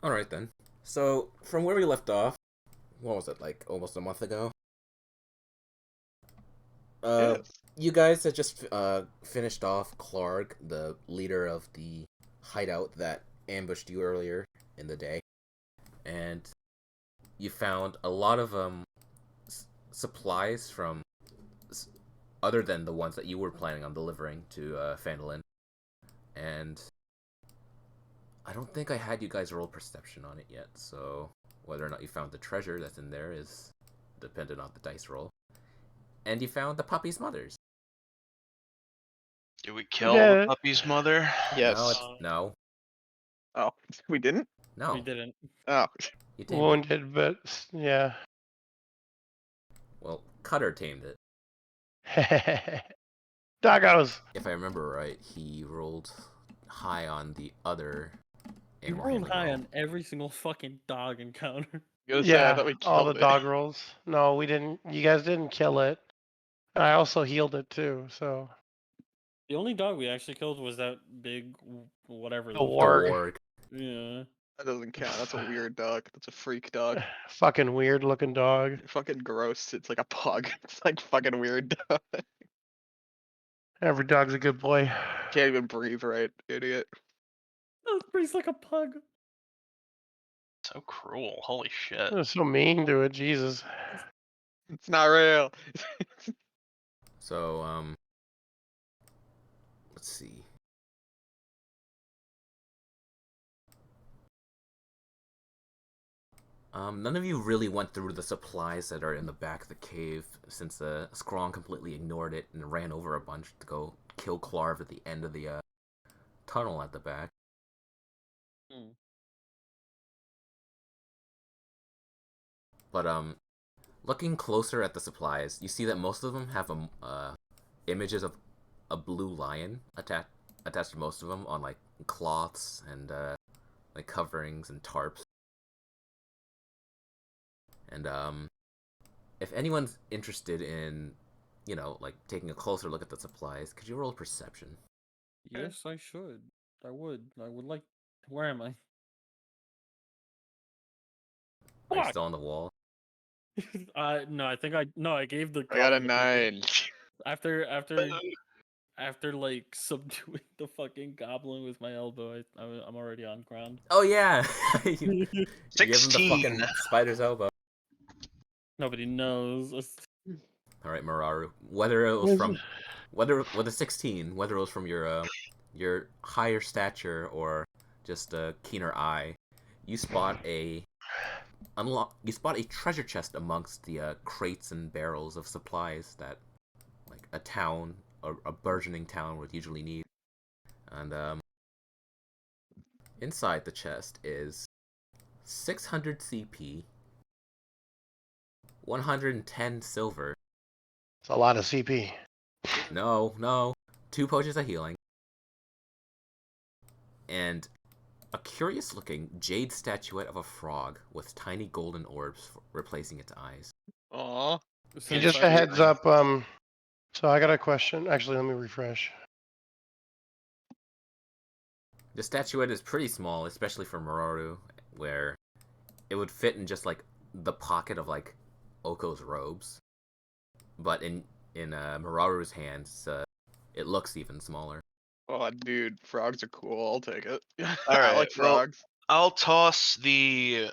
All right then. So from where we left off, what was it like? Almost a month ago. Uh, Yes. you guys had just finished off Clark, the leader of the hideout that ambushed you earlier in the day, and you found a lot of supplies from other than the ones that you were planning on delivering to Phandalin, and I don't think I had you guys roll perception on it yet. So whether or not you found the treasure that's in there is dependent on the dice roll. And you found the puppy's mothers. Did we We kill the did. puppy's mother? No, Yes. it's no, Oh, we didn't? no. We didn't. Oh. You tamed it. Wounded, but yeah. Well, Cutter tamed it. Doggos. If I remember right, he rolled high on the other You animal rolled handling high roll. on every single fucking dog encounter. I was gonna say, I Yeah, thought we all the killed it. dog rolls. No, we didn't. You guys didn't kill it. I also healed it too. So The only dog we actually killed was that big whatever. the The warg. warg. Yeah. That doesn't count. That's a weird dog. That's a freak dog. Fucking weird looking dog. Fucking gross. It's like a pug. It's like fucking weird dog. Every dog's a good boy. Can't even breathe right, idiot. That breathes like a pug. So cruel. Holy shit. They're so mean to it. Jesus. It's not real. So, let's see. None of you really went through the supplies that are in the back of the cave, since Skron completely ignored it and ran over a bunch to go kill Clarv at the end of the tunnel at the back. Hmm. But looking closer at the supplies, you see that most of them have images of a blue lion attached to most of them on like cloths and like coverings and tarps. And if anyone's interested in, like taking a closer look at the supplies, could you roll perception? Yes, I should. I would. I would like. Where am I? Are you Fuck! still on the wall? No, I think I gave the I got a goblin paper. 9. After like subduing the fucking goblin with my elbow, I'm already on ground. Oh yeah, you give him the 16. fucking spider's elbow. Nobody knows. All right, Mararu. Whether it was from with a 16, whether it was from your higher stature or just a keener eye, you spot a treasure chest amongst the crates and barrels of supplies that like a burgeoning town would usually need. And inside the chest is 600 CP, 110 silver. It's a lot of CP. No, 2 potions of healing, and a curious-looking jade statuette of a frog with tiny golden orbs replacing its eyes. Aw. Just a heads up. So I got a question. Actually, let me refresh. The statuette is pretty small, especially for Mororu, where it would fit in just like the pocket of like Oko's robes. But in Mororu's hands, it looks even smaller. Oh, dude, frogs are cool. I'll take it. I Alright, like well- frogs. I'll toss the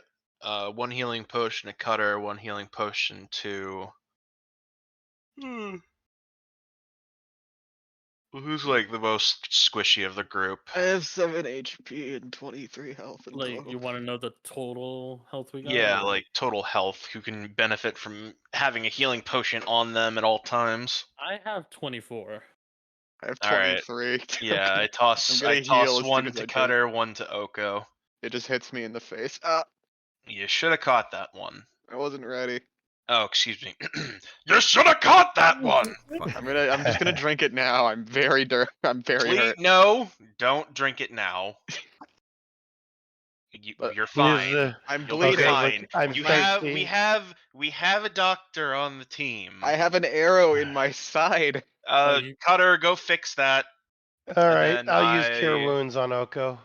one healing potion to Cutter, one healing potion to. Who's like the most squishy of the group? I have 7 HP and 23 health in Like, total. you want to know the total health we got? Yeah, or- like total health, who can benefit from having a healing potion on them at all times. I have 24. I have Alright. 23. Yeah, I I'm toss gonna heal as soon one as I to do. Cutter, one to Oko. It just hits me in the face. Ah, You should have caught that one. I wasn't ready. Oh, excuse me. You should have caught that one. I'm just gonna drink it now. I'm very I'm very Please, hurt. no, don't drink it now. But You're fine. I'm You'll be bleeding. fine. I'm You thirsty. we have a doctor on the team. I have an arrow in my side. Oh, you- Cutter, go fix that. All and right, then I'll use Cure I- Wounds on Oko.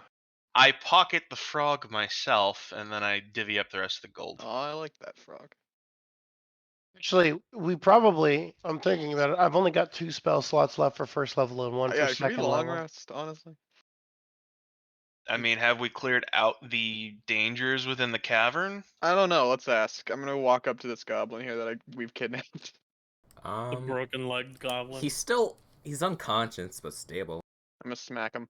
I pocket the frog myself, and then I divvy up the rest of the gold. Oh, I like that frog. Actually, we probably. I'm thinking that I've only got 2 spell slots left for first level and 1 for Yeah, should we second long level. rest, honestly? I mean, have we cleared out the dangers within the cavern? I don't know. Let's ask. I'm gonna walk up to this goblin here that we've kidnapped. The broken legged goblin. He's unconscious but stable. I'm gonna smack him.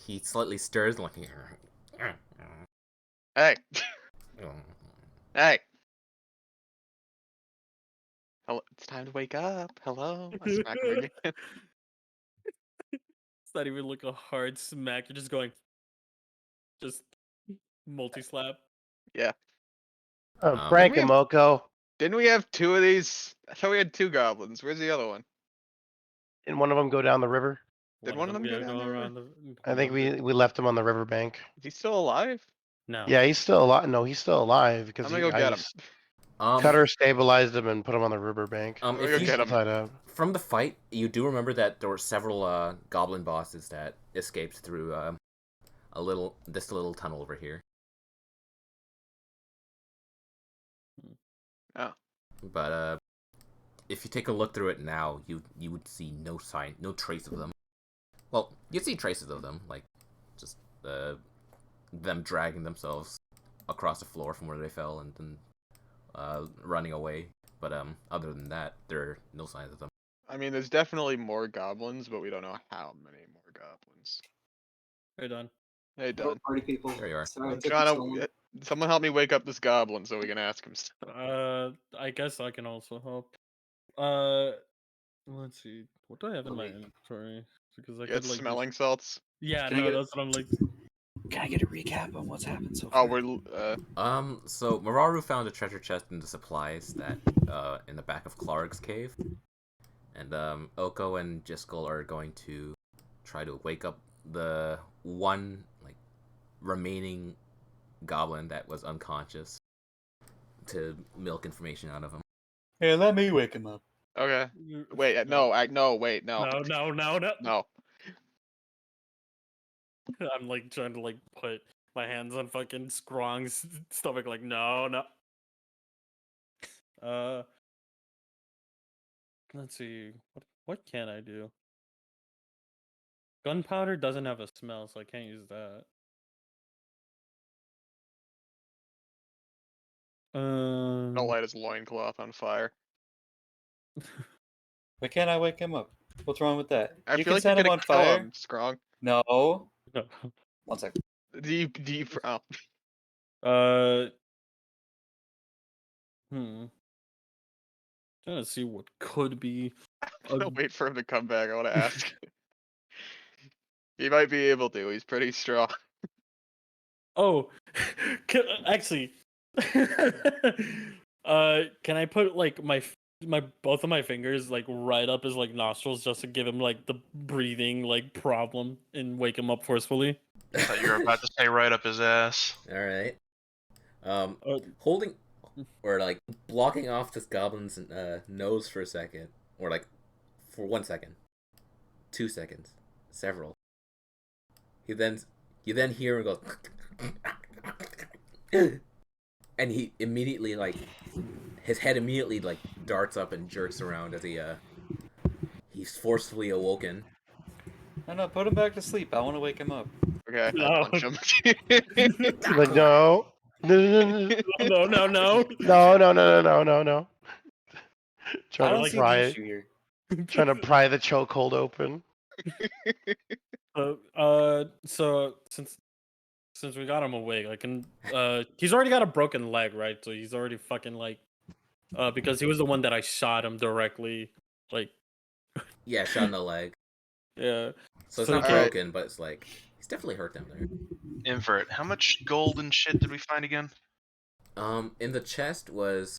He slightly stirs like. Hey, hey. Hello, it's time to wake up. Hello. I smack him again. It's not even like a hard smack. You're just going, just multi-slap. Yeah. Prank we him, have- Oko. Didn't we have 2 of these? I thought we had 2 goblins. Where's the other one? Didn't one of them go down the river? Did one of them go down there? around the? I think we left him on the riverbank. Is he still alive? No. Yeah, he's still alive. No, he's still alive because I'm gonna go get him. Cutter stabilized him and put him on the riverbank. I'm gonna if go you get him. Tied up. from the fight, you do remember that there were several goblin bosses that escaped through this little tunnel over here. Oh. But if you take a look through it now, you would see no trace of them. Well, you'd see traces of them, like just them dragging themselves across the floor from where they fell and then running away. But other than that, there are no signs of them. I mean, there's definitely more goblins, but we don't know how many more goblins. We're done. Hey, Hello, Don. party people. There you are. Sorry, it I'm took trying so to. long. Someone help me wake up this goblin so we can ask him stuff. I guess I can also help. Let's see. What do I have in my inventory? Because I Get could like. smelling salts. Yeah, Can I no, get- that's what I'm like. Can I get a recap on what's happened so Oh, far? we're So Mararu found a treasure chest in the supplies that in the back of Clark's cave, and Oko and Jiskel are going to try to wake up the one remaining goblin that was unconscious to milk information out of him. Hey, let me wake him up. okay. Wait, no, wait, no, No. no. I'm like trying to like put my hands on fucking Scrong's stomach. Like no. Let's see. What can I do? Gunpowder doesn't have a smell, so I can't use that. Don't light his loincloth on fire. Why can't I wake him up? What's wrong with that? I You feel can like set you're him gonna on kill fire. him, Scrong. No. No. 1 sec. Do you? Oh, Trying to see what could be. I'm gonna wait for him to come back. I want to ask. He might be able to. He's pretty strong. Oh, actually, can I put like my both of my fingers like right up his like nostrils just to give him like the breathing like problem and wake him up forcefully? I thought you were about to say right up his ass. All right. Uh, Holding or like blocking off this goblin's nose for a second, or like for 1 second, 2 seconds, several. You then hear him go, and he immediately his head immediately darts up and jerks around as he's forcefully awoken. No, put him back to sleep. I want to wake him up. Okay, No. I punch him. Like no. No. no. I Trying don't to see pry the it. issue here. Trying to pry the chokehold open. So since we got him awake, I can. He's already got a broken leg, right? So he's already fucking because he was the one that I shot him directly. Like, Yeah, shot in the leg. yeah. So it's So not he- broken, but it's he's definitely hurt down there. Invert. How much gold and shit did we find again? In the chest was.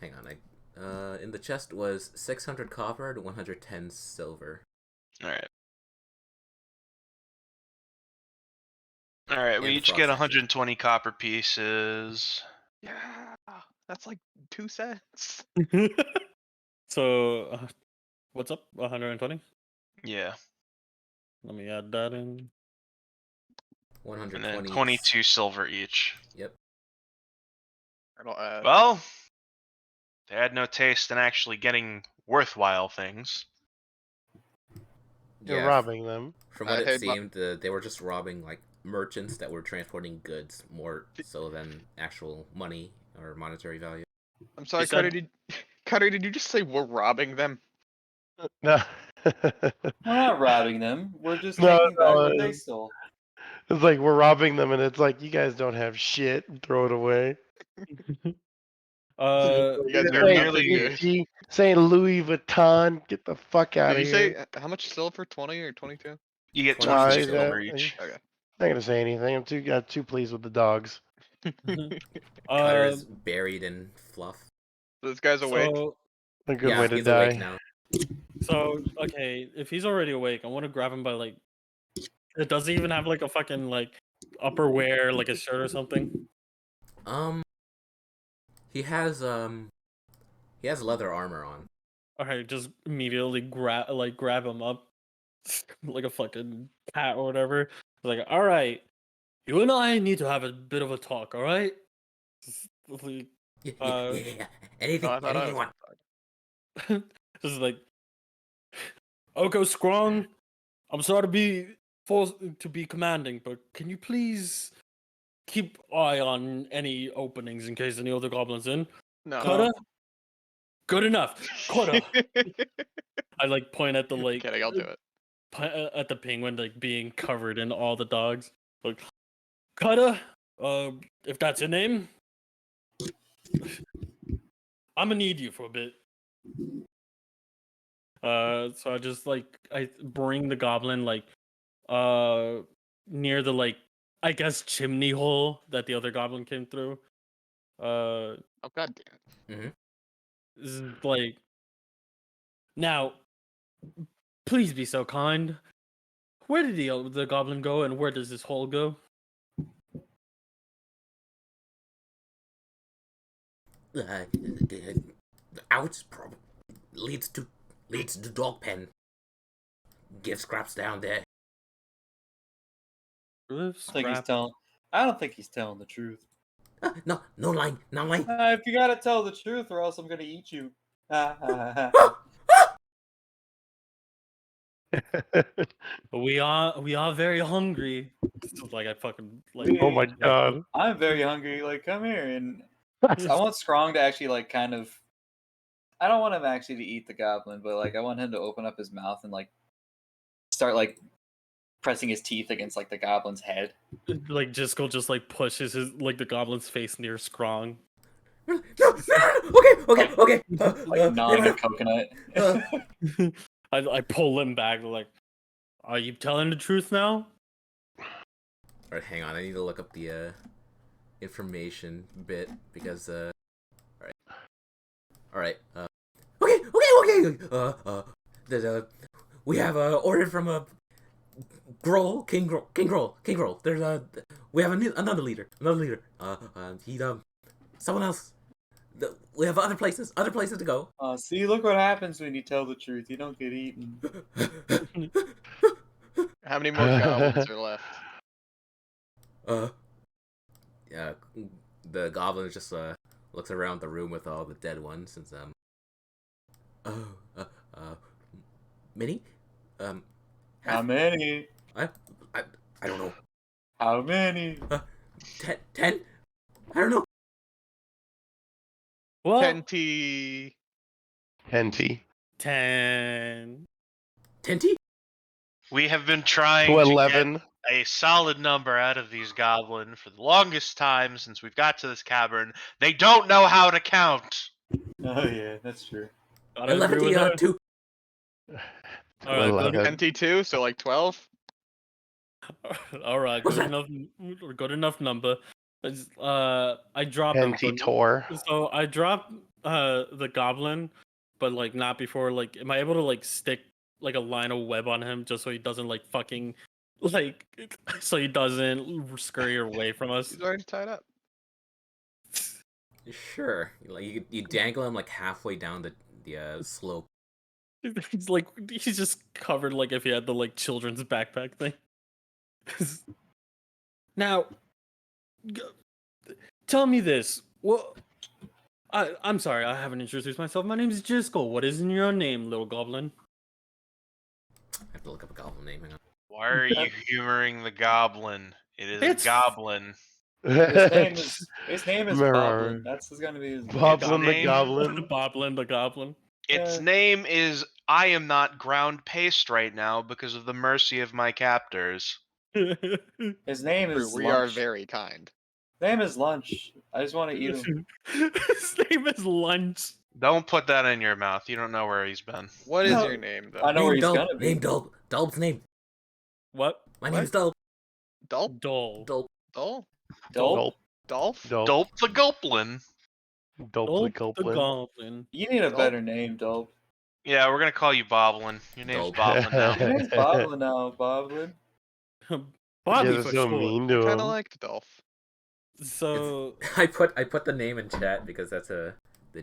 Hang on, in the chest was 600 copper to 110 silver. Alright. Alright, we And each frost get section. 120 copper pieces. Yeah, that's like 2 cents. So, what's up? 120? Yeah. Let me add that in. 120. And then 22 silver each. Yep. I'll add. Well, they had no taste in actually getting worthwhile things. You're Yeah, robbing them. From what it hey, Bu- seemed, they were just robbing like merchants that were transporting goods more so than actual money or monetary value. I'm sorry, said- Cutter. Cutter, did you just say we're robbing them? No. We're not robbing them. We're just No, taking back no, what they it's- stole. It's like we're robbing them, and it's like you guys don't have shit. Throw it away. You guys they're are merely- nothing. Saying Louis Vuitton, get the fuck out Did of you here. say how much silver? 20 or 22? You get 22 22 silver. silver each. Okay. Not gonna say anything. I'm too pleased with the dogs. Cutter is buried in fluff. This guy's awake. So, A good yeah, way to he's die. awake now. so okay, if he's already awake, I want to grab him by like. Does he even have like a fucking like upper wear, like a shirt or something? He has leather armor on. Okay, just immediately grab him up, like a fucking cat or whatever. Like, all right, you and I need to have a bit of a talk. All right. Like, Yeah. Anything, No, I thought I anything you was- want. just like, Oko Scrong, I'm sorry to be forced to be commanding, but can you please keep eye on any openings in case any other goblins in? No. Coda? Good enough. Coda. I like point at the like Kidding, I'll do it. at the penguin like being covered in all the dogs. Like, Coda, if that's your name, I'm gonna need you for a bit. So I just like I bring the goblin like near the like I guess chimney hole that the other goblin came through. Oh god damn it. This is like now. Please be so kind. Where did the goblin go, and where does this hole go? Out leads to dog pen. Give scraps down there. I don't think he's telling the truth. No line. If you gotta tell the truth, or else I'm gonna eat you. We are very hungry. It's like I fucking like. Oh my god. I'm very hungry. Like, come here, and I want Strong to actually like kind of. I don't want him actually to eat the goblin, but like I want him to open up his mouth and like start like pressing his teeth against like the goblin's head. Like Jiskel just like pushes his like the goblin's face near Scrong. No. Okay. Like gnawing a coconut. I pull him back. Like, are you telling the truth now? Alright, hang on. I need to look up the information bit because Alright. Okay. We have order from a Grohl, King Grohl. There's we have another leader. He someone else. We have other places to go. See, look what happens when you tell the truth. You don't get eaten. How many more goblins are left? Yeah, the goblin just looks around the room with all the dead ones since many? How many? I don't know. How many? 10? I don't know. Well, 10T. Henty. 10. 10T? We have been trying To to 11. get a solid number out of these goblin for the longest time since we've got to this cavern. They don't know how to count. Oh yeah, that's true. Gotta agree with 11T, her. 2. All right, good, 11. 10T2, so like 12? all right, What's good that? enough. Good enough number. I drop him. Henty Tor. So I drop the goblin, but like not before like am I able to like stick like a line of web on him just so he doesn't like fucking like so he doesn't scurry away from us? He's already tied up. Sure. Like you dangle him like halfway down the slope. He's just covered like if he had the like children's backpack thing. Now, g- tell me this. Well, I'm sorry, I haven't introduced myself. My name is Jiskel. What is in your name, little goblin? I have to look up a goblin name. Hang on. Why are you humoring the goblin? It is It's- a goblin. His name is Merr. Boblin. That's gonna be his Boblin the name- Goblin. Boblin the goblin. Its Yeah. name is I am not ground paste right now because of the mercy of my captors. His name True, is we are Lunch. very kind. His name is Lunch. I just want to eat him. His name is Lunch. Don't put that in your mouth. You don't know where he's been. What is No, your name though? I know where he's Dulb. gonna be. Name Dulb. Dulb's name. What? My What? name's Dulb. Dulp? Dole. Dulb. Dulp? Dolp. Dolph? Dolp the Goblin. Dolp Dole the the Goblin. goblin. You need a Dolp? better name, Dolp. Yeah, we're gonna call you Boblin. Your name's Dolp. Boblin now. Your name's Boblin now, Boblin. Bobby Yeah, for so short. mean to Kind him. of liked Dolph. So I put the name in chat because that's the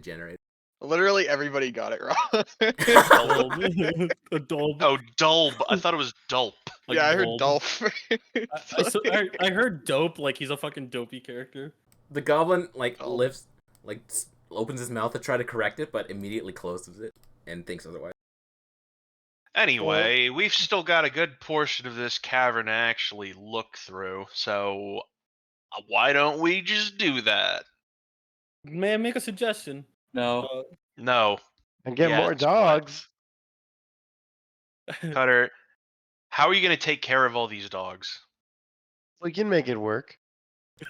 generator. Literally everybody got it wrong. Dolb. A Dolb. Oh, Dulb. I thought it was Dulp. Like yeah, I heard Dolb. Dolph. I heard dope like he's a fucking dopey character. The goblin like Dulb. lifts, like opens his mouth to try to correct it, but immediately closes it and thinks otherwise. Anyway, we've still got a good portion of this cavern to actually look through, so why don't we just do that? May I make a suggestion? No. No, And get more Yes, what? dogs. Cutter, how are you gonna take care of all these dogs? We can make it work.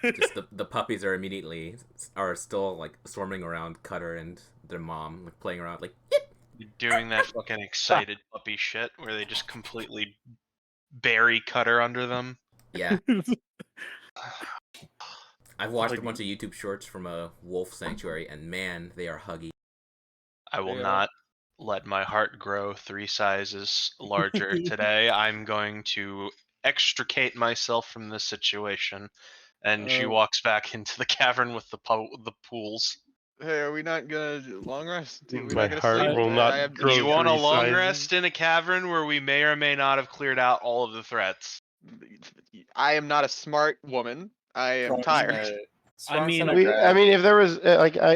Just the puppies are still like swarming around Cutter and their mom, like playing around, like You're doing that fucking excited puppy shit where they just completely bury Cutter under them. yeah. I've watched Like- a bunch of YouTube shorts from a wolf sanctuary, and man, they are huggy. I will Yeah. not let my heart grow 3 sizes larger today. I'm going to extricate myself from this situation. And she Um, walks back into the cavern with the pools. Hey, are we not gonna do long rest? Dude, we My not gonna heart sleep? will not I have grow You want a 3 long sizes. rest in a cavern where we may or may not have cleared out all of the threats? I am not a smart woman. I am Strong's tired. gonna- I Strong's mean- gonna grab- If there was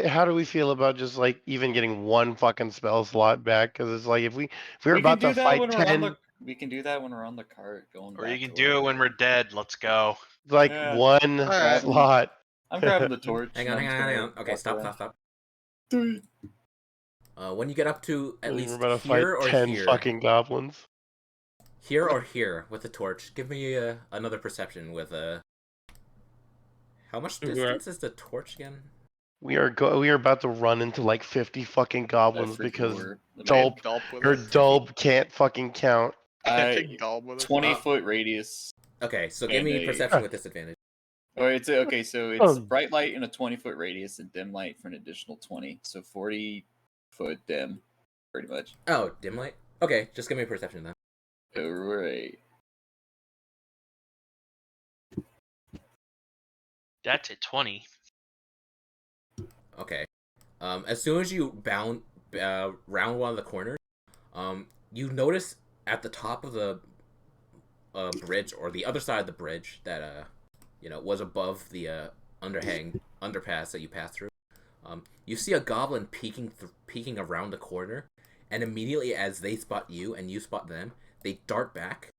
how do we feel about just like even getting one fucking spell slot back? Because it's like if we were we about can to do that fight when we're on 10, the. We can do that when we're on the cart going. Or back you can to do it where when we're dead. Let's go. like Yeah. one Alright. slot. I'm grabbing the torch. Hang and on, I'm hang just on, hang gonna on. Okay, walk stop, around. stop, stop. Dude. When you get up to at We're least about to here fight or 10 here, fucking goblins. here or here with the torch, give me another perception with how much We're- distance is the torch again? We are about to run into like 50 fucking goblins That freaking because word. Dolp Dolp with her us. Dolp can't fucking count. Can't take Dolp with us. 20-foot radius. Okay, so give me And a- perception with disadvantage. Or it's okay, so it's Oh. bright light in a 20-foot radius and dim light for an additional 20. So 40-foot dim, pretty much. Oh, dim light? Okay, just give me a perception then. Alright. That's a 20. Okay. As soon as you round one of the corners, you notice at the top of the bridge, or the other side of the bridge that was above the underpass that you passed through. You see a goblin peeking around the corner, and immediately as they spot you and you spot them, they dart back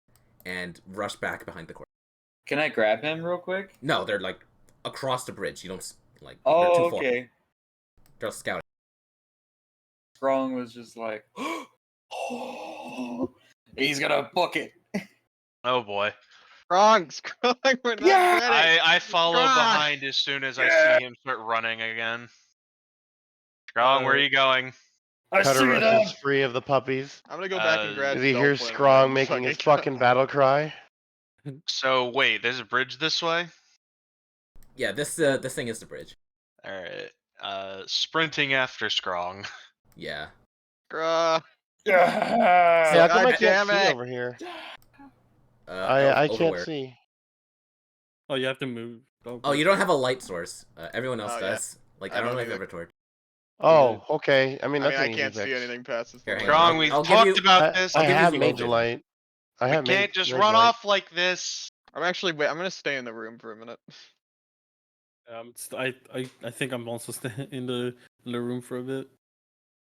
and rush back behind the corner. Can I grab him real quick? No, they're like across the bridge. You don't they're Oh, too far. okay. They're scouting. Strong was just like, he's gonna book it. Oh boy. Strong, Strong, we're not Yeah! ready. I follow Strong! behind as soon as I Yeah! see him start running again. Strong, where are you going? I Cutter see rushes them. free of the puppies. I'm gonna go back and grab Does he Dolp hear when Strong I'm making his fucking fucking battle cry? So wait, there's a bridge this way? Yeah, this thing is the bridge. Alright. Sprinting after Strong. Yeah. Grah. Yeah. Hey, how come I God can't damn see it. over here? over I can't where? see. Oh, you have to move. Oh, you don't have a light source. Everyone else Oh, yeah. does. Like I I don't don't know if you either. have a torch. Oh, okay. I mean, I that's mean, I an easy can't see fix. anything past this Here, point. hang on. Strong, we've I'll give talked you- about this. I give you have low Mage vision. Light. I We have can't Mage- just Mage run Light. off like this. I'm actually wait. I'm gonna stay in the room for a minute. I think I'm also staying in the room for a bit.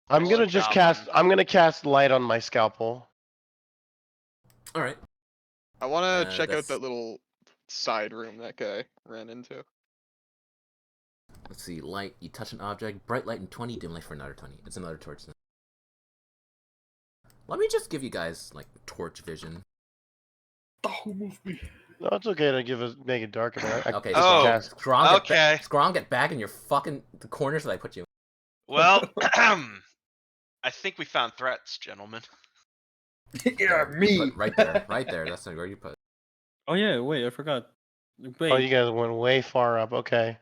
I'm There's gonna a just goblin. cast. I'm gonna cast light on my scalpel. All right. I want to check out that's- that little side room that guy ran into. Let's see. Light. You touch an object. Bright light and 20. Dim light for another 20. It's another torch. Then. Let me just give you guys like torch vision. Oh, move me. No, it's okay to give us make it darker. But I Okay. Oh, cast. Scrom, get okay. Scrom, get back in your fucking the corners that I put you in. Well, I think we found threats, gentlemen. Yeah, me. Put right there. Right there. That's where you put. Oh yeah, wait, I forgot. Wait, Oh, you guys went way far up. Okay.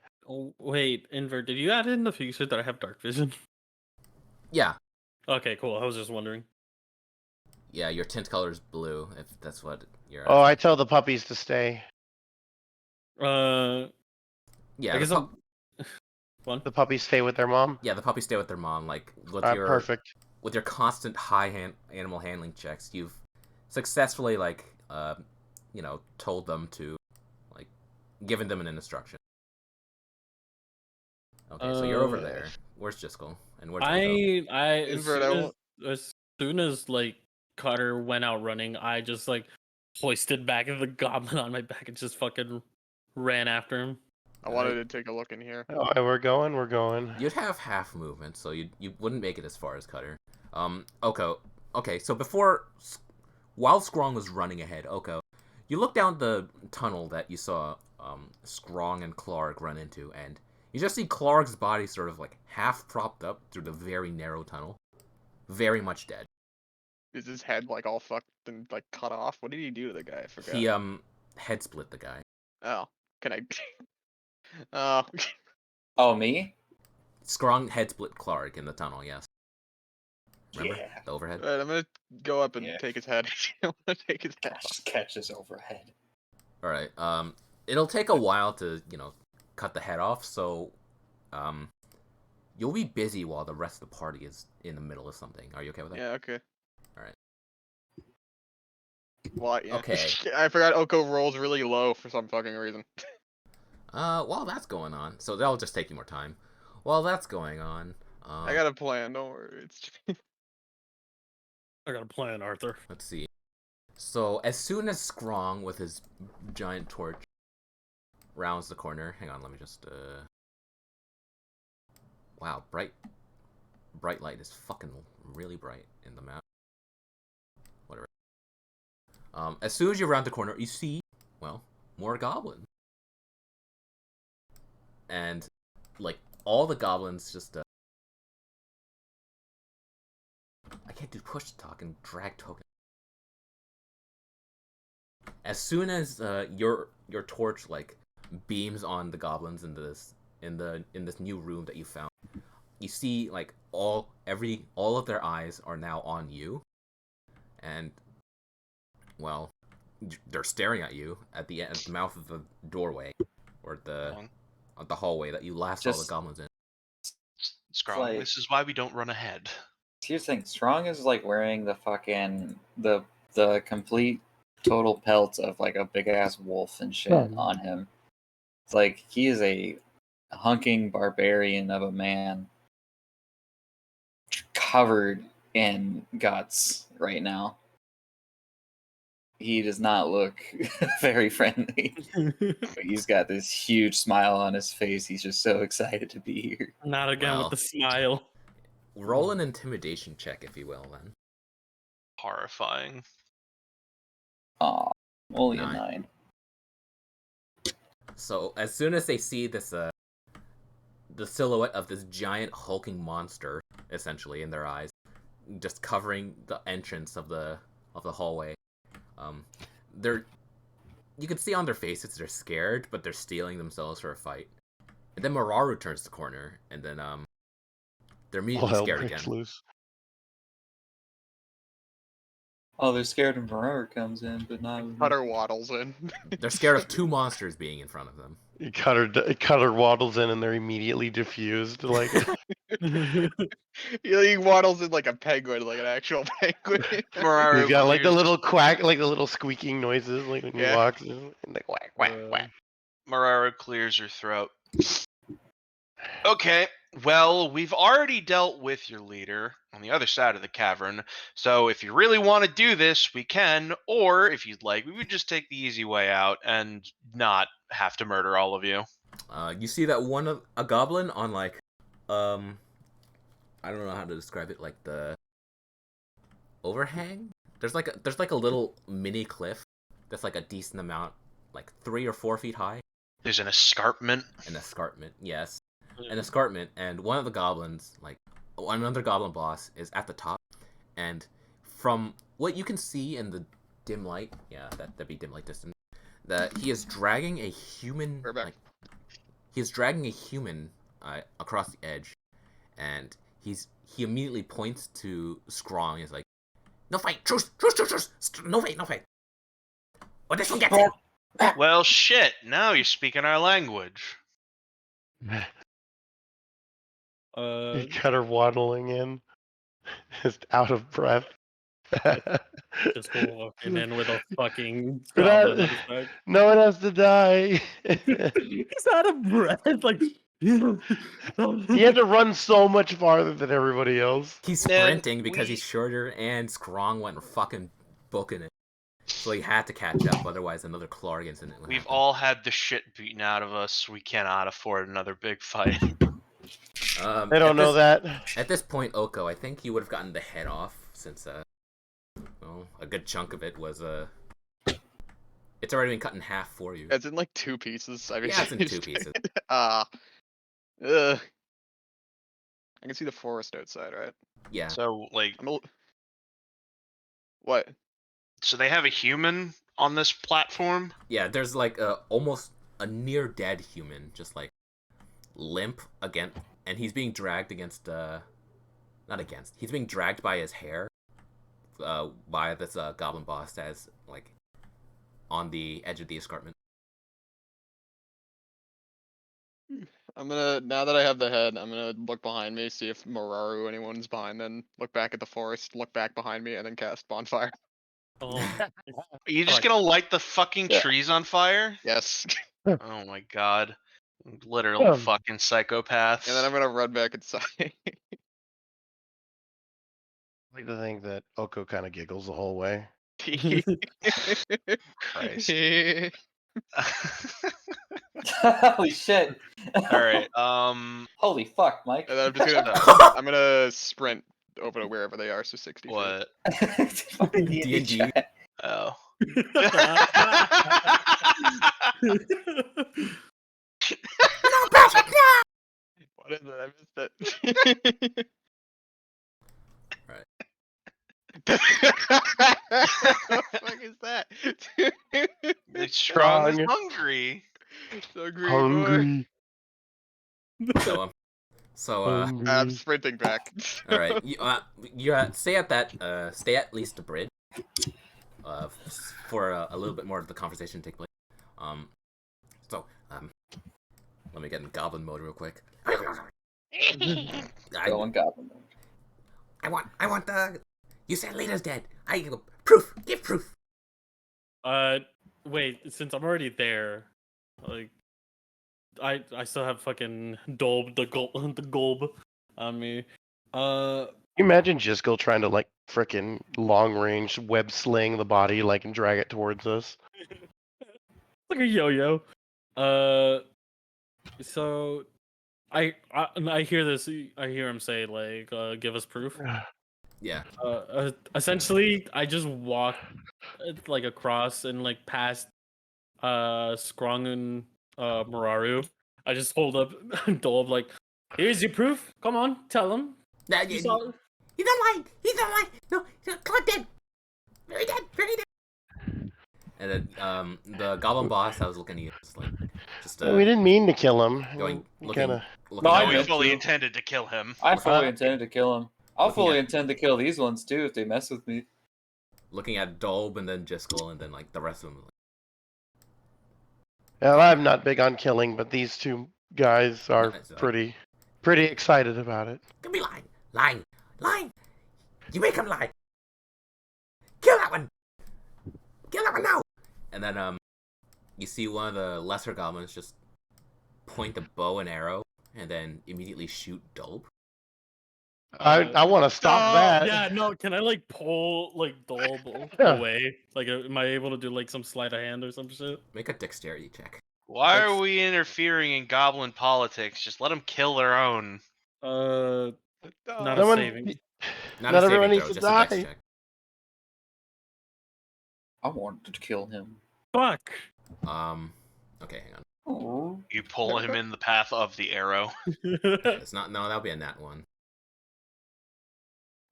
wait, Invert, did you add in the feature that I have dark vision? Yeah. Okay, cool. I was just wondering. Yeah. Your tint color is blue. If that's what you're. Oh, I asking. tell the puppies to stay. Yeah, Yeah. I guess the, One. The puppies stay with their mom. yeah. The puppies stay with their mom. Like with your Perfect. with your constant animal handling checks, you've successfully told them to given them an instruction. Okay, so you're over there. Where's Jiskel? And where's Elko? Invert, As soon as like Cutter went out running, I just like hoisted back the goblin on my back and just fucking ran after him. I wanted to take a look in here. Oh, we're going. We're going. You'd have half movement, so you wouldn't make it as far as Cutter. Oko. Okay, so while Scrong was running ahead, Oko, you look down the tunnel that you saw Scrong and Clark run into, and you just see Clark's body sort of like half propped up through the very narrow tunnel, very much dead. Is his head like all fucked and like cut off? What did he do to the guy? I forgot. He head split the guy. Oh, can I? Oh, Oh, me? Scrong head split Clark in the tunnel. Yes. Remember Yeah. the overhead? alright, I'm gonna go up and Yeah. take his head. I want to take his head. Just catch this overhead. All right. It'll take a while to cut the head off, so you'll be busy while the rest of the party is in the middle of something. Are you okay with that? Yeah. Okay. Alright. Well, yeah. Okay. I forgot Oko rolls really low for some fucking reason. While that's going on, so that'll just take you more time. While that's going on, I got a plan. Don't worry. It's I got a plan, Arthur. let's see. So as soon as Scrong with his giant torch rounds the corner, hang on, let me just wow, bright light is fucking really bright in the map. Whatever. As soon as you round the corner, you see, well, more goblins. And like all the goblins just I can't do push to talk and drag token. As soon as your torch like beams on the goblins in this new room that you found, you see like all of their eyes are now on you, and well, they're staring at you at the mouth of the doorway or the hallway that you last saw the Just- goblins in. Scrum, like- this is why we don't run ahead. Here's the thing. Strong is like wearing the fucking the complete total pelt of like a big ass wolf and shit on him. It's like he is a hunking barbarian of a man covered in guts right now. He does not look very friendly. But he's got this huge smile on his face. He's just so excited to be here. Not again Well. with the smile. Roll an intimidation check, if you will, then. Horrifying. Aw, only a 9. 9. So as soon as they see this, the silhouette of this giant hulking monster, essentially in their eyes, just covering the entrance of the hallway, you can see on their faces they're scared, but they're steeling themselves for a fight. And then Mararu turns the corner, and then they're immediately Hell scared breaks again. loose. Oh, they're scared when Marauder comes in, but not. when- Cutter waddles in. They're scared of two monsters being in front of them. Cutter waddles in and they're immediately diffused. Like He waddles in like a penguin, like an actual penguin. Mararu he's got like the clears- little quack, like the little squeaking noises, like when he Yeah. walks in, and like whack whack whack. Mararu clears her throat. Okay, well, we've already dealt with your leader on the other side of the cavern, so if you really want to do this, we can, or if you'd like, we would just take the easy way out and not have to murder all of you. You see that a goblin on like, I don't know how to describe it, like the overhang. There's like a little mini cliff that's like a decent amount, like 3 or 4 feet high. There's an escarpment. An escarpment, yes, an escarpment, and one of the goblins, like another goblin boss, is at the top, and from what you can see in the dim light, yeah, that'd be dim light distance, that he is dragging a human. We're back. Like, he is dragging a human across the edge, and he immediately points to Scrong. He's like, "No fight, truce, no fight, or this one gets it." Well, shit, now you're speaking our language. Cutter waddling in, just out of breath. Just go walking in with a fucking But I- goblin on his back. No one has to die. He's out of breath. Like He had to run so much farther than everybody else. He's Man, sprinting because he's shorter, and Scrong went fucking booking it. So he had to catch up, otherwise another Clark incident would We've happen. all had the shit beaten out of us. We cannot afford another big fight. They don't know that. At this point, Oko, I think you would have gotten the head off, since well, a good chunk of it was it's already been cut in half for you. It's in like 2 pieces. I mean, Yeah, it's in 2 pieces. Ugh. I can see the forest outside, right? Yeah. So, like, What? so they have a human on this platform? Yeah, there's like almost a near dead human, just like limp again, and he's being dragged against he's being dragged by his hair by this goblin boss that's like on the edge of the escarpment. Now that I have the head, I'm gonna look behind me, see if Mararu anyone's behind, then look back at the forest, look back behind me, and then cast bonfire. oh, Are you just Fuck. gonna light the fucking Yeah. trees on fire? Yes. Oh my god. Literal Um, fucking psychopaths. And then I'm gonna run back inside. I like to think that Oko kind of giggles the whole way. Christ. Holy shit! Alright, Holy fuck, Mike. And then I'm just gonna I'm gonna sprint over to wherever they are, so 60 feet. what? Fucking D&D D&D. chat. Oh. What is it? I missed it. Right. What the fuck is that? The strong is Strong. hungry. So green boy. Hungry. So I'm Hungry. sprinting back. all right, you stay at least the bridge, for a little bit more of the conversation to take place. Let me get in goblin mode real quick. Go on goblin. I want the. You said Lena's dead. Proof. Give proof. wait. Since I'm already there, like, I still have fucking Dolb the Golb on me. Can you imagine Jiskel trying to like frickin' long range web sling the body like and drag it towards us? like a yo-yo. So I hear this. I hear him say like, "Give us proof." Yeah. Essentially, I just walk like across and like past Scrong and Mararu. I just hold up Dolb like, "Here's your proof. Come on, tell him." Nah, You saw- He's not lying. He's not lying. No, Clark dead. Very dead. Very dead. And then the goblin boss, I was looking at you, just We didn't mean to kill him. going We looking. kinda... looking No, I at we you. meant fully to. intended to kill him. I fully intended to kill him. I'll Looking fully at- intend to kill these ones too if they mess with me. looking at Dolb and then Jiskel and then like the rest of them. And I'm not big on killing, but these two guys are Nice, like- pretty excited about it. Don't be lying. You make him lie. Kill that one now. And then you see one of the lesser goblins just point the bow and arrow and then immediately shoot Dolb. I want to stop that. Yeah, no, can I like pull like Dolb Yeah. away? Like, am I able to do like some sleight of hand or some shit? Make a dexterity check. Why That's- are we interfering in goblin politics? Just let them kill their own. Not No a one- saving. Not Not a everyone saving needs throw, to just a dex die. check. I wanted to kill him. Fuck. Okay, hang on. Oh. You pull him in the path of the arrow. It's not. No, that'll be a nat one.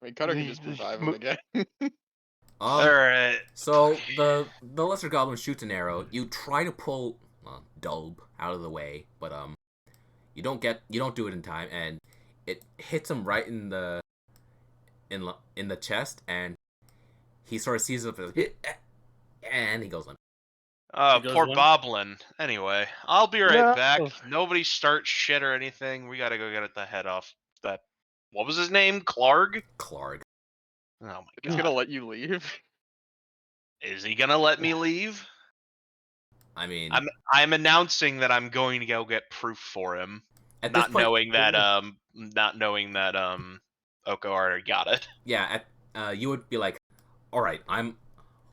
I mean, Cutter can just revive him again. Alright. So the lesser goblin shoots an arrow. You try to pull Dolb out of the way, but you don't do it in time, and it hits him right in the chest, and he sort of sees it and he goes limp. He goes Poor limp? Boblin. Anyway, I'll be right No. back. Nobody start shit or anything. We gotta go get the head off that. What was his name? Clarg? Clark. Oh my He's god. gonna let you leave. Is he gonna let me leave? I mean, I'm announcing that I'm going to go get proof for him. at this Not point, knowing that Oko already got it. yeah, you would be like, all right, I'm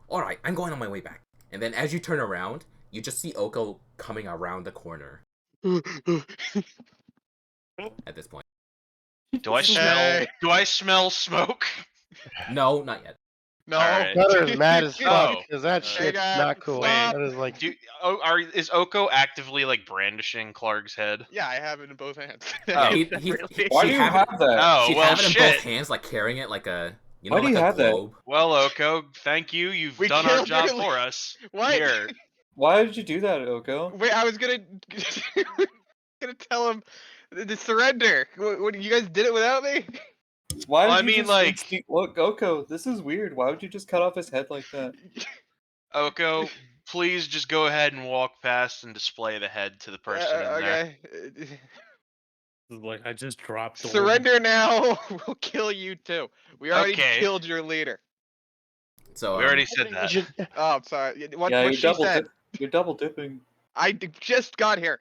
going on my way back. And then as you turn around, you just see Oko coming around the corner at this point. Do I smell Hey. smoke? No, not yet. No. Alright. Cutter is mad as fuck Oh. because that Hey, shit's guys, not cool. wait. That is like, Is Oko actively like brandishing Clark's head? Yeah, I have it in both hands. Oh. Why do you have that? Oh, She'd well, have it in shit. both hands, like carrying it like a, Why do like you a have that? globe. Well, Oko, thank you. You've We done our killed job your for us. What? Here. Why did you do that, Oko? Wait, I was gonna gonna tell him to surrender. What you guys did it without me? Why Well, did I you mean, just like- look, Oko, this is weird. Why would you just cut off his head like that? Oko, please just go ahead and walk past and display the head to the person in there. Okay. Like, I just dropped Dolb. Surrender now. We'll kill you too. We already Okay. killed your leader. So We already said we that. should- Oh, I'm sorry. What yeah, she said? you're double dipping. Just got here.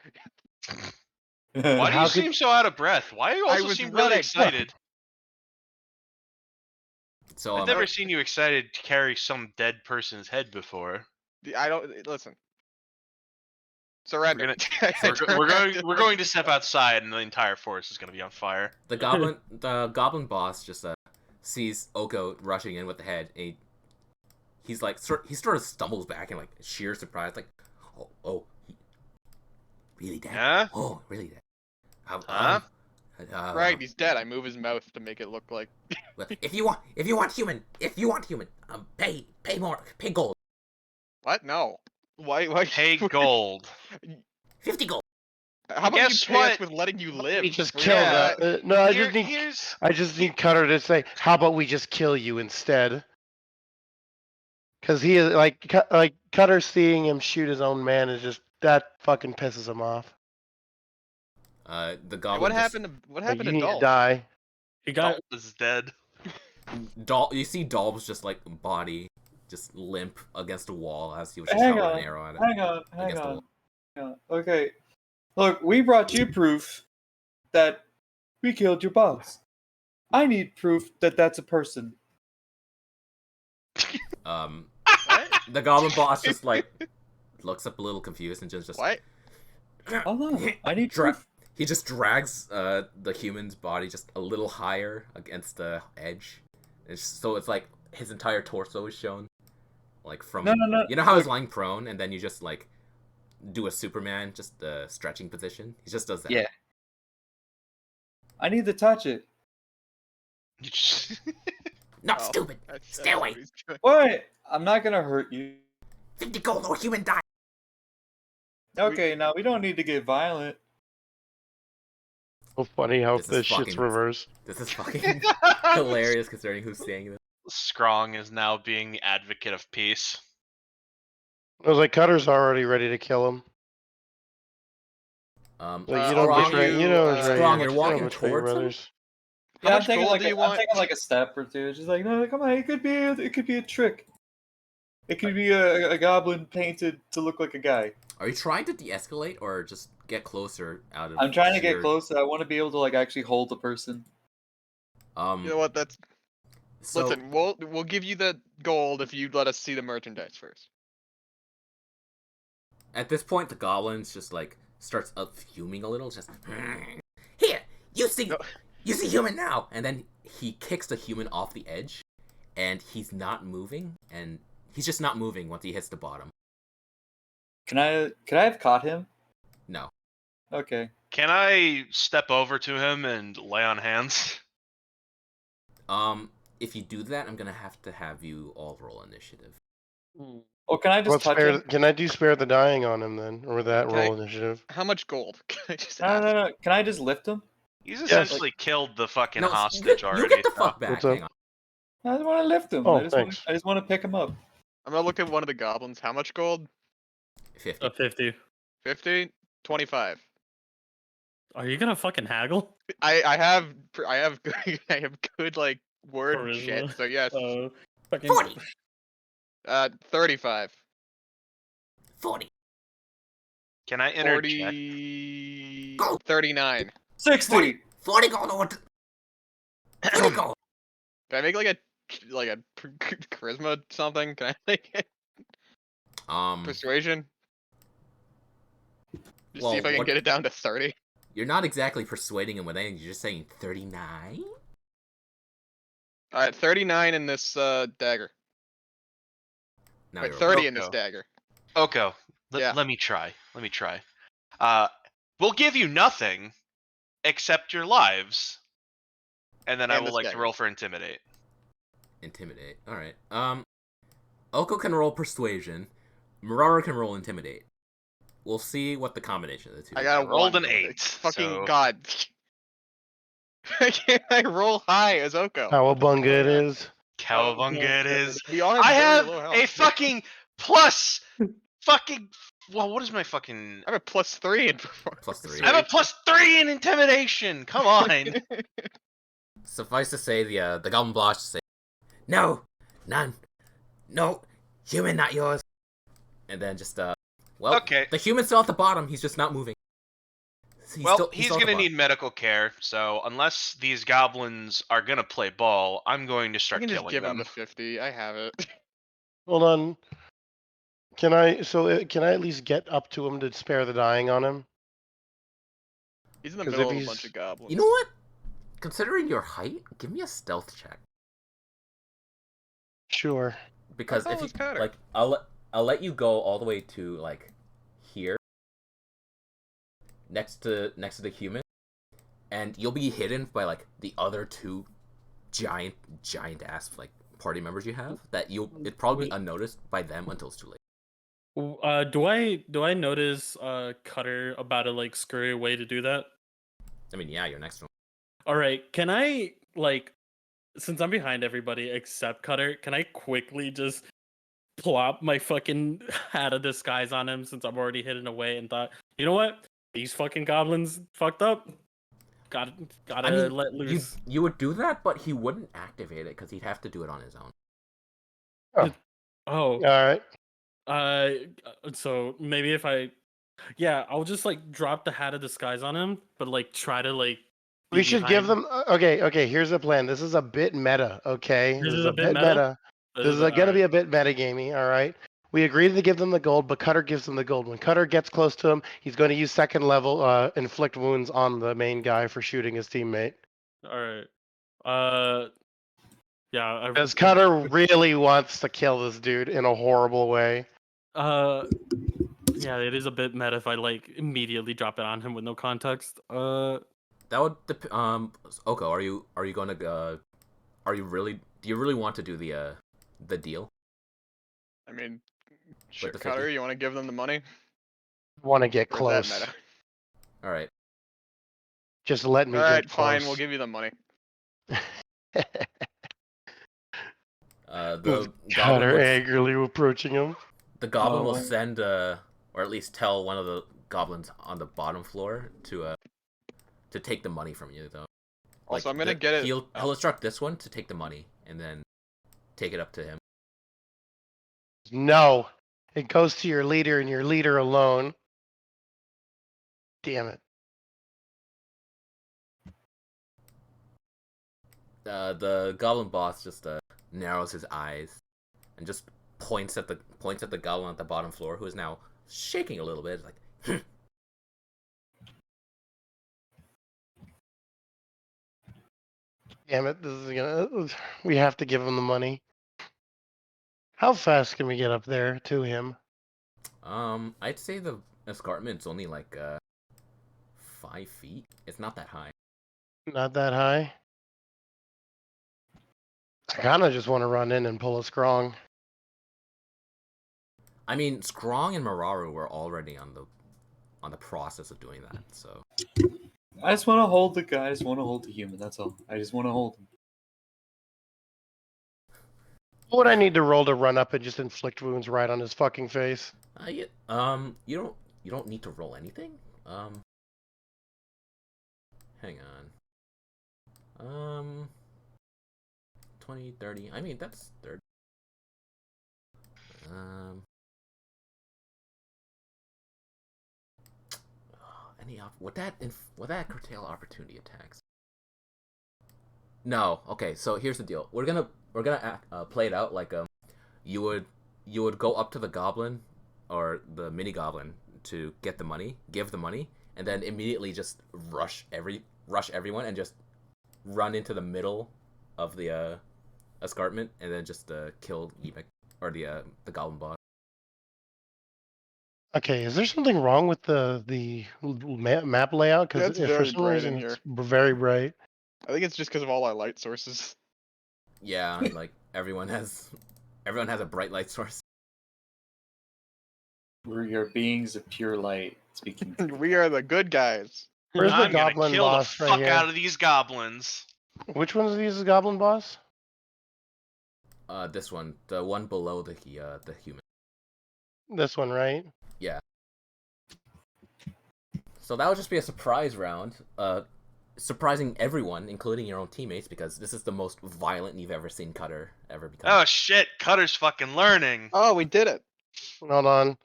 Why do How you could- seem so out of breath? Why do you I also was seem really running. excited? So I've never seen you excited to carry some dead person's head before. I don't listen. Surrender. We're going to step outside, and the entire forest is going to be on fire. the goblin boss just sees Oko rushing in with the head, and he's like, he sort of stumbles back in like sheer surprise, like, really dead? Yeah? Oh, really dead? Huh? Right, he's dead. I move his mouth to make it look like. Well, if you want human, pay more, pay gold, What? No. Why? Pay gold. 50 gold. How about Guess you pay us what? with letting you live? we just for kill that? that. No, Here's I just need Cutter to say, "How about we just kill you instead?" Because he is like Cutter seeing him shoot his own man is just that fucking pisses him off. The goblin. What just- happened to Like, happened you to need to Dolph? die. He got Dolph is dead. You see Dolb's just like body just limp against a wall as he was just Hang shot with on, an arrow at it. Hang on. Against the wall. Okay. Look, we brought you proof that we killed your boss. I need proof that that's a person. The goblin boss just like looks up a little confused and just What? Oh no, I need Dra- proof. he just drags the human's body just a little higher against the edge. So it's like his entire torso is shown, like from No. you know how he's lying prone and then you just like do a Superman just stretching position. He just does that. Yeah. I need to touch it. You just- Not Oh. stupid. That's Stay away. what he's doing. What? I'm not gonna hurt you. 50 gold or human die. Okay, now we don't need to get violent. So funny how This is this shit's fucking- reversed. This is fucking hilarious considering who's saying this. Scrong is now being the advocate of peace. I was like, Cutter's already ready to kill him. Like, you don't Strong, betray. You don't betray. Strong, your, you're you don't walking betray your towards him? brothers. How Yeah, much gold do you I'm want? taking like a step or two. It's just like, no, come on, it could be a trick. It could be a goblin painted to look like a guy. Are you trying to de-escalate or just get closer out of? I'm trying to get sheer- closer. I want to be able to like actually hold the person. You know what? That's So listen. We'll give you the gold if you let us see the merchandise first. at this point, the goblins just like starts up fuming a little. Just here, you see, No. you see human now, and then he kicks the human off the edge, and he's not moving, and he's just not moving once he hits the bottom. Could I have caught him? No. Okay. Can I step over to him and lay on hands? If you do that, I'm gonna have to have you all roll initiative. Oh, can I just What's touch spare, him? can I do spare the dying on him then, or that Can I- roll initiative? How much gold? Can I just No, ask? no, no. Can I just lift him? He's essentially killed the fucking No, hostage you already. get the so- fuck back. What's up? Hang on. I just want to lift him. Oh, I just thanks. want to pick him up. I'm gonna look at one of the goblins. How much gold? 50. 50. 50? 25. Are you gonna fucking haggle? I have good, I have good like word Charisma. shit. So yes. Fucking 40. 35. 40. Can I interject? 40. Go. 39. 60. 40 gold. Or 40 gold. Can I make like a charisma something? Can I make it persuasion? Just Well, see if I can what- get it down to 30. You're not exactly persuading him with anything. You're just saying 39. All right, 39 in this dagger. Now Wait, you're 30 in this Oko. dagger. Oko, Yeah. let me try. Let me try. We'll give you nothing except your lives, and then I And will this like to dagger. roll for intimidate. Intimidate. All right. Oko can roll persuasion. Murara can roll intimidate. We'll see what the combination of the two. I is. got a rolled one. an 8, Fucking so- god. Can't I roll high as Oko? Cowabunga it is. Cowabunga it is. We all have I very have low health. a fucking plus fucking. Well, what is my fucking? I have a +3 in performance. Plus 3. I have a +3 in intimidation. Come on. Suffice to say, the Goblin Blosh say, no, none, no, human, not yours. And then just well, Okay. the human's still at the bottom. He's just not moving. Well, he's still at the gonna bottom. need medical care. So unless these goblins are gonna play ball, I'm going to I start can just killing give him them. the 50. I have it. Hold on. Can I? So can I at least get up to him to spare the dying on him? He's in the 'Cause middle if of a he's- bunch of goblins. You know what? Considering your height, give me a stealth check. Sure. Because thought if it you was Cutter. like, I'll let you go all the way to like here, next to the human, and you'll be hidden by like the other two giant ass like party members you have. That it'd probably be unnoticed by them until it's too late. Do I notice Cutter about to like scurry away to do that? I mean, yeah, you're next to him. All right, can I like, since I'm behind everybody except Cutter, can I quickly just plop my fucking hat of disguise on him since I'm already hidden away and thought, you know what, these fucking goblins fucked up. Gotta I mean, let loose. you would do that, but he wouldn't activate it because he'd have to do it on his own. Oh, All right. so maybe if I'll just like drop the hat of disguise on him, but like try to like. We be should give behind- them. Okay. Here's the plan. This is a bit meta. Okay. This is a bit meta? This is going to be a bit metagamey. All right. We agreed to give them the gold, but Cutter gives them the gold. When Cutter gets close to him, he's going to use second level inflict wounds on the main guy for shooting his teammate. All right. Yeah. Because Cutter really wants to kill this dude in a horrible way. Yeah, it is a bit meta if I like immediately drop it on him with no context. That would Oko, are you gonna do you really want to do the deal? I mean, With the Cutter, 50? you want to give them the money? Want to get Or is close. that meta? All right. Just let me All right, get fine. close. We'll give you the money. The goblin Cutter will, angrily approaching him. the goblin will Oh. send or at least tell one of the goblins on the bottom floor to take the money from you, though. Also, I'm gonna get it. He'll instruct this one to take the money and then take it up to him. No, it goes to your leader and your leader alone. Damn it. The goblin boss just narrows his eyes and just points at the goblin at the bottom floor, who is now shaking a little bit. Like, Damn it, this is gonna. We have to give him the money. How fast can we get up there to him? I'd say the escarpment's only like 5 feet. It's not that high. Not that high. I kind of just want to run in and pull a scrong. I mean, Scrong and Mararu were already on the process of doing that, so I just want to hold the guy. I just want to hold the human. That's all. I just want to hold him. What would I need to roll to run up and just inflict wounds right on his fucking face? you don't need to roll anything. Hang on. 20, 30. I mean, that's 30. Would that curtail opportunity attacks? No. Okay, so here's the deal. We're gonna play it out like you would go up to the goblin or the mini goblin to get the money, give the money, and then immediately just rush everyone and just run into the middle of the escarpment and then just kill Emek or the goblin boss. Okay, is there something wrong with the map layout? Yeah, Because it's very for some bright reason in here. it's very bright. I think it's just because of all our light sources. Yeah, like everyone has a bright light source. We are beings of pure light. Speaking. We are the good guys. Where's the I'm gonna goblin kill the boss right fuck here? out of these goblins. Which one of these is goblin boss? This one, the one below the human. This one, right? So that would just be a surprise round, surprising everyone, including your own teammates, because this is the most violent you've ever seen Cutter ever become. Oh shit, Cutter's fucking learning. Oh, we did it. Hold on.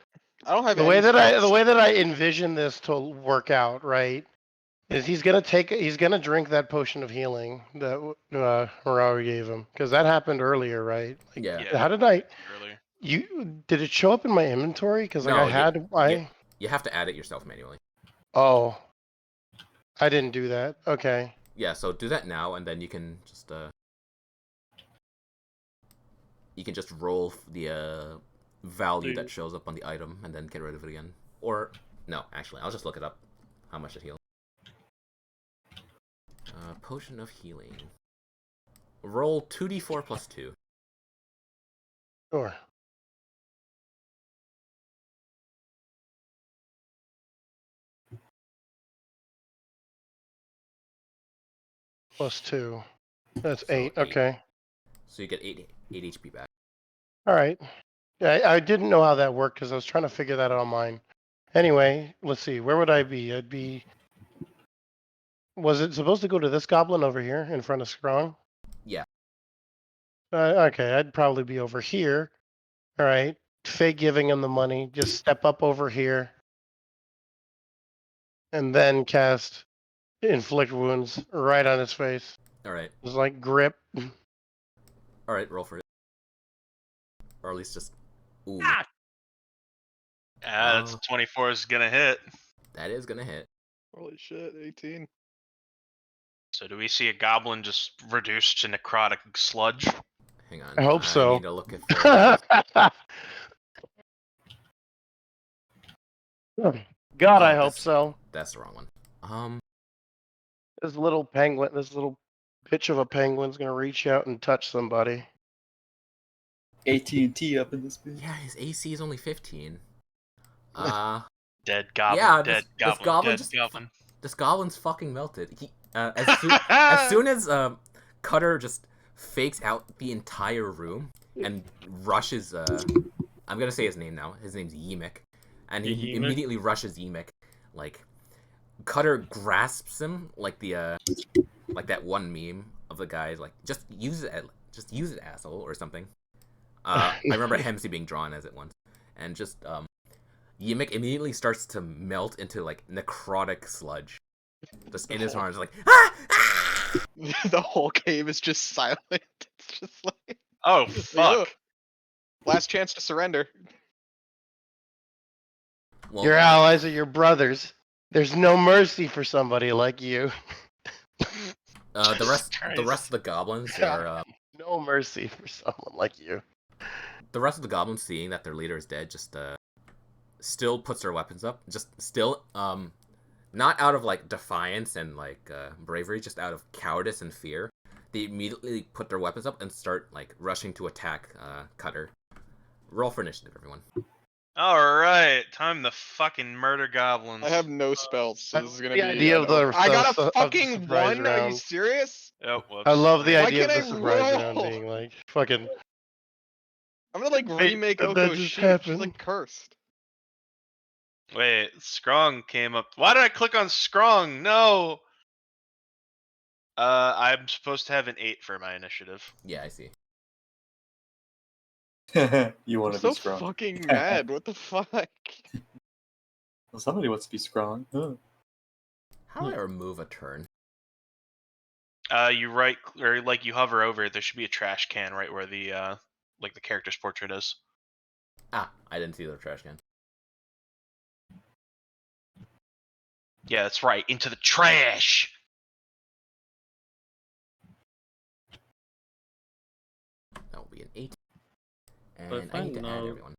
I don't have The any way spells. that I envision this to work out, right, is he's gonna drink that potion of healing that Marawi gave him, because that happened earlier, right? Like, Yeah. How did I? Earlier. Did it show up in my inventory? Because like No, you have to add it yourself manually. Oh, I didn't do that. Okay. Yeah, so do that now, and then you can just roll the value that shows up on the item, and then get rid of it again. Or no, actually, I'll just look it up. How much it heals? Potion of healing. Roll 2d4 plus 2. Sure. Plus 2. That's So 8. 8. Okay. So you get 8 HP back. All right. Yeah, I didn't know how that worked because I was trying to figure that out on mine. Anyway, let's see. Where would I be? I'd be. Was it supposed to go to this goblin over here in front of Scrong? Yeah. Okay, I'd probably be over here. All right. Fake giving him the money. Just step up over here. And then cast inflict wounds right on his face. All right. It's like grip. All right. Roll for it. Or at least just. Ooh. Ah! That's Oh. 24 is gonna hit. That is gonna hit. Holy shit, 18. So do we see a goblin just reduced to necrotic sludge? Hang on. I hope so. Need to look at God, I Oh, hope that's- so. That's the wrong one. This little penguin, this little bitch of a penguin's gonna reach out and touch somebody. AT&T up in this bitch. Yeah, his AC is only 15. Dead goblin, Yeah, dead this goblin, goblin dead just- goblin. This goblin's fucking melted. He as soon as Cutter just fakes out the entire room, and rushes. I'm gonna say his name now. His name's Yemek, and he Yemek? immediately rushes Yemek. Like, Cutter grasps him like like that one meme of the guy like just use it, asshole, or something. I remember Hemsey being drawn as it once, and just Yemek immediately starts to melt into like necrotic sludge, just in his arms, like ah! Ah! The whole game is just silent. It's just like, Oh "Ugh, fuck! last chance to surrender." Well, Your allies are your brothers. There's no mercy for somebody like you. the rest Christ. of the goblins are No mercy for someone like you. the rest of the goblins, seeing that their leader is dead, just still puts their weapons up, just still not out of like defiance and like bravery, just out of cowardice and fear. They immediately put their weapons up and start like rushing to attack Cutter. Roll for initiative, everyone. All right, time to fucking murder goblins. I have no spells, so I this is love gonna the be. idea of the- I got of the a fucking surprise 1. Are you round. serious? Oh, whoops. I love the Why idea of can't the I surprise round roll? being like fucking. I'm gonna like Wait, remake that Oko just Sheep. She's happened. like cursed. Wait, Scrong came up. Why did I click on Scrong? No. I'm supposed to have an 8 for my initiative. Yeah, I see. You want I'm to be so strong. fucking mad. What the fuck? Well, somebody wants to be strong. Huh. How do I remove a turn? You right or like you hover over it. There should be a trash can right where the like the character's portrait is. Ah, I didn't see the trash can. Yeah, that's right. Into the trash. That will be an 8. But And I need to add know- everyone.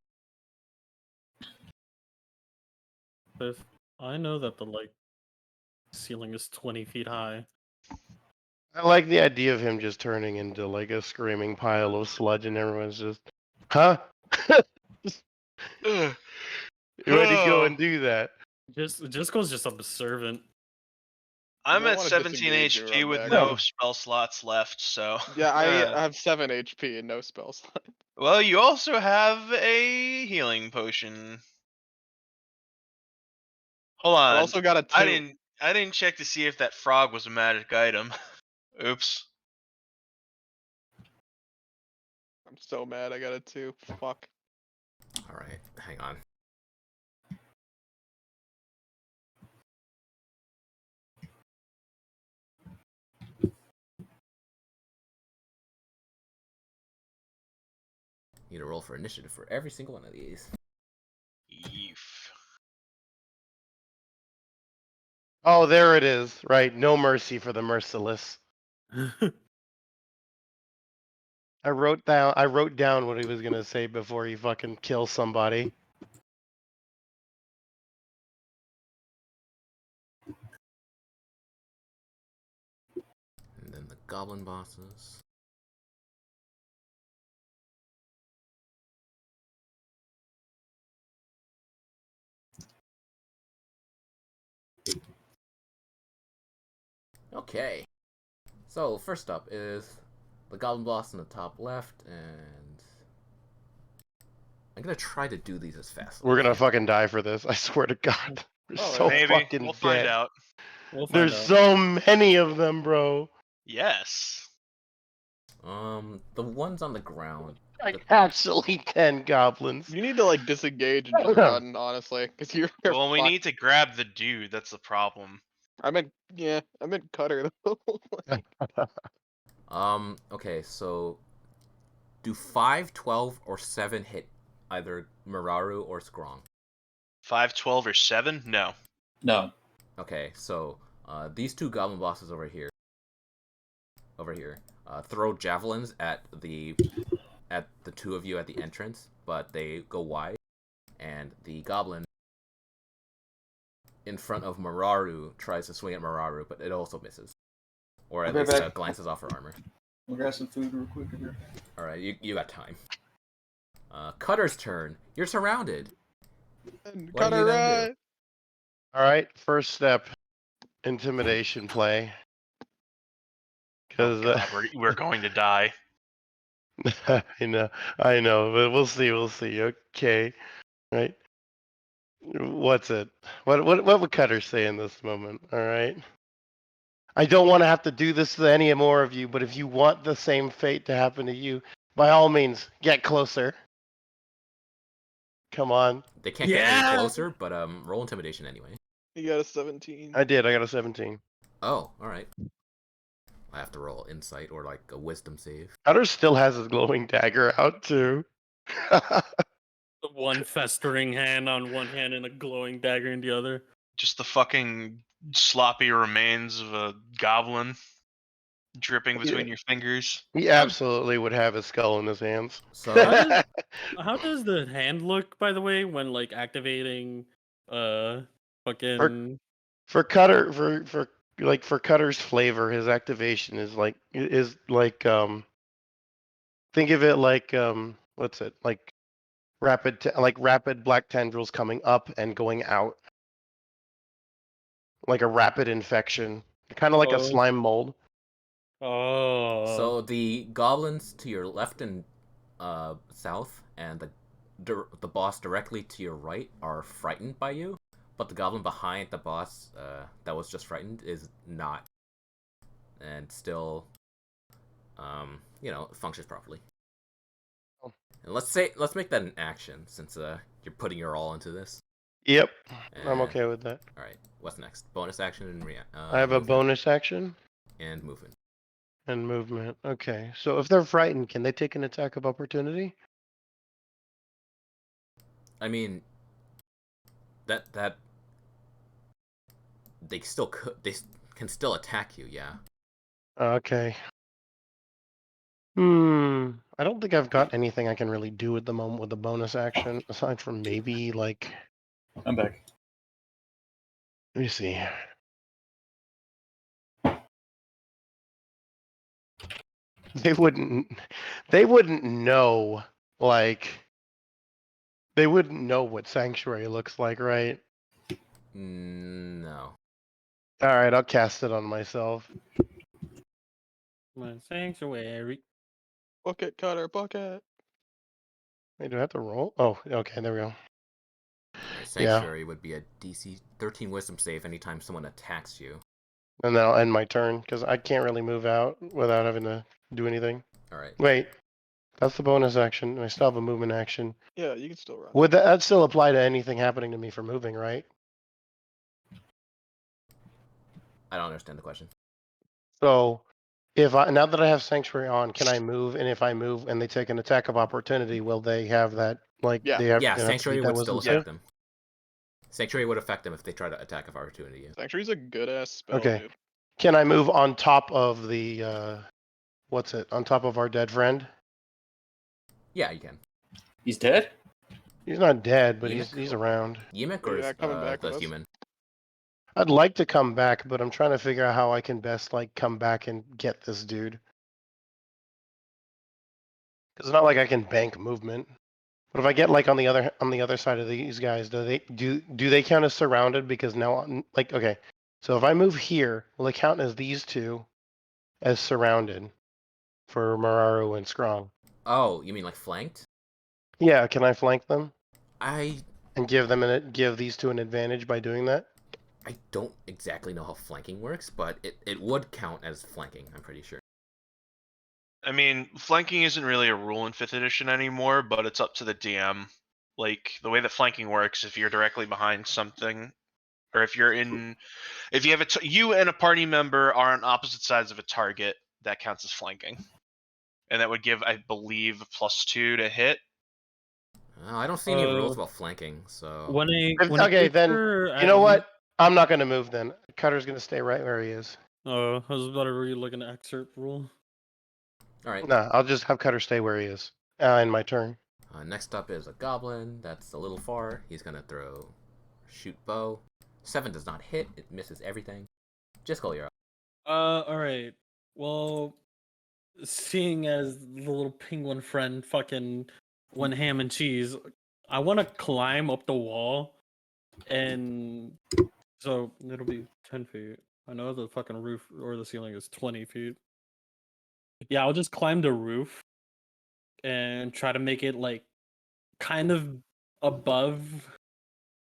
If I know that the like ceiling is 20 feet high. I like the idea of him just turning into like a screaming pile of sludge, and everyone's just, huh? Ugh. Where'd he go and do that? Just goes just observant. I'm might at wanna 17 disengage and HP run with back. no spell slots left, so. Yeah, I have 7 HP and no spells. Well, you also have a healing potion. Hold I on. also got a 2. I didn't check to see if that frog was a magic item. Oops. I'm so mad. I got a 2. Fuck. Alright, hang on. Need to roll for initiative for every single one of these. Yeef. Oh, there it is. Right, no mercy for the merciless. I wrote down what he was gonna say before he fucking kills somebody. And then the goblin bosses. Okay. So, first up is the goblin boss in the top left, and I'm gonna try to do these as fast as We're I gonna can. fucking die for this. I swear to God. We're Oh, so Maybe. fucking We'll dead. find out. We'll find There's out. so many of them, bro. Yes. The ones on the ground. Like actually 10 goblins. You need to like disengage and just run, honestly, because you're. Well, we fucked. need to grab the dude. That's the problem. I meant Cutter though. Okay, so do 5, 12, or 7 hit either Mararu or Scrong? 5, 12, or 7? No. No. Okay, so these two goblin bosses over here, throw javelins at the two of you at the entrance, but they go wide, and the goblin in front of Mararu tries to swing at Mararu, but it also misses, or at I'll be least back. glances off her armor. We'll grab some food real quick here. All right, you got time. Cutter's turn. You're surrounded. What are you Cutter, gonna do? Alright, first step. Intimidation play. Oh Because God, we're going to die. I know, but we'll see. We'll see. Okay, right. What's it? What would Cutter say in this moment? All right. I don't want to have to do this to any more of you, but if you want the same fate to happen to you, by all means, get closer. Come on. They can't get any Yeah! closer, but roll intimidation anyway. You got a 17. I did. I got a 17. Oh, all right. I have to roll insight or like a wisdom save. Cutter still has his glowing dagger out too. The one festering hand on one hand and a glowing dagger in the other. Just the fucking sloppy remains of a goblin dripping between your fingers. He absolutely would have his skull in his hands. So How does the hand look, by the way, when like activating fucking for Cutter, for Cutter's flavor, his activation is like think of it like what's it like rapid black tendrils coming up and going out, like a rapid infection, kind of like a Oh. slime mold. Oh. the goblins to your left and south, and the boss directly to your right are frightened by you, but the goblin behind the boss that was just frightened is not, and still, functions properly. Oh. And let's make that an action since you're putting your all into this. Yep, I'm And- okay with that. All right, what's next? Bonus action and I have a movement bonus action and movement. and movement. Okay, so if they're frightened, can they take an attack of opportunity? I mean, that they still can still attack you, yeah. Okay. I don't think I've got anything I can really do at the moment with the bonus action, aside from maybe like, I'm back. let me see. They wouldn't know, like, they wouldn't know what Sanctuary looks like, right? No. Alright, I'll cast it on myself. My sanctuary. Bucket cutter, bucket. Wait, do I have to roll? Oh, okay, there we go. Alright, Sanctuary would be a DC 13 Wisdom save anytime someone attacks you. And then I'll end my turn, because I can't really move out without having to do anything. Alright. Wait, that's the bonus action, and I still have a movement action. Yeah, you can still run. Would that still apply to anything happening to me for moving, right? I don't understand the question. So, now that I have Sanctuary on, can I move? And if I move and they take an attack of opportunity, will they have that? Like, Yeah. they have, Yeah, they have to Sanctuary beat that would still wisdom affect save? them. Sanctuary would affect them if they try to attack of opportunity. Yeah. Sanctuary's a good ass spell, Okay. dude. Can I move on top of the what's it? On top of our dead friend? Yeah, you can. He's dead? He's not dead, but Yemek? he's around. Yemek or Yeah, coming back the with us. human? I'd like to come back, but I'm trying to figure out how I can best like come back and get this dude. Because it's not like I can bank movement. But if I get like on the other side of these guys, do they count as surrounded? Because now, like, okay, so if I move here, will it count as these two as surrounded for Mararu and Strong? Oh, you mean like flanked? Yeah, can I flank them I and give these two an advantage by doing that? don't exactly know how flanking works, but it would count as flanking, I'm pretty sure. I mean, flanking isn't really a rule in 5th edition anymore, but it's up to the DM. Like, the way that flanking works, if you're directly behind something, or if you have you and a party member are on opposite sides of a target, that counts as flanking. And that would give, I believe, +2 to hit. I don't see any rules about flanking, so... When Okay, then, you know what? I'm not going to move then. Cutter's going to stay right where he is. Oh, I was about to re-look an excerpt rule. Alright, No, I'll just have Cutter stay where he is. In my turn. next up is a goblin. That's a little far. He's gonna shoot bow. 7 does not hit. It misses everything. Just call your... Alright. Well, seeing as the little penguin friend fucking went ham and cheese, I want to climb up the wall, and so it'll be 10 feet. I know the fucking roof or the ceiling is 20 feet. Yeah, I'll just climb the roof and try to make it like kind of above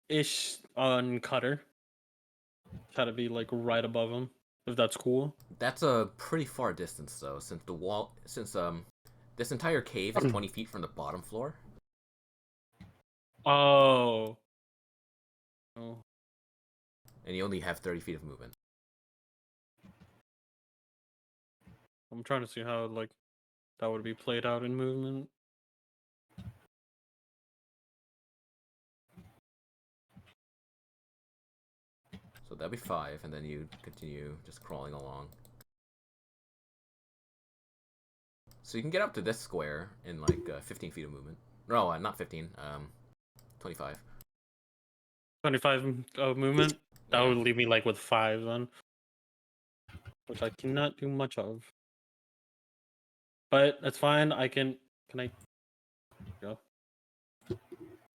ish on Cutter. Try to be like right above him, if that's cool. That's a pretty far distance though, since this entire cave is 20 feet from the bottom floor. Oh. Oh. And you only have 30 feet of movement. I'm trying to see how like that would be played out in movement. So that'd be 5, and then you continue just crawling along. So you can get up to this square in like 15 feet of movement. No, not 15. 25. 25 movement. That Yeah. would leave me like with 5 then, which I cannot do much of. But that's fine. I can. Can I go?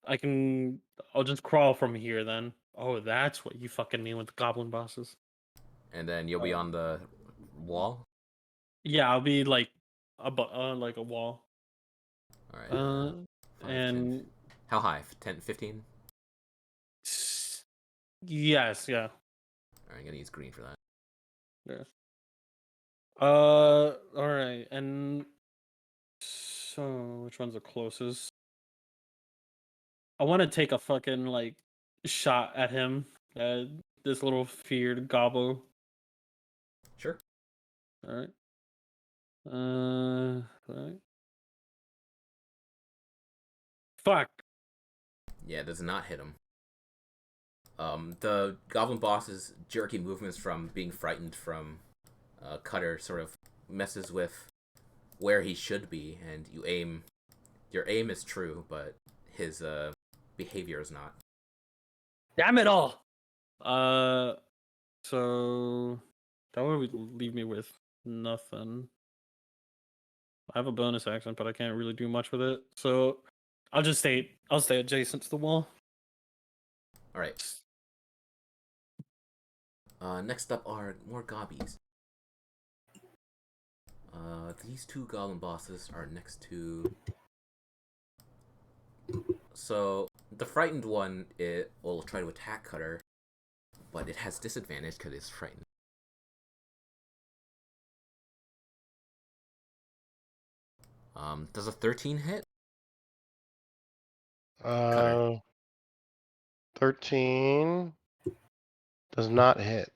I can. I'll just crawl from here then. Oh, that's what you fucking mean with the goblin bosses. And then you'll be on the wall. Yeah, I'll be like like a wall. All right. 5, And 10. How high? 10, 15? yes, yeah. All right, I'm gonna use green for that. Yeah. All right, and so which one's the closest? I want to take a fucking like shot at him. This little feared gobbo. Sure. All right. All right. Fuck. Yeah, does not hit him. The goblin boss's jerky movements from being frightened from Cutter sort of messes with where he should be, and you aim. Your aim is true, but his behavior is not. Damn it all. So that would leave me with nothing. I have a bonus action, but I can't really do much with it. So I'll stay adjacent to the wall. All right. Next up are more gobbies. These 2 goblin bosses are next to. So the frightened one, it will try to attack Cutter, but it has disadvantage because it's frightened. Does a 13 hit? 13 does not hit.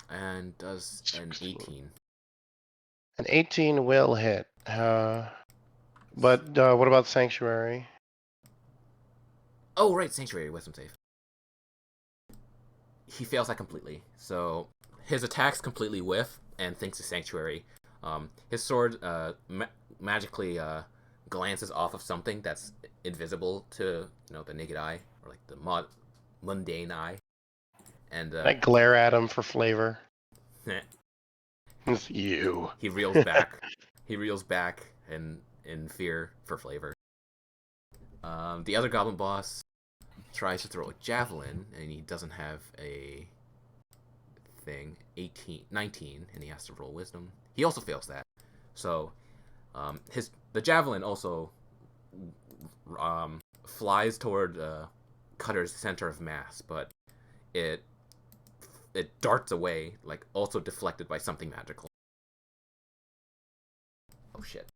And does an 18? An 18 will hit. But what about Sanctuary? Oh, right, Sanctuary, wisdom save. He fails that completely. So his attacks completely whiff and thinks it's Sanctuary. His sword magically glances off of something that's invisible to the naked eye, or like the mundane eye. And I glare at him for flavor. It's you. He reels back. He reels back in fear for flavor. The other goblin boss tries to throw a javelin, and he doesn't have a thing. 19, and he has to roll wisdom. He also fails that. So the javelin also flies toward Cutter's center of mass, but it darts away, like also deflected by something magical. Oh shit.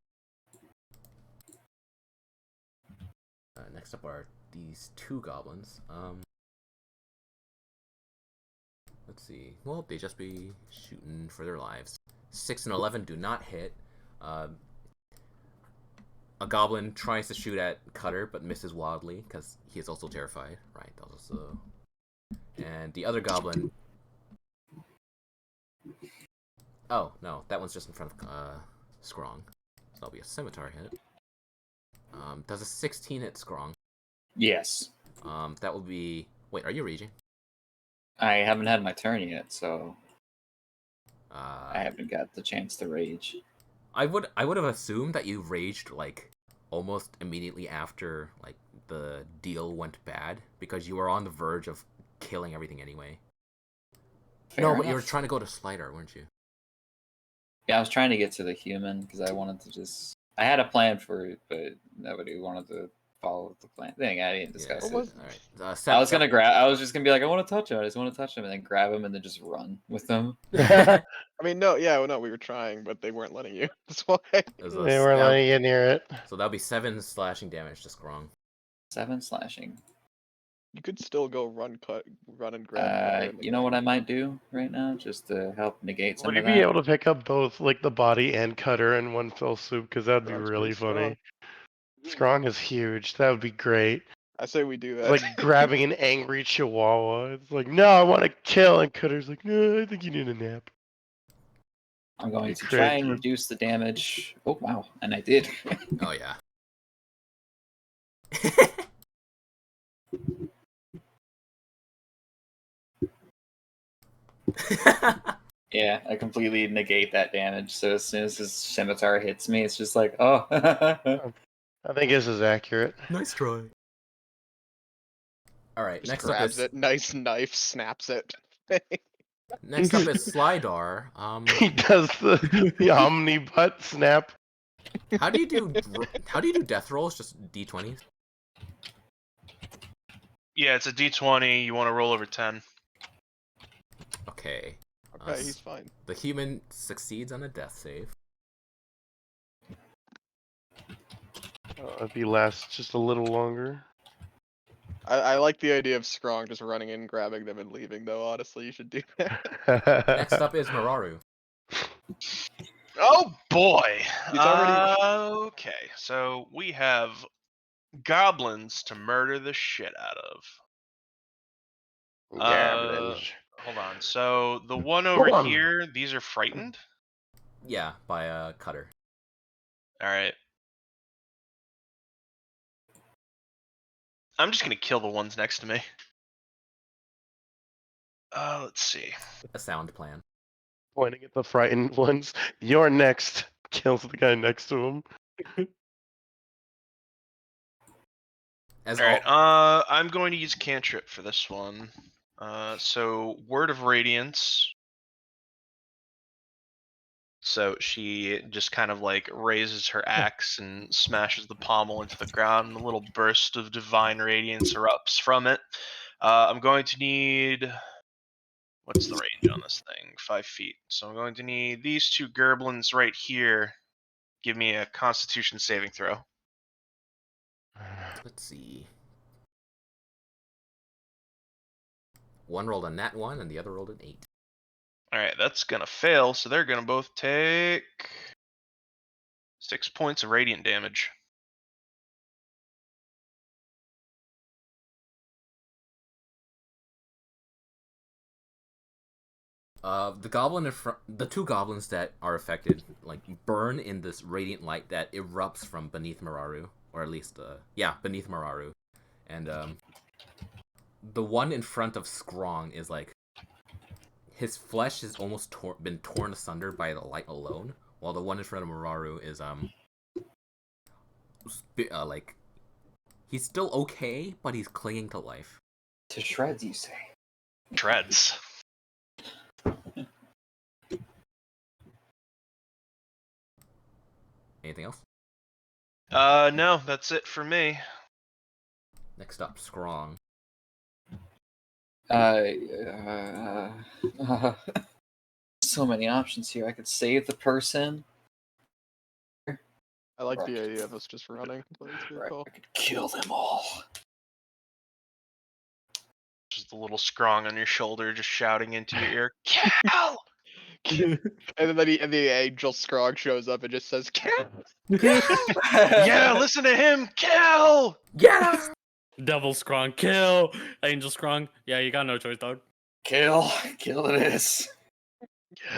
Next up are these 2 goblins. Let's see. Well, they just be shooting for their lives. 6 and 11 do not hit. A goblin tries to shoot at Cutter, but misses wildly because he is also terrified. Right. Also. And the other goblin. Oh no, that one's just in front of Scrong. So that'll be a scimitar hit. Does a 16 hit Scrong? Yes. That will be. Wait, are you raging? I haven't had my turn yet, so I I haven't got the chance to rage. I would have assumed that you raged like almost immediately after like the deal went bad, because you were on the verge of killing everything anyway. Fair no, enough. but you were trying to go to Slider, weren't you? Yeah, I was trying to get to the human because I wanted to just I had a plan for it, but nobody wanted to follow the plan. Dang, I didn't Yeah, discuss What it. was- all right. I was gonna grab. I was just gonna be like, I want to touch him. I just want to touch him, and then grab him, and then just run with them. I mean, no, yeah, well, no, we were trying, but they weren't letting you. That's why. There's They weren't letting you get near it. So that'll be 7 slashing damage to Scrong. 7 slashing. You could still go run and grab. Cutter in the You know what game. I might do right now, just to help negate some Would you of be that. able to pick up both, like the body and Cutter in one fell swoop? Because that'd be Sounds really pretty funny. Scrong is huge. That would be great. I say we do It's that. like grabbing an angry chihuahua. It's like, no, I want to kill. And Cutter's like, no, I think you need a nap. I'm going You to try and crazy. reduce the damage. Oh wow, and I did. Oh yeah. Yeah, I completely negate that damage. So as soon as his scimitar hits me, it's just like, oh. I think this is accurate. Nice try. All right, Just next up grabs is it, nice knife, snaps it. next up is Slydar. He does the omni butt snap. How do you do death rolls? Just d20s? Yeah, it's a d20. You want to roll over 10. Okay. Okay, he's fine. The human succeeds on a death save. If he lasts just a little longer. I like the idea of Scrong just running in, grabbing them, and leaving. Though honestly, you should do that. Next up is Mararu. Oh boy. He's already- Okay, so we have goblins to murder the shit out of. Garbage. Hold on. So the one Hold over on. here, these are frightened. Yeah, by Cutter. All right. I'm just gonna kill the ones next to me. Let's see. A sound plan. Pointing at the frightened ones. You're next. Kills the guy next to him. As All right. all- I'm going to use cantrip for this one. So Word of Radiance. So she just kind of like raises her axe and smashes the pommel into the ground, and a little burst of divine radiance erupts from it. I'm going to need. What's the range on this thing? 5 feet. So I'm going to need these 2 gerblins right here. Give me a Constitution saving throw. Let's see. One rolled a nat 1 and the other rolled an 8. Alright, that's gonna fail, so they're gonna both take 6 points of radiant damage. The 2 goblins that are affected, like, burn in this radiant light that erupts from beneath Mararu, or at least, beneath Mararu, and the one in front of Scrong is like, his flesh has almost been torn asunder by the light alone, while the one in front of Mararu is like, he's still okay, but he's clinging to life. To shreds, you say? Treads. Anything else? No, that's it for me. Next up, Scrong. So many options here. I could save the person. I like the Right. idea of us just running. That's pretty Or cool. I could kill them all. Just a little Scrong on your shoulder, just shouting into your ear, Cal! And then the angel Scrog shows up and just says, "Cal!" Yeah, listen to him, Cal! Yes! Devil Scrong, kill! Angel Scrong, yeah, you got no choice, dog. Kill it is.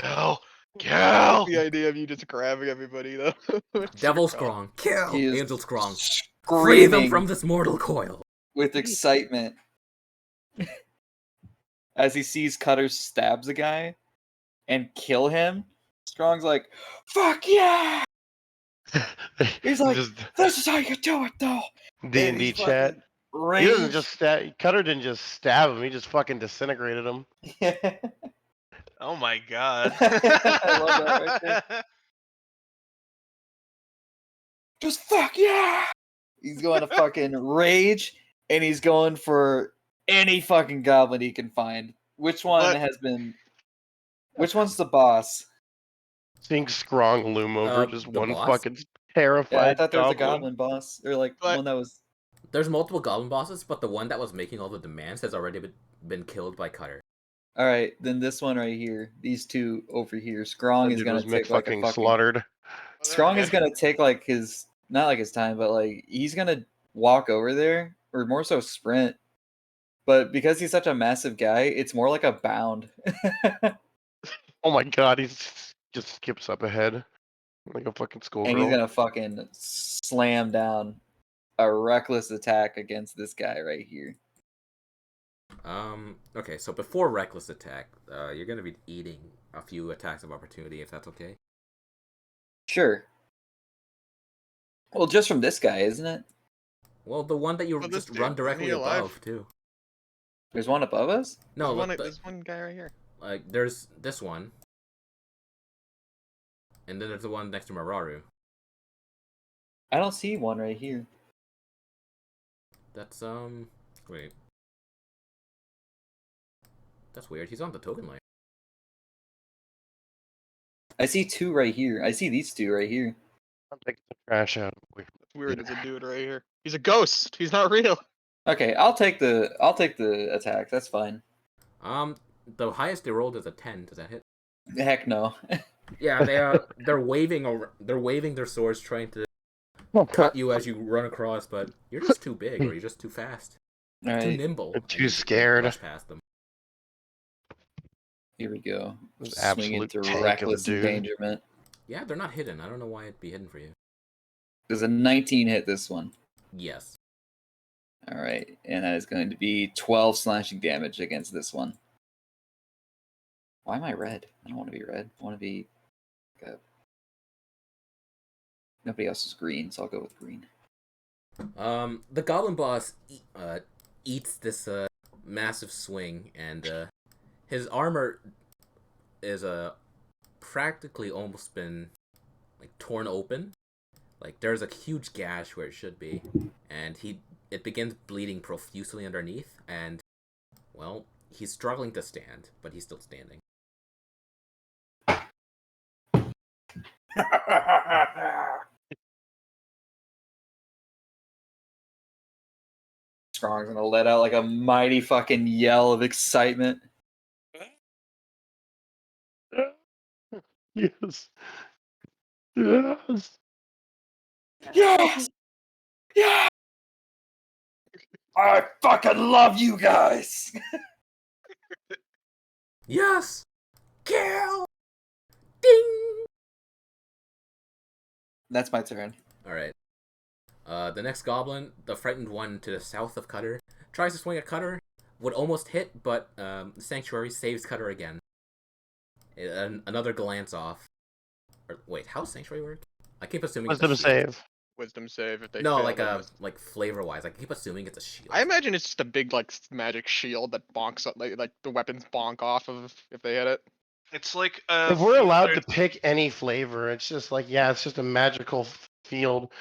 Cal! Cal! The idea of you just grabbing everybody though. It's Devil pretty cool. Scrong, kill! He is Angel Scrong, free them Screaming from this mortal coil. with excitement as he sees Cutter stabs a guy and kill him. Strong's like, "Fuck yeah!" He's like, just "This is how you do it, though." D&D And he's chat. fucking He doesn't raged. just stab. Cutter didn't just stab him. He just fucking disintegrated him. Oh my god. I love that right there. just fuck yeah. He's going to fucking rage, and he's going for any fucking goblin he can find. Which one But- has been? Which one's the boss? Seeing Scrong loom over just the one boss? fucking Yeah, I terrified thought there was a goblin. goblin boss, or like But- one that was. There's multiple goblin bosses, but the one that was making all the demands has already been killed by Cutter. All right, then this one right here. These two over here. Scrong That is dude gonna was take like a fucking fucking. slaughtered. Strong is gonna take like his not like his time, but like he's gonna walk over there, or more so sprint. But because he's such a massive guy, it's more like a bound. Oh my god, he's just skips up ahead like a fucking And he's schoolgirl. gonna fucking slam down a reckless attack against this guy right here. Okay, so before reckless attack, you're gonna be eating a few attacks of opportunity, if that's okay. Sure. Well, just from this guy, isn't it? Well, the one that you Well, this just run dude, directly isn't he alive? above too. There's one above us. No, There's look, there's one guy right here. like there's this one, and then there's the one next to Mararu. I don't see one right here. That's wait. That's weird. He's on the token line. I see two right here. I see these two right here. I'm taking the trash out. Away from It's weird. There's a dude right here. He's a ghost. He's not real. Okay, I'll take the attack. That's fine. The highest they rolled is a 10. Does that hit? Heck no. Yeah, they're waving over. They're waving their swords, trying to cut you as you run across, but you're just too big, or you're just too fast, All too right, nimble. They're and too you scared. Rush past them. here we go. This Swing absolute into tank of a reckless dude. endangerment. Yeah, they're not hidden. I don't know why it'd be hidden for you. There's a 19 hit this one. Yes. All right, and that is going to be 12 slashing damage against this one. Why am I red? I don't want to be red. I want to be. Nobody else is green, so I'll go with green. The goblin boss eats this massive swing, and his armor is practically almost been like torn open. Like there's a huge gash where it should be, and it begins bleeding profusely underneath, and well, he's struggling to stand, but he's still standing. Strong's gonna let out like a mighty fucking yell of excitement. Yes. Yes. Yes! Yeah! I fucking love you guys! Yes! Kill! Ding! That's my turn. Alright. The next goblin, the frightened one to the south of Cutter, tries to swing at Cutter, would almost hit, but Sanctuary saves Cutter again. Another glance off. Or, wait, how's Sanctuary work? I keep assuming Wisdom it's a shield. save. Wisdom save if they No, fail, like then like flavor wise, I keep assuming it's a shield. I imagine it's just a big like magic shield that bonks up like the weapons bonk off of if they hit it. It's like If we're allowed to pick any flavor, it's just like, yeah, it's just a magical field.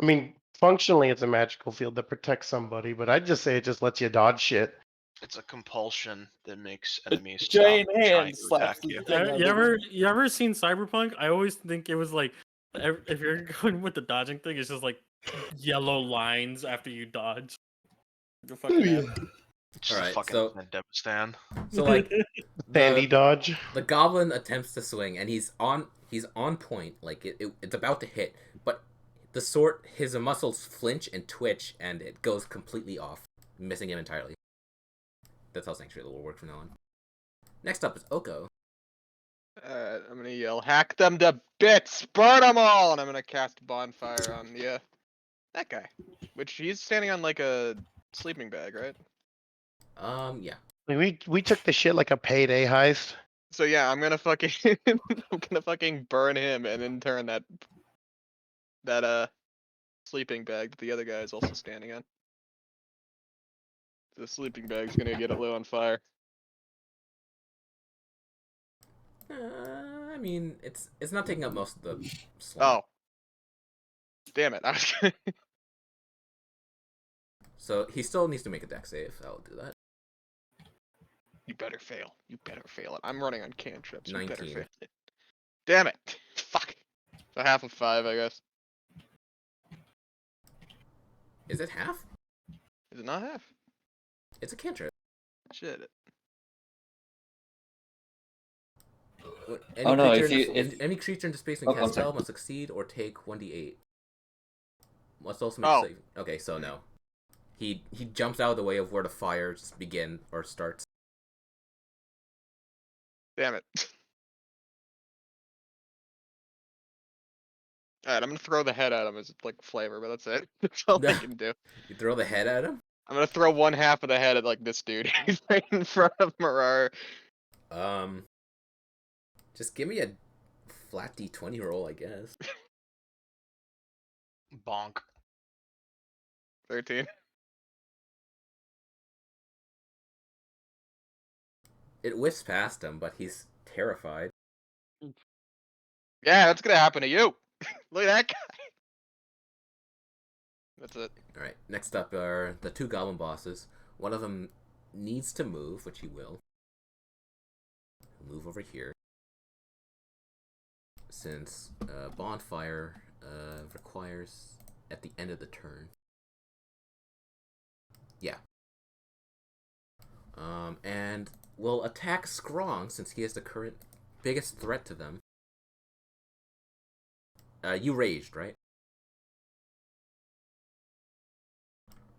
I mean, functionally, it's a magical field that protects somebody, but I'd just say it just lets you dodge shit. it's a compulsion that makes enemies giant stop trying hand to slaps attack the you. thing. You ever seen Cyberpunk? I always think it was like if you're going with the dodging thing, it's just like yellow lines after you dodge. You're fucking yeah. Just Alright, fucking so- Devastan. So like Sandy dodge. the goblin attempts to swing, and he's on point, like it's about to hit, but the sword, his muscles flinch and twitch, and it goes completely off, missing him entirely. That's how Sanctuary will work from now on. Next up is Oko. I'm gonna yell, hack them to bits, burn them all, and I'm gonna cast bonfire on that guy, which he's standing on like a sleeping bag, right? Yeah. We took the shit like a payday heist. So yeah, I'm gonna fucking I'm gonna fucking burn him and then turn that sleeping bag that the other guy is also standing on. The sleeping bag's gonna get it lit on fire. I mean, it's not taking up most of the slot. Oh, Damn it! I was gonna... So he still needs to make a deck save. I'll do that. You better fail. You better fail it. I'm running on cantrips. You better 19. fail it. Damn it! Fuck. So half of 5, I guess. Is it half? Is it not half? It's a cantrip. Shit. Any Oh, no, creature if in you- the, if- any creature in the space Oh, and I'm cast spell sorry. must succeed or take 1d8. Must also make Oh. save. Okay, so no. He jumps out of the way of where the fires begin or starts. Damn it. Alright, I'm gonna throw the head at him as like flavor, but that's it. That's all I can do. You throw the head at him. I'm gonna throw one half of the head at like this dude. He's right in front of Marar. Just give me a flat d20 roll, I guess. Bonk. 13. It whiffs past him, but he's terrified. Yeah, that's gonna happen to you. Look at that guy. That's it. All right. Next up are the 2 goblin bosses. One of them needs to move, which he will. He'll move over here. Since bonfire requires at the end of the turn. Yeah. And will attack Scrong since he is the current biggest threat to them. You raged, right?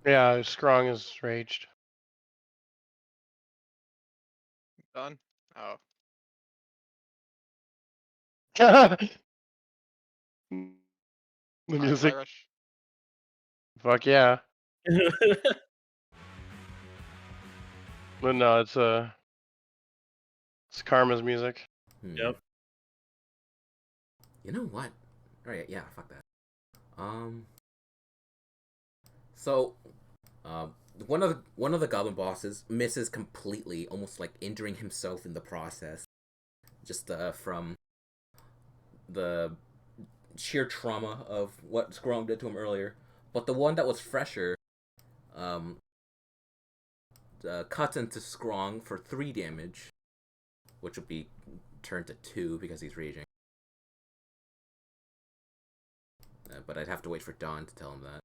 Yeah, Strong is raged. Done. Oh. The Alright, music. Irish. Fuck yeah. But no, it's Karma's music. Yep. You know what? Alright, yeah, fuck that. So, one of the goblin bosses misses completely, almost like injuring himself in the process, just from the sheer trauma of what Scrom did to him earlier. But the one that was fresher, cuts into Scrong for 3 damage, which will be turned to 2 because he's raging. But I'd have to wait for Dawn to tell him that.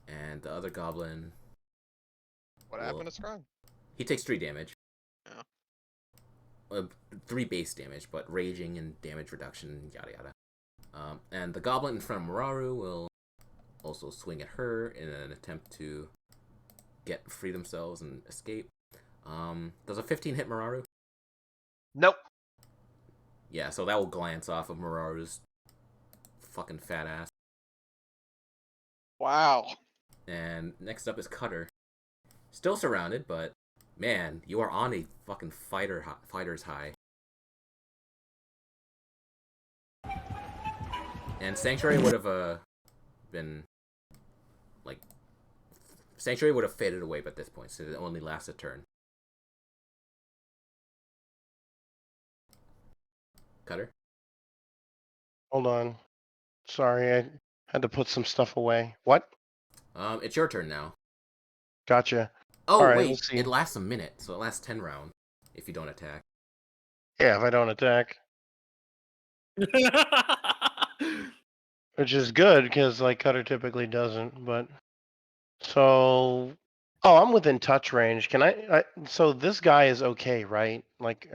And the other goblin, What Well- happened to Scrong? he takes 3 damage. Oh. 3 base damage, but raging and damage reduction, yada yada. And the goblin in front of Mararu will also swing at her in an attempt to free themselves and escape. Does a 15 hit Mararu? Nope. Yeah, so that will glance off of Mararu's fucking fat ass. Wow. And next up is Cutter. Still surrounded, but man, you are on a fucking fighter's high. And Sanctuary would have been like Sanctuary would have faded away at this point, so it only lasts a turn. Cutter. Hold on. Sorry, I had to put some stuff away. What? It's your turn now. Gotcha. Oh Alright, wait, let's see. it lasts a minute, so it lasts 10 rounds if you don't attack. Yeah, if I don't attack. Which is good, because like Cutter typically doesn't, but so I'm within touch range. Can I so this guy is okay, right? Like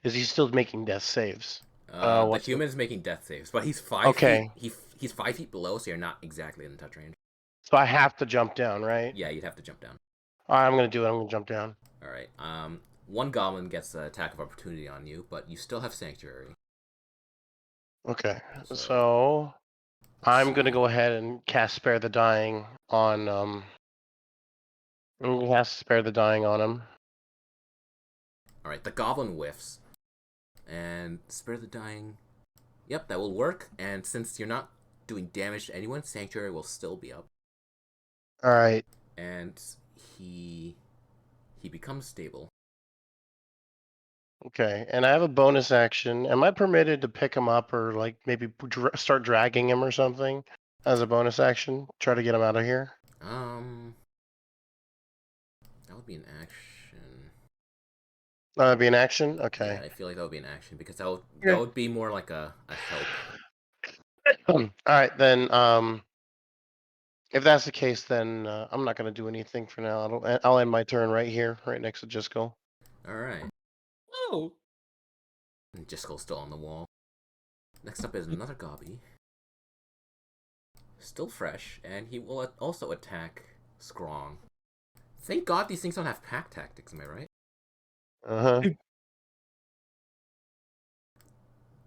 is he still making death saves? The what's the- human is making death saves, but he's 5 Okay. feet. He's 5 feet below, so you're not exactly in touch range. So I have to jump down, right? Yeah, you'd have to jump down. Alright, I'm gonna do it. I'm gonna jump down. All right. One goblin gets an attack of opportunity on you, but you still have Sanctuary. Okay. So- So I'm gonna go ahead and cast Spare the Dying on I'm gonna cast Spare the Dying on him. All right. The goblin whiffs, and Spare the Dying. Yep, that will work. And since you're not doing damage to anyone, Sanctuary will still be up, Alright. and he becomes stable. Okay, and I have a bonus action. Am I permitted to pick him up or like maybe start dragging him or something as a bonus action? Try to get him out of here. That would be an action. That'd be an action. Yeah, Okay. I feel like that would be an action because that Yeah. would be more like a help. All right, then. If that's the case, then I'm not gonna do anything for now. I'll end my turn right here, right next to Jisco. All right. Oh, And Jiskel's still on the wall. Next up is another Gobby. Still fresh, and he will also attack Scrong. Thank God these things don't have pack tactics, am I right? Uh huh.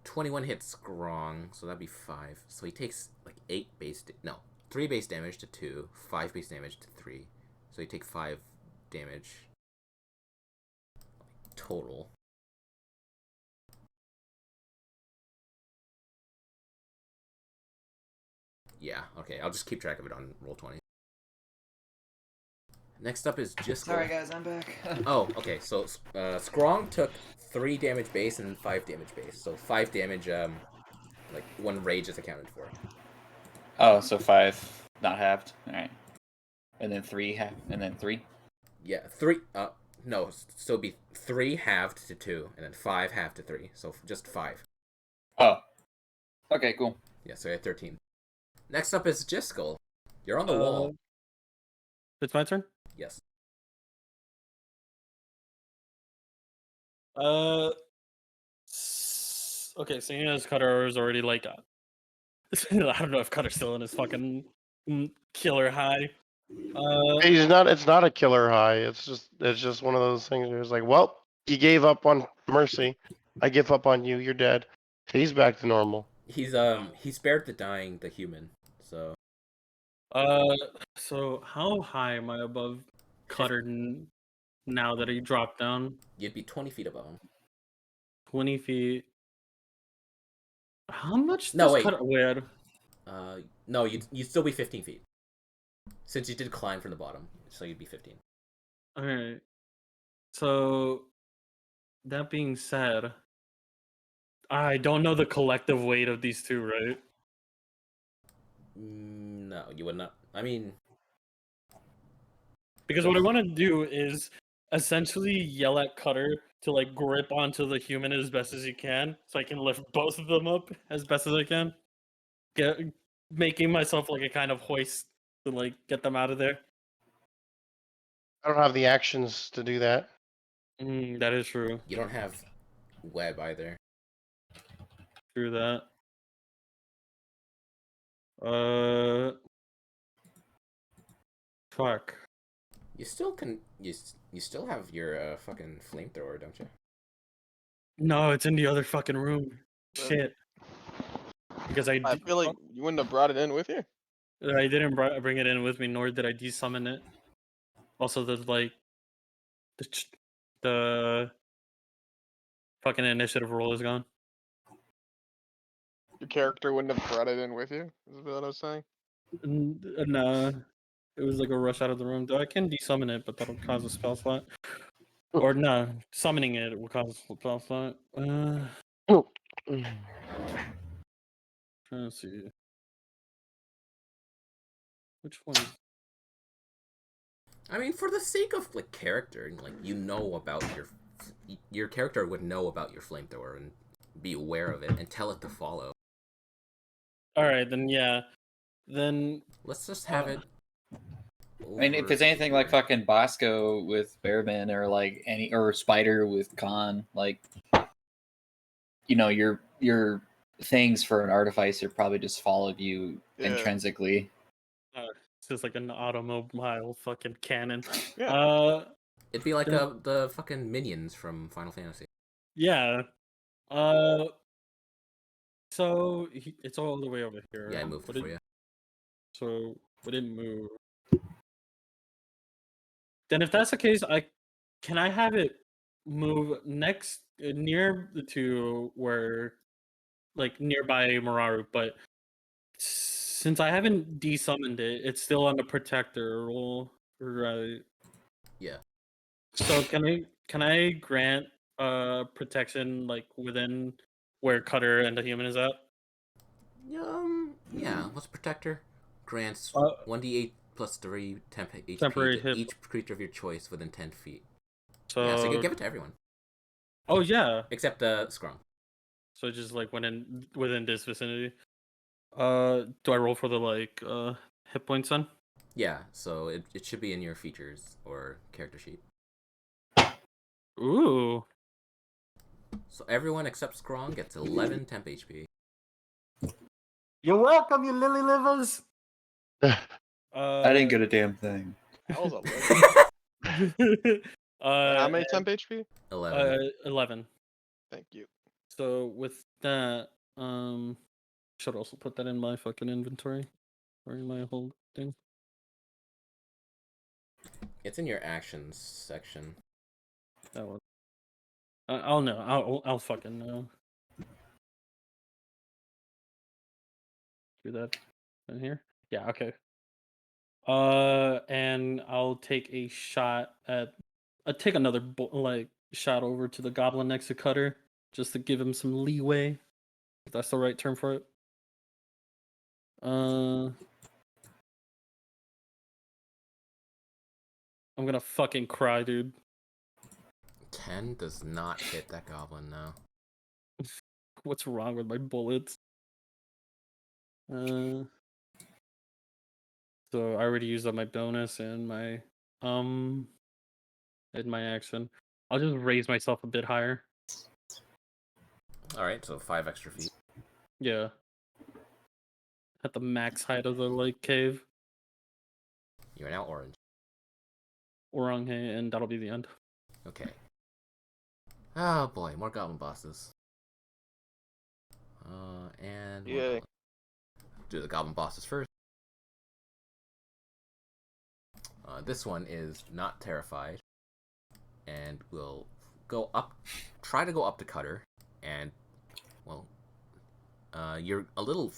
21 hits Scrong, so that'd be 5. So he takes like 3 base damage to 2, 5 base damage to 3. So he take 5 damage total. Yeah, okay, I'll just keep track of it on Roll20. Next up is Jiskel. Sorry guys, I'm back. Oh, okay, so Scrong took 3 damage base and 5 damage base. So 5 damage, like 1 rage is accounted for. Oh, so 5, not halved. All right, and then 3 and then 3. Yeah, 3. No, so it'd be 3 halved to 2, and then 5 halved to 3. So just 5. Oh, okay, cool. Yeah, so I had 13. Next up is Jiskel. You're on the wall. it's my turn. Yes. Okay, seeing as Cutter is already like, I don't know if Cutter's still in his fucking killer high. He's not. It's not a killer high. It's just one of those things where it's like, well, you gave up on Mercy. I give up on you. You're dead. He's back to normal. He spared the dying, the human. So So how high am I above Cutter now that he dropped down? you'd be 20 feet above him. 20 feet. How much No, does wait. Cutter weigh? No, you'd still be 15 feet. Since you did climb from the bottom, so you'd be 15. Alright. So, that being said, I don't know the collective weight of these two, right? No, you would not. I mean, Because what I want to do is essentially yell at Cutter to like grip onto the human as best as he can, so I can lift both of them up as best as I can. Making myself like a kind of hoist to like get them out of there. I don't have the actions to do that. That is true. you don't have web either. True that. Fuck. You still can. You still have your fucking flamethrower, don't you? No, it's in the other fucking room. Shit. Because I feel like you wouldn't have brought it in with you. I didn't bring it in with me, nor did I desummon it. Also, there's like the fucking initiative roll is gone. Your character wouldn't have brought it in with you. Is what I was saying. No, it was like a rush out of the room. Though I can desummon it, but that'll cause a spell slot. Or no, summoning it will cause a spell slot. Trying to see. Which one? I mean, for the sake of like character, like you know about your character would know about your flamethrower and be aware of it and tell it to follow. All right, then yeah, then Let's just have it. I mean, if it's anything like fucking Bosco with Bearman or like or Spider with Khan, like, you know, your things for an artificer probably just followed you Yeah. intrinsically. it's just like an automobile fucking cannon. Yeah. It'd be like Yeah. the fucking minions from Final Fantasy. Yeah. So it's all the way over here. Yeah, I moved it for you. So we didn't move. Then if that's the case, can I have it move next near the two where like nearby Mararu, but since I haven't desummoned it, it's still on the protector roll, right? Yeah. So can I grant protection like within where Cutter and the human is at? Yeah. What's Protector? Grants Uh, 1d8 plus 3 temp HP Temporary to hit. each creature of your choice within 10 feet. So Yeah, so you can give it to everyone oh yeah. except Scrum. So just like within this vicinity. Do I roll for the like hit points then? Yeah, so it should be in your features or character sheet. Ooh. So everyone except Scrum gets 11 temp HP. You're welcome, you lily livers. I didn't get a damn thing. That was a little. uh, How many temp HP? 11. 11. Thank you. So with that, should also put that in my fucking inventory or in my whole thing. It's in your actions section. That one. I'll know. I'll fucking know. Do that in here. Yeah. Okay. And I'll take a shot at. I'll take another shot over to the goblin next to Cutter, just to give him some leeway. If that's the right term for it. I'm gonna fucking cry, dude. 10 does not hit that goblin now. What's wrong with my bullets? So I already used up my bonus and my action. I'll just raise myself a bit higher. Alright, so 5 extra feet. Yeah. At the max height of the like cave. You are now orange. Oranghe, and that'll be the end. Okay. Oh boy, more goblin bosses. And more Yay. goblin. Do the goblin bosses first. This one is not terrified, and will go up. Try to go up to Cutter, and well, you're a little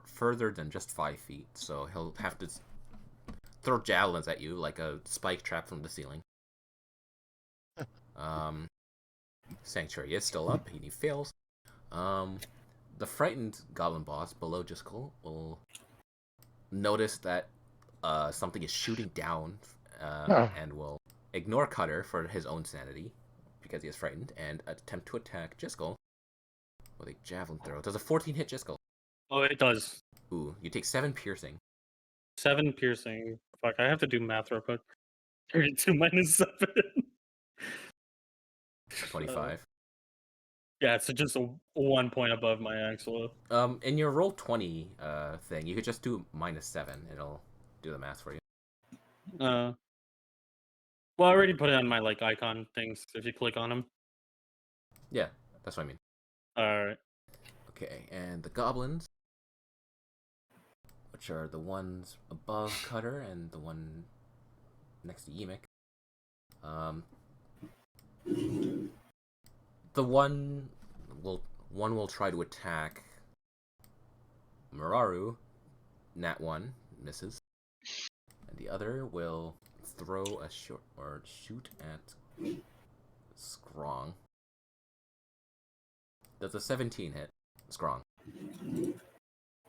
further than just 5 feet, so he'll have to throw javelins at you like a spike trap from the ceiling. Sanctuary is still up. He fails. The frightened goblin boss below Jiskul will notice that something is shooting down, and will ignore Cutter for his own sanity because he is frightened and attempt to attack Jiskul with a javelin throw. Does a 14 hit Jiskul? Oh, it does. Ooh, you take 7 piercing. 7 piercing. Fuck, I have to do math real quick. 32 minus 7. 25. Yeah, it's just a 1 point above my actual. In your roll 20 thing, you could just do -7. It'll do the math for you. Well, I already put it on my like icon things. If you click on them. Yeah, that's what I mean. All right. Okay, and the goblins, which are the ones above Cutter and the one next to Yemek. The one will try to attack Muraru. Nat 1 misses, and the other will throw a short or shoot at Scrong. Does a 17 hit Scrong?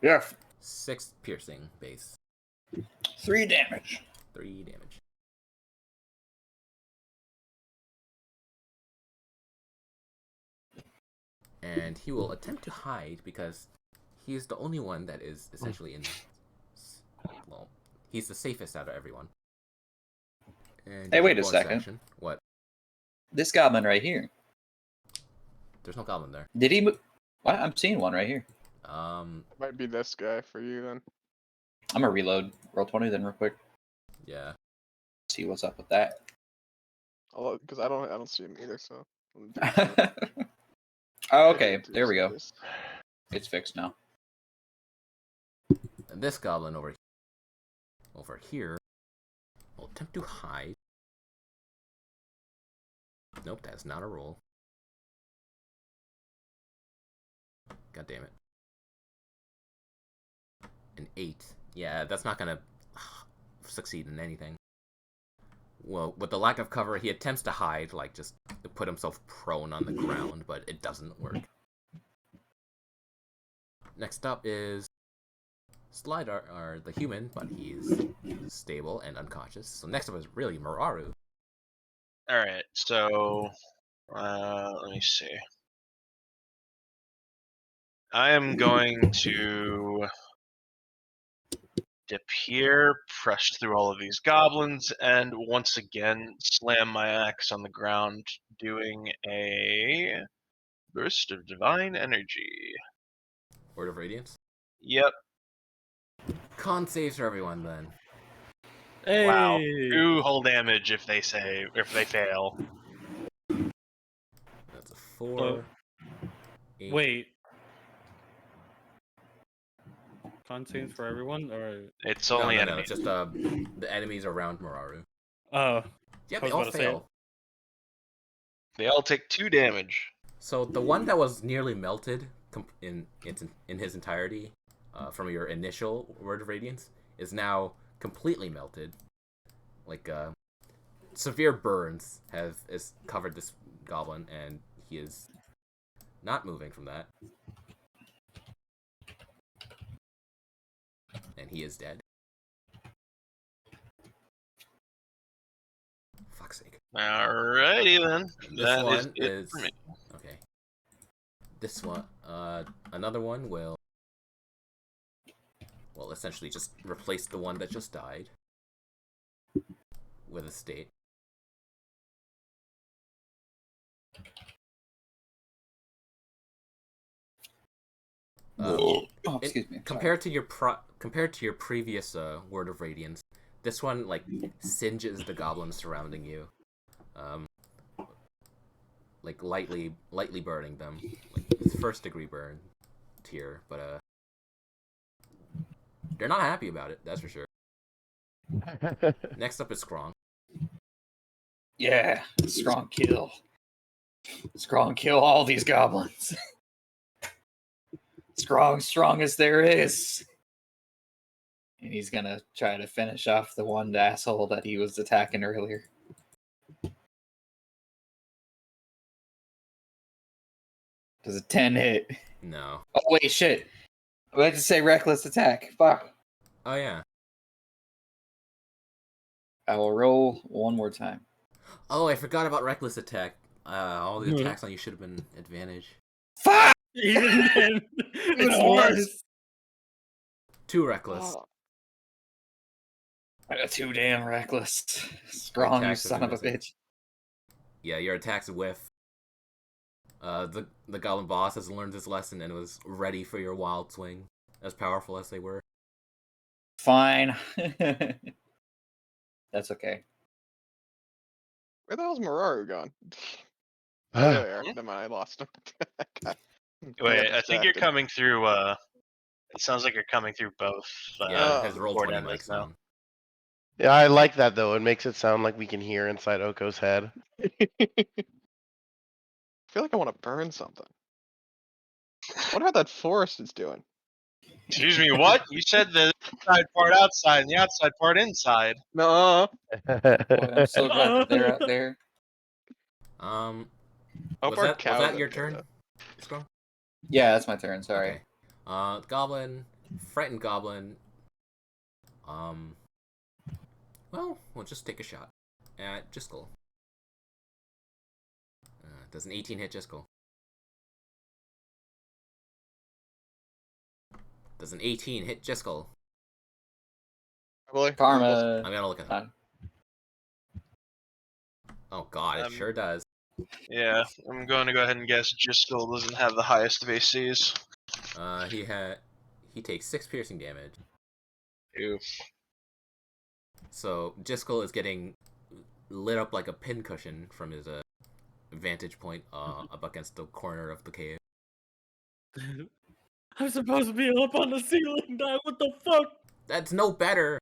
Yeah. 6 piercing base. 3 damage. 3 damage. And he will attempt to hide because he is the only one that is essentially in. Well, he's the safest out of everyone. And Hey, wait a bonus second. action. What? This goblin right here. There's no goblin there. Did he move? What? I'm seeing one right here. Might be this guy for you then. I'm gonna reload. Roll 20 then real quick. Yeah. See what's up with that. Because I don't see him either. So. Oh, okay, there we go. It's fixed now. And this goblin over here will attempt to hide. Nope, that's not a roll. God damn it. An 8. Yeah, that's not gonna succeed in anything. Well, with the lack of cover, he attempts to hide, like just to put himself prone on the ground, but it doesn't work. Next up is Slidar, or the human, but he's stable and unconscious. So next up is really Muraru. All right, so let me see. I am going to dip here, press through all of these goblins, and once again slam my axe on the ground, doing a burst of divine energy. Word of Radiance. Yep. Con saves for everyone then. Hey. Wow. 2 whole damage if they fail. That's a 4. 8. Wait. Con saves for everyone, or It's No, only no, enemies. it's just the enemies around Muraru. oh, Yeah, I they was all about to say fail. They all take 2 damage. So the one that was nearly melted in his entirety from your initial Word of Radiance is now completely melted. Like severe burns has covered this goblin, and he is not moving from that. And he is dead. Fuck's sake. Alrighty then. This That is one it is for me. okay. This one, another one will essentially just replace the one that just died with a state. Oh, excuse me. Compared to your previous Word of Radiance, this one like singes the goblins surrounding you, like lightly burning them, like it's 1st degree burn tier, but they're not happy about it. That's for sure. Next up is Skrong. Yeah, strong kill. Strong kill all these goblins. Strong as there is. And he's gonna try to finish off the one asshole that he was attacking earlier. Does a 10 hit? No. Oh wait, shit. I meant to say reckless attack. Fuck. Oh yeah. I will roll one more time. Oh, I forgot about reckless attack. All the attacks on you should have been advantage. Fuck! even then, it's worse. worse. 2 reckless. Oh, I got too damn reckless. Strong, you Attacks son of a amazing. bitch. Yeah, your attacks whiff. The goblin boss has learned his lesson and was ready for your wild swing, as powerful as they were. Fine. That's okay. where the hell's Muraru gone? Oh, there they are. Never mind, I lost him. God. Wait, got I think you're distracted. coming through. It sounds like you're coming through both. Yeah, Oh, it has roll board 20 enders mic now. sound. Yeah, I like that though. It makes it sound like we can hear inside Oko's head. I feel like I want to burn something. I wonder how that forest is doing. Excuse me, what? You said the inside part outside and the outside part inside. No. Boy, I'm so glad that they're out there. Was Hope our that cows your okay, turn? though. Skrong? Yeah, that's my turn. Sorry. Okay. Goblin, frightened goblin. Well, we'll just take a shot at Jiskel. Does an 18 hit Jiskel? Does an 18 hit Jiskel? Probably. Karma. I'm gonna look at Uh, him. Oh god, it sure does. Yeah, I'm going to go ahead and guess Jiskel doesn't have the highest of ACs. He takes 6 piercing damage. Ew. So Jiskel is getting lit up like a pincushion from his vantage point up against the corner of the cave. I'm supposed to be up on the ceiling, dog. What the fuck? That's no better.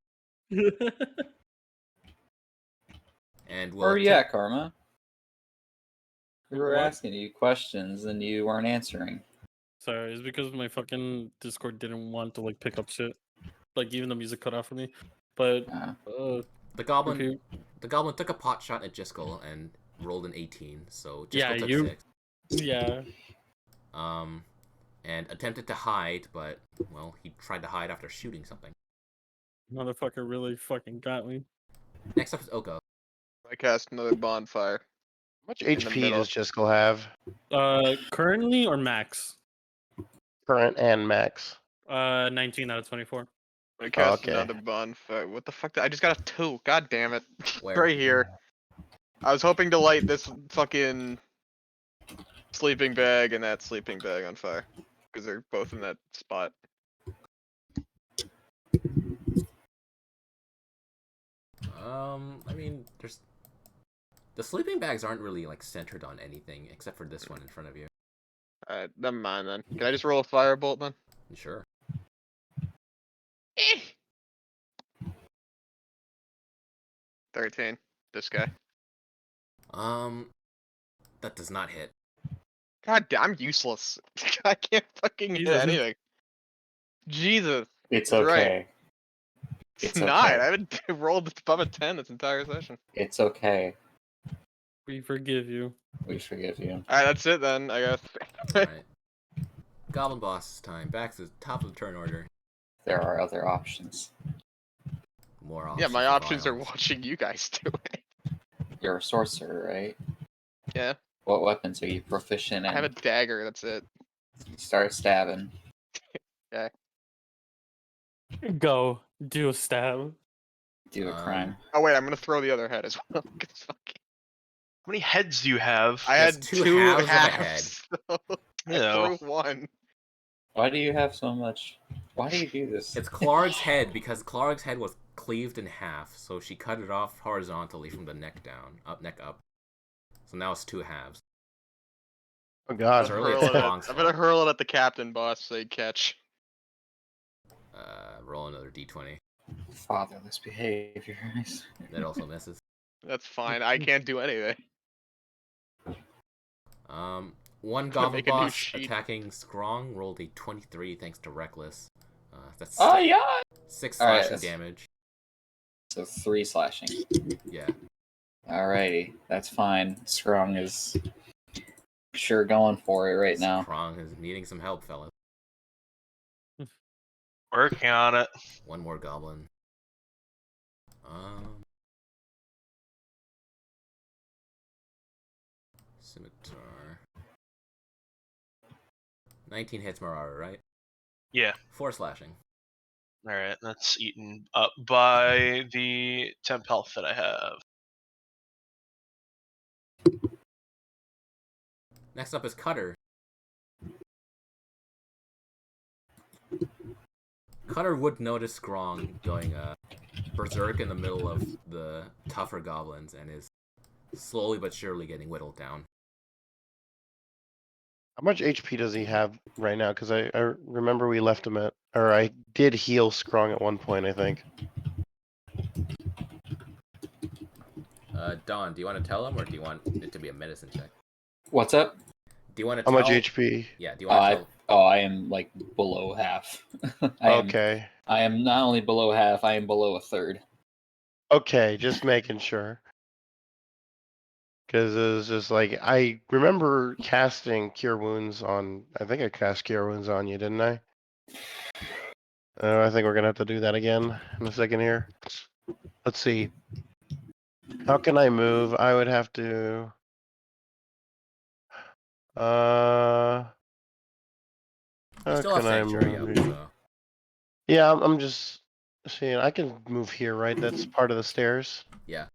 And we'll Where are you at, Karma? We were What? asking you questions and you weren't answering. Sorry, it's because my fucking Discord didn't want to like pick up shit. Like even the music cut out for me. But Uh, the goblin repeat. the goblin took a pot shot at Jiskel and rolled an 18, so Jiskel Yeah, took you- 6. Yeah. And attempted to hide, but well, he tried to hide after shooting something. Motherfucker really fucking got me. Next up is Oko. I cast another bonfire. How much In the HP middle. does Jiskel have? Currently or max? Current and max. 19 out of 24. I cast okay. another bonfire. What the fuck? I just got a 2. God damn it. Where? Right here. I was hoping to light this fucking sleeping bag and that sleeping bag on fire. Because they're both in that spot. I mean, there's the sleeping bags aren't really like centered on anything except for this one in front of you. Alright, never mind then. Can I just roll a firebolt then? Sure. Eh. 13. This guy. That does not hit. God damn, I'm useless. I can't fucking hit Jesus. anything. Jesus. It's That's right. okay. It's It's not. okay. I haven't rolled above a 10 this entire session. It's okay. We forgive you. We forgive you. Alright, that's it then, I guess. Alright. Goblin boss time. Back to the top of the turn order. There are other options. More options. Yeah, my for options are violence. watching you guys do it. You're a sorcerer, right? Yeah. What weapons are you proficient in? I have a dagger, that's it. Start stabbing. Go. Do a stab. Do a crime. Oh wait, I'm gonna throw the other head as well. 'cause fuck. How many heads do you have? I There's had two two halves of a halves, so I No. threw one. Why do you have so much? Why do you do this? It's Clark's head because Clark's head was cleaved in half, so she cut it off horizontally from the neck down, neck up. So now it's 2 halves. Oh god. It's early, Hurl it's it at- long I'm gonna spell. hurl it at the captain boss so they catch. Roll another d20. Fatherless behavior. That also misses. That's fine. I can't do anything. One gonna goblin make a new boss sheet. attacking Strong rolled a 23 thanks to Reckless. That's Oh yeah. 6 Alright, slashing that's- damage. So 3 slashing. Yeah. Alrighty, that's fine. Strong is sure going for it right now. Strong is needing some help, fellas. Working on it. One more goblin. Scimitar. 19 hits Marara, right? Yeah. 4 slashing. Alright, that's eaten up by the temp health that I have. Next up is Cutter. Cutter would notice Strong going berserk in the middle of the tougher goblins and is slowly but surely getting whittled down. How much HP does he have right now? Because I remember we left him at, or I did heal Strong at one point, I think. Don, do you want to tell him or do you want it to be a medicine check? What's up? Do you want to How tell? much HP? Yeah, do you want to tell? I am like below half. Okay. I am not only below half, I am below a third. Okay, just making sure. Because it was just like, I remember casting Cure Wounds on, I think I cast Cure Wounds on you, didn't I? I think we're going to have to do that again in a second here. Let's see. How can I move? I would have to... You How still have can I Sanctuary up, move? so... Yeah, I'm just seeing. I can move here, right? That's part of the stairs. Yeah.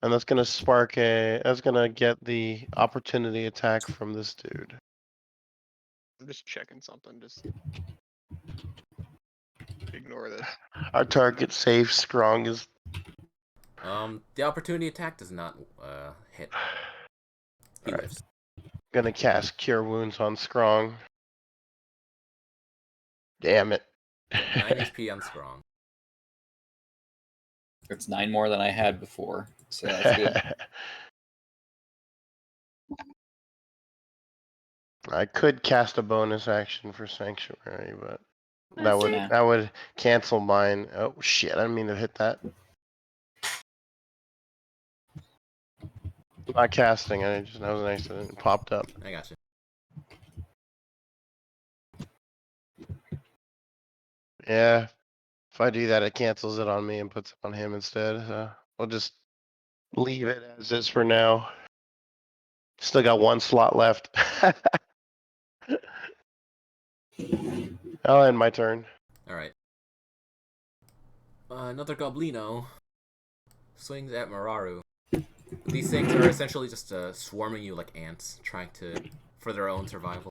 And that's gonna spark a. That's gonna get the opportunity attack from this dude. I'm just checking something. Just ignore this. Our target safe Strong is. The opportunity attack does not hit. He Alright. lives. Gonna cast Cure Wounds on Strong. Damn it. 9 HP on Strong. It's 9 more than I had before, so that's good. I could cast a bonus action for Sanctuary, but Nah. that would cancel mine. Oh shit! I didn't mean to hit that. Not casting. That was an accident. It popped up. I got you. Yeah. If I do that, it cancels it on me and puts it on him instead. So we'll just leave it as is for now. Still got one slot left. I'll end my turn. Alright. Another Goblino swings at Mararu. These things are essentially just swarming you like ants, trying to for their own survival.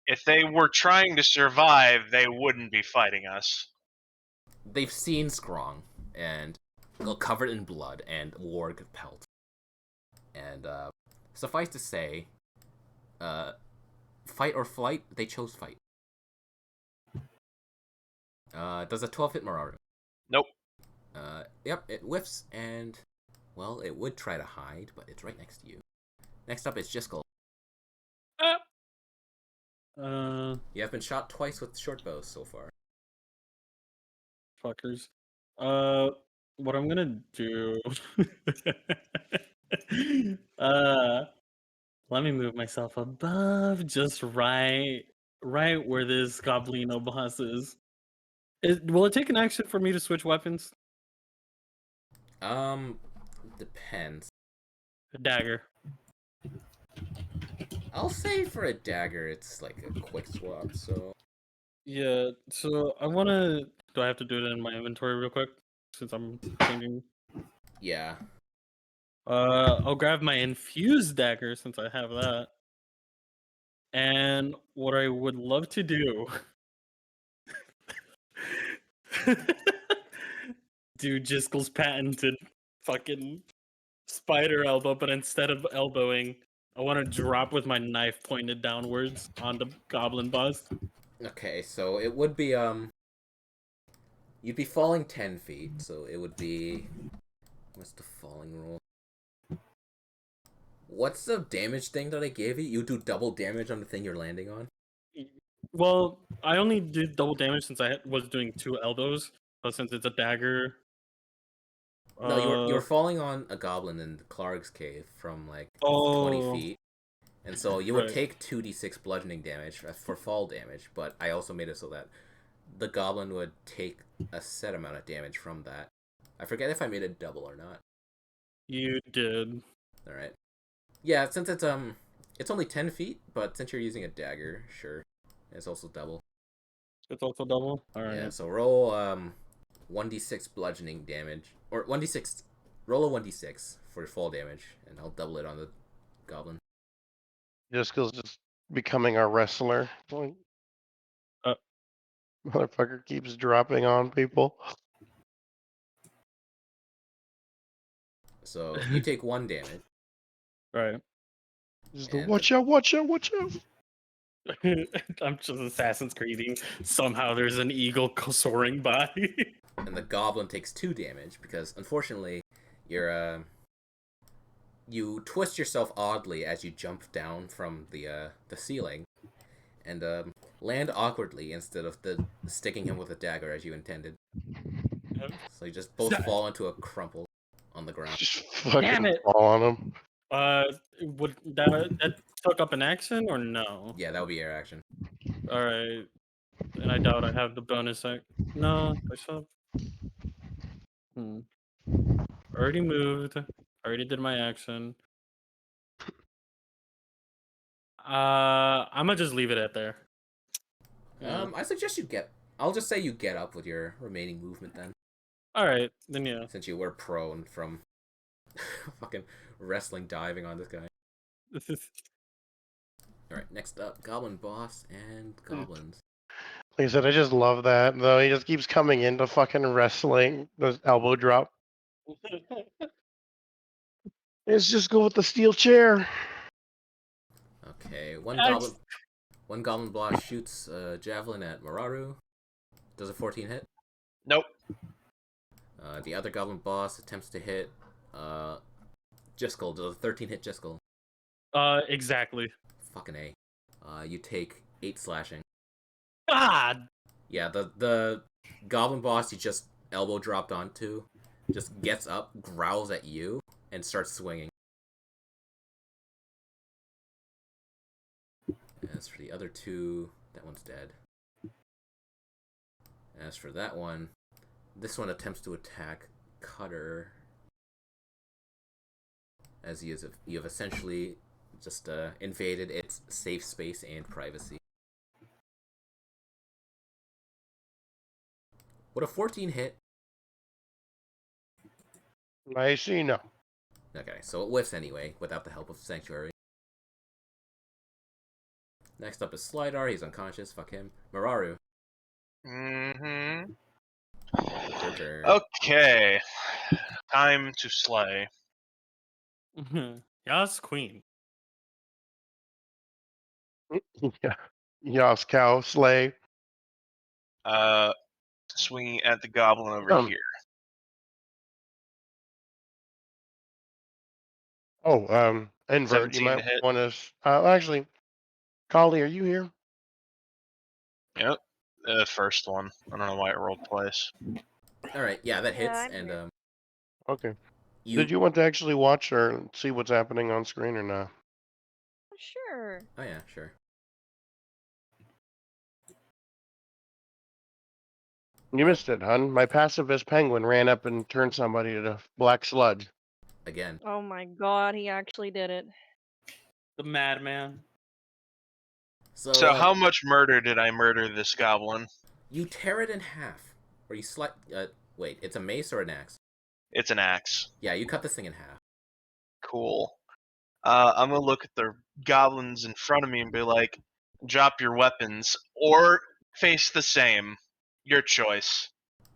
If they were trying to survive, they wouldn't be fighting us. They've seen Skrong, and covered in blood and warg pelt. And suffice to say, fight or flight, they chose fight. Does a 12 hit Mararu? Nope. Yep, it whiffs, and, well, it would try to hide, but it's right next to you. Next up is Jiskel. You have been shot twice with short bows so far. Fuckers. What I'm gonna do... let me move myself above, just right where this Goblino boss is. Will it take an action for me to switch weapons? Depends. A dagger. I'll say for a dagger, it's like a quick swap, so... Yeah, so I wanna... Do I have to do it in my inventory real quick? Since I'm changing... Yeah. I'll grab my infused dagger since I have that. And what I would love to do... do Jiskel's patented fucking spider elbow, but instead of elbowing, I want to drop with my knife pointed downwards on the goblin boss. Okay, so it would be, you'd be falling 10 feet, so it would be... What's the falling rule? What's the damage thing that I gave you? You do double damage on the thing you're landing on? Well, I only did double damage since I was doing 2 elbows, but since it's a dagger... No, you were falling on a goblin in Clark's cave from, like, 20 Oh, feet. And so you would right. take 2d6 bludgeoning damage for fall damage, but I also made it so that the goblin would take a set amount of damage from that. I forget if I made it double or not. You did. Alright. Yeah, since it's only 10 feet, but since you're using a dagger, sure. It's also double. It's also double? Alright. Yeah, so roll 1d6 bludgeoning damage. Or 1d6. Roll a 1d6 for fall damage, and I'll double it on the goblin. Jiskel's just becoming our wrestler. Like, motherfucker keeps dropping on people. So you take 1 damage. Right. Just the, And- watch out, watch out, watch out. I'm just Assassin's Creeding. Somehow there's an eagle soaring by. And the goblin takes 2 damage because unfortunately you're you twist yourself oddly as you jump down from the ceiling and land awkwardly instead of sticking him with a dagger as you intended. So you just both fall into a crumple on the ground. Just fucking Damn it. fall on him. Would that took up an action or no? Yeah, that would be air action. All right. And I doubt I have the bonus act. No, I still. Already moved. Already did my action. I'm gonna just leave it at there. I suggest you I'll just say you get up with your remaining movement then, All right, then yeah. since you were prone from fucking wrestling diving on this guy. Alright, next up, Goblin Boss and Goblins. Like I said, I just love that, though. He just keeps coming into fucking wrestling. Those elbow drop. Let's just go with the steel chair. Okay, Nice. one Goblin Boss shoots a javelin at Mararu. Does a 14 hit? Nope. The other Goblin Boss attempts to hit Jiskel. Does a 13 hit Jiskel? Exactly. Fucking A. You take 8 slashing. God. Yeah, the Goblin Boss you just elbow dropped onto just gets up, growls at you, and starts swinging. As for the other two, that one's dead. As for that one, this one attempts to attack Cutter, as you have essentially just invaded its safe space and privacy. Would a 14 hit? I see. No. Okay, so it whiffs anyway, without the help of Sanctuary. Next up is Slidar, he's unconscious, fuck him. Mararu. Mm-hmm. Your turn. Okay. Time to slay. Yas Queen. Yeah. Yas cow slay. Swinging at the goblin over here. Invert. You 17 might hit. want to. Actually, Kali, are you here? Yep. The first one. I don't know why it rolled twice. Alright, yeah, that hits, I'm and here. Okay. Did you want to actually watch or see what's happening on screen or not? Sure. Oh yeah, sure. You missed it, hun. My pacifist penguin ran up and turned somebody to black sludge. Again. Oh my god, he actually did it. The madman. So how much murder did I murder this goblin? You tear it in half. Or you wait, it's a mace or an axe? It's an axe. Yeah, you cut this thing in half. Cool. I'm gonna look at the goblins in front of me and be like, drop your weapons, or face the same. Your choice.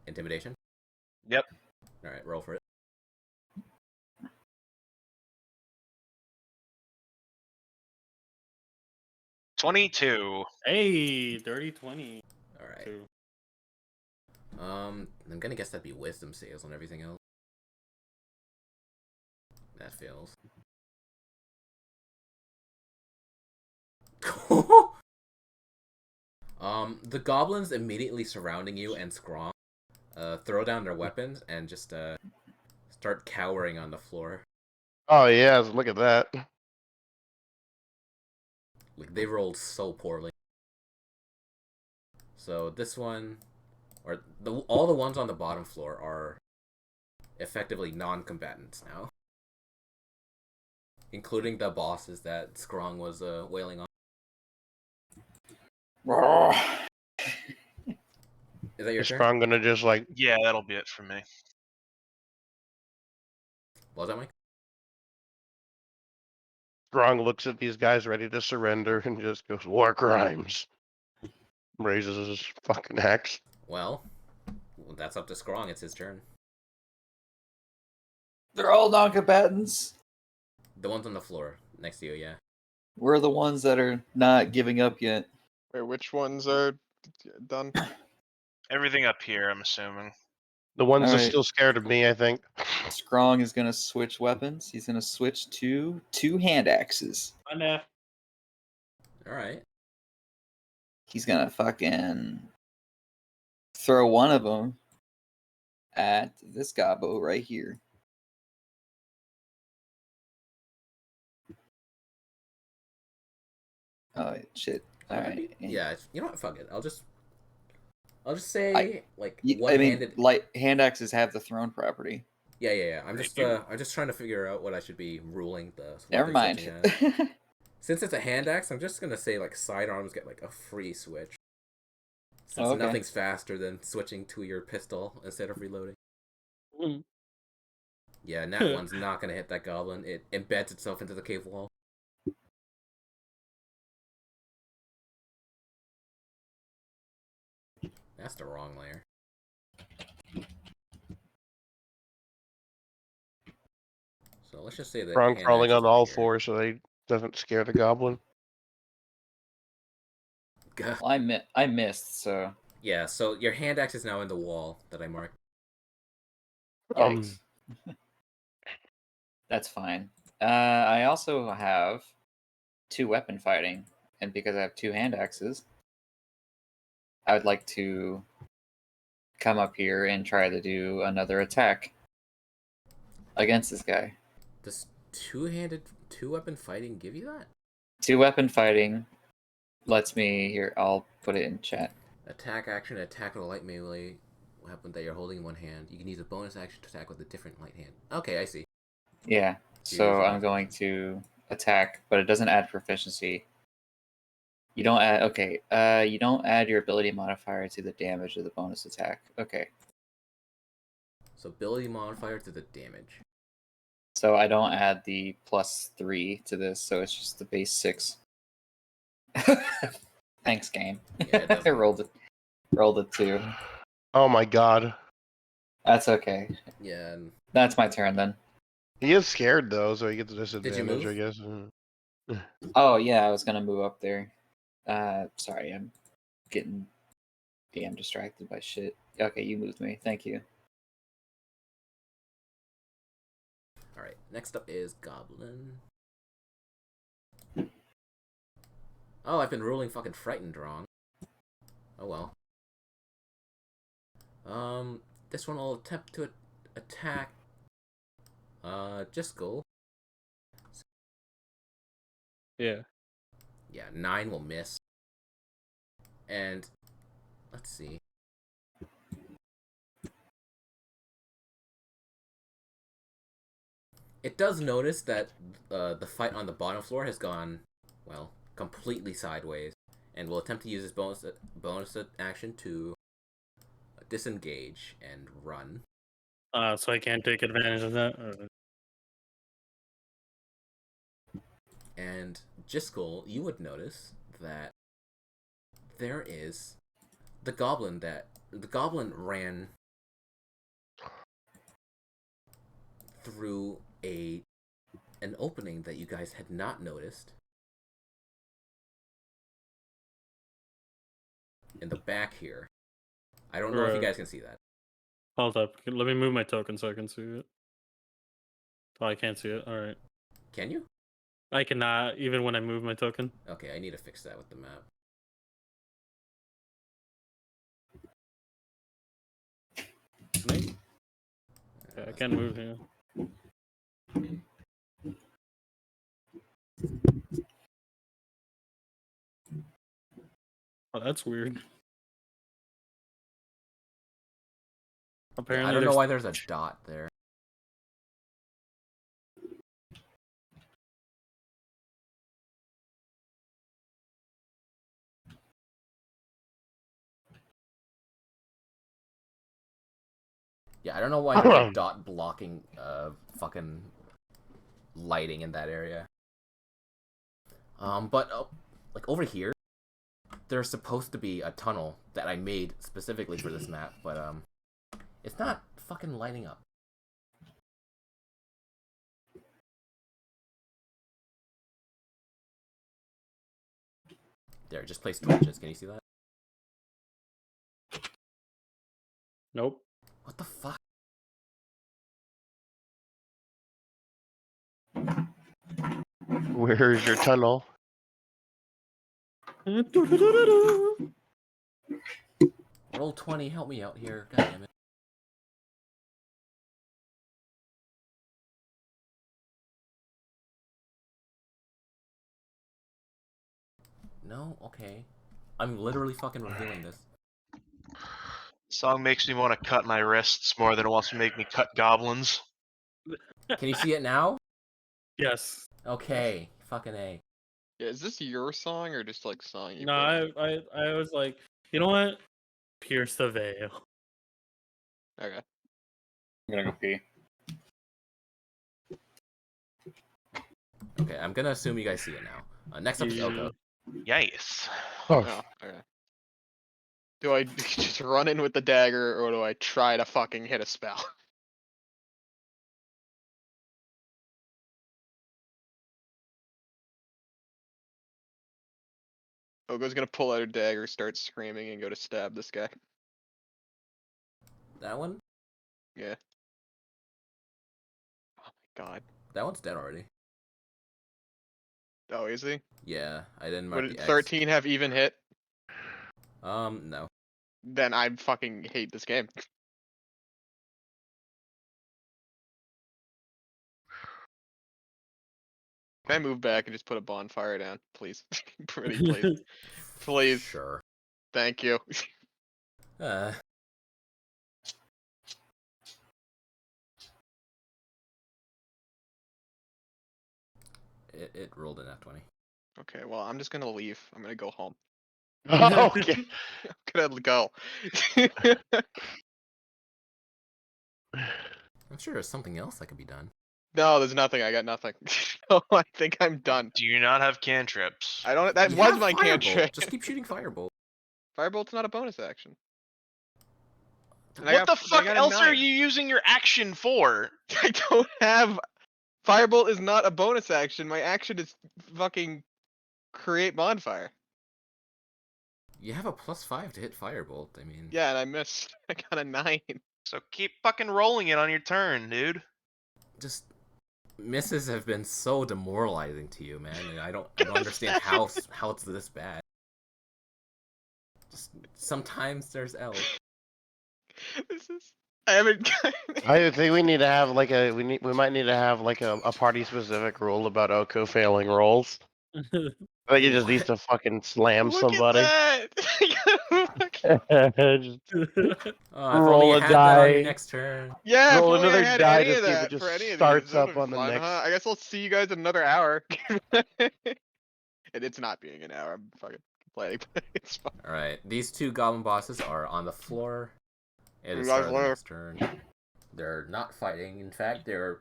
Intimidation? Yep. Alright, roll for it. $22. Hey, dirty 20. Alright. I'm gonna guess that'd be wisdom saves on everything else. That fails. The goblins immediately surrounding you and Scrom throw down their weapons and just start cowering on the floor. Oh yes, look at that. Like, they rolled so poorly. So this one, or all the ones on the bottom floor are effectively non-combatants now. Including the bosses that Skrong was wailing on. Is that your Is turn? Scrom gonna just like... Yeah, that'll be it for me. What was that, Mike? Strong looks at these guys ready to surrender and just goes, war crimes. Raises his fucking axe. Well, that's up to Skrong. It's his turn. They're all non-combatants. The ones on the floor next to you, yeah. We're the ones that are not giving up yet. Wait, which ones are done? Everything up here, I'm assuming. The ones that are Alright. still scared of me, I think. Strong is gonna switch weapons. He's gonna switch to 2 hand axes. I know. Alright. He's gonna fucking throw one of them at this gobbo right here. Oh shit! All right. Yeah, you know what? Fuck it. I'll just say like I mean, one-handed. light hand axes have the thrown property. Yeah. I'm just trying to figure out what I should be ruling the. Never mind. Since it's a hand axe, I'm just gonna say like sidearms get like a free switch. Since Okay. nothing's faster than switching to your pistol instead of reloading. Mm. Yeah, and that one's not gonna hit that goblin. It embeds itself into the cave wall. That's the wrong layer. So let's just say that Strong hand crawling axe on is up all here. fours so they doesn't scare the goblin. Gah. Well, I missed, so Yeah, so your hand axe is now in the wall that I marked. yikes. That's fine. I also have 2 weapon fighting, and because I have 2 hand axes, I would like to come up here and try to do another attack against this guy. Does two-weapon fighting give you that? 2-weapon fighting lets me here. I'll put it in chat. Attack action, attack with a light melee weapon that you're holding in one hand. You can use a bonus action to attack with a different light hand. Okay, I see. Yeah. So So you're I'm going to attack, but it doesn't add proficiency. You don't add. Okay. You don't add your ability modifier to the damage of the bonus attack. Okay. So ability modifier to the damage. So I don't add the +3 to this, so it's just the base 6. Thanks, game. Yeah, it I doesn't- rolled a 2. Oh my god. That's okay. Yeah. And That's my turn then. He is scared though, so he gets a disadvantage, move? I guess. Oh yeah, I was gonna move up there. Sorry, I'm getting damn distracted by shit. Okay, you moved me. Thank you. all right. Next up is Goblin. Oh, I've been rolling fucking frightened wrong. Oh well. This one will attempt to attack. Jiskel. Yeah. Yeah, 9 will miss. And let's see. It does notice that the fight on the bottom floor has gone, well, completely sideways, and will attempt to use his bonus action to disengage and run. So I can't take advantage of that. And Jiskel, you would notice that there is the goblin ran through an opening that you guys had not noticed in the back here. I don't know if you Right. guys can see that. Hold up. Let me move my token so I can see it. Oh, I can't see it. All right. Can you? I cannot, even when I move my token. Okay, I need to fix that with the map. Can I? Yeah, I can move here. Oh, that's weird. Apparently, I don't know there's why there's a dot there. Yeah, I don't know why there's a dot blocking fucking lighting in that area. But like over here, there's supposed to be a tunnel that I made specifically for this map, but it's not fucking lighting up. There, just place torches. Can you see that? Nope. What the fuck? Where's your tunnel? Roll 20, help me out here. God damn it. No? Okay. I'm literally fucking revealing this. Song makes me want to cut my wrists more than it wants to make me cut goblins. Can you see it now? Yes. Okay. Fucking A. Yeah, is this your song or just like song you No, put? I was like, you know what? Pierce the veil. Okay. I'm gonna go pee. Okay, I'm gonna assume you guys see it now. Next up is Oko. Yes. Oh, okay. Do I just run in with the dagger or do I try to fucking hit a spell? Ogo's gonna pull out her dagger, start screaming, and go to stab this guy. That one? Yeah. Oh my god. That one's dead already. Oh, is he? Yeah, I didn't mark Would the X. 13 have even hit? No. Then I fucking hate this game. Can I move back and just put a bonfire down, please? Pretty please. Please. Sure. Thank you. Uh. It rolled an F20. Okay, well, I'm just gonna leave. I'm gonna go home. Okay. I'm gonna go. I'm sure there's something else that could be done. No, there's nothing. I got nothing. No, I think I'm done. Do you not have cantrips? I don't. That You was have my Firebolt. cantrip. Just keep shooting Firebolt. Firebolt's not a bonus action. And I What got- the I fuck got a else are 9. you using your action for? I don't have. Firebolt is not a bonus action. My action is fucking create bonfire. You have a +5 to hit Firebolt. I mean, Yeah, and I missed. I got a 9. So keep fucking rolling it on your turn, dude. just misses have been so demoralizing to you, man. And I don't understand how it's this bad. Just sometimes there's L. This is. I haven't. I think we need to have like we might need to have like a party specific rule about Oko failing rolls. Like he just needs to fucking slam Look somebody. at Just If Roll only you a had that on your die. next turn. Yeah, Roll if only I another had die any to of see if it that just for any of starts these. That up would've on been the fun, next- huh? I guess I'll see you guys in another hour. And it's not being an hour. I'm fucking complaining, but it's fine. All right, these two goblin bosses are on the floor. It is You guys start of the later. next turn. They're not fighting. In fact, they're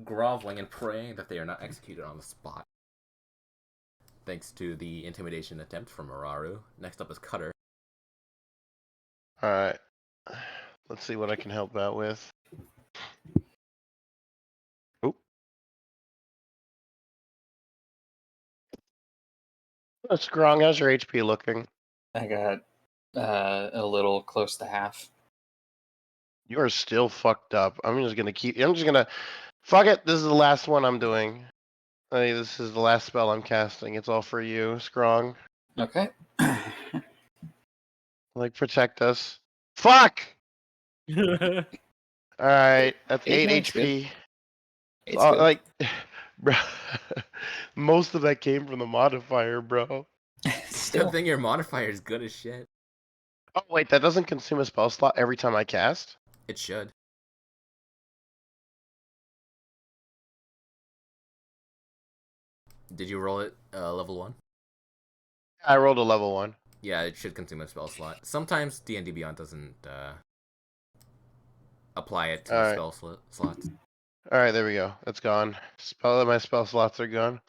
groveling and praying that they are not executed on the spot. Thanks to the intimidation attempt from Araru. Next up is Cutter. All right. Let's see what I can help out with. Oop. Scrong, how's your HP looking? I got a little close to half. You are still fucked up. I'm just gonna fuck it. This is the last one I'm doing. This is the last spell I'm casting. It's all for you, Scrong. Okay. Like protect us. Fuck! Alright, that's 8 Eight's good. HP. It's good. Like bro, most of that came from the modifier, bro. Still. Good thing your modifier is good as shit. Oh wait, that doesn't consume a spell slot every time I cast? It should. Did you roll it level 1? I rolled a level 1. Yeah, it should consume a spell slot. Sometimes D&D Beyond doesn't apply it to Alright. spell slots. Alright, there we go. It's gone. My spell slots are gone.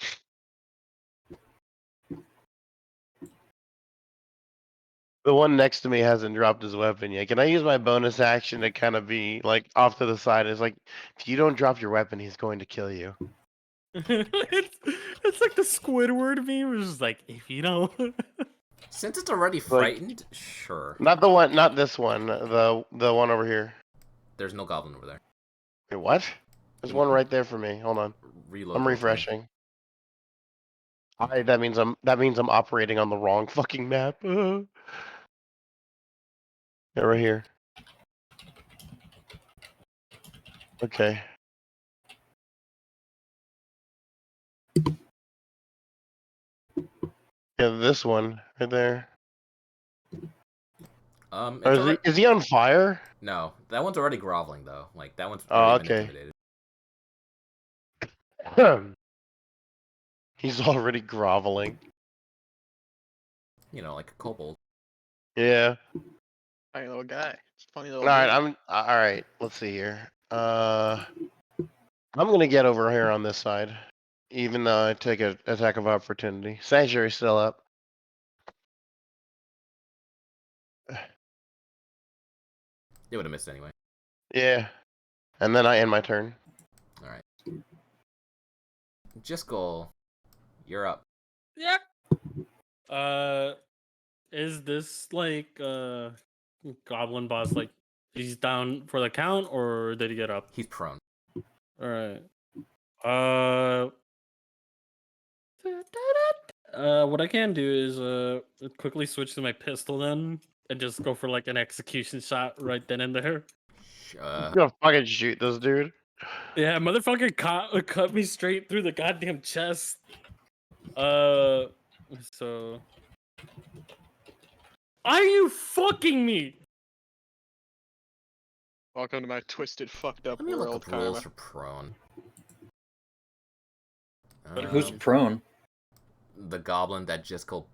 The one next to me hasn't dropped his weapon yet. Can I use my bonus action to kind of be like off to the side? It's like, if you don't drop your weapon, he's going to kill you. it's like the Squidward meme. It's just like, if you don't. Since it's already frightened, sure. Not this one. The one over here. There's no goblin over there. Wait, what? There's one right there for me. Hold on. Reload. I'm real quick. refreshing. That means I'm operating on the wrong fucking map. Yeah, right here. Okay. Yeah, this one right there. It's Or alre- is he on fire? No, that one's already groveling though. Like that one's Oh, already been okay. intimidated. He's already groveling. You know, like a kobold. Yeah. Funny little guy. It's a funny little. All right, dude. all right. Let's see here. I'm gonna get over here on this side, even though I take an attack of opportunity. Sanctuary's still up. They would have missed anyway. Yeah. And then I end my turn. All right. Jiskel, you're up. Yeah. Is this like goblin boss like he's down for the count or did he get up? He's prone. All right. What I can do is quickly switch to my pistol then and just go for like an execution shot right then and there. I'm gonna fucking shoot this dude. Yeah, motherfucker cut me straight through the goddamn chest. So. Are you fucking me? Welcome to my twisted, fucked up Let me look world, up rules Karma. for prone. Who's Um, prone? the goblin that just got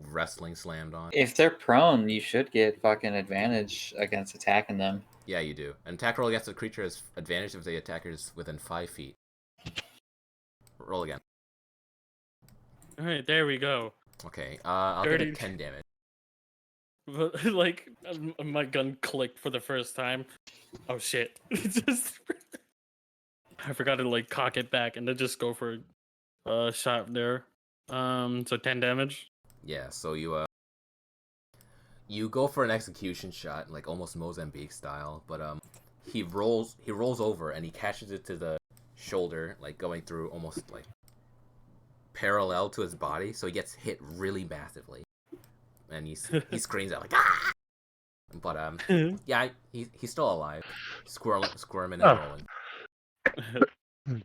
wrestling slammed on. If they're prone, you should get fucking advantage against attacking them. Yeah, you do. An attack roll against the creature has advantage if the attacker is within 5 feet. Roll again. Alright, there we go. Okay, I'll get a 30. 10 damage. But, like, my gun clicked for the first time. Oh shit. Just... I forgot to, like, cock it back and then just go for a shot there. So 10 damage. Yeah, so you go for an execution shot, like almost Mozambique style, but he rolls over and he catches it to the shoulder, like going through almost like parallel to his body, so he gets hit really massively. And he screams out like ah! But yeah, he's still alive. Squirming and rolling.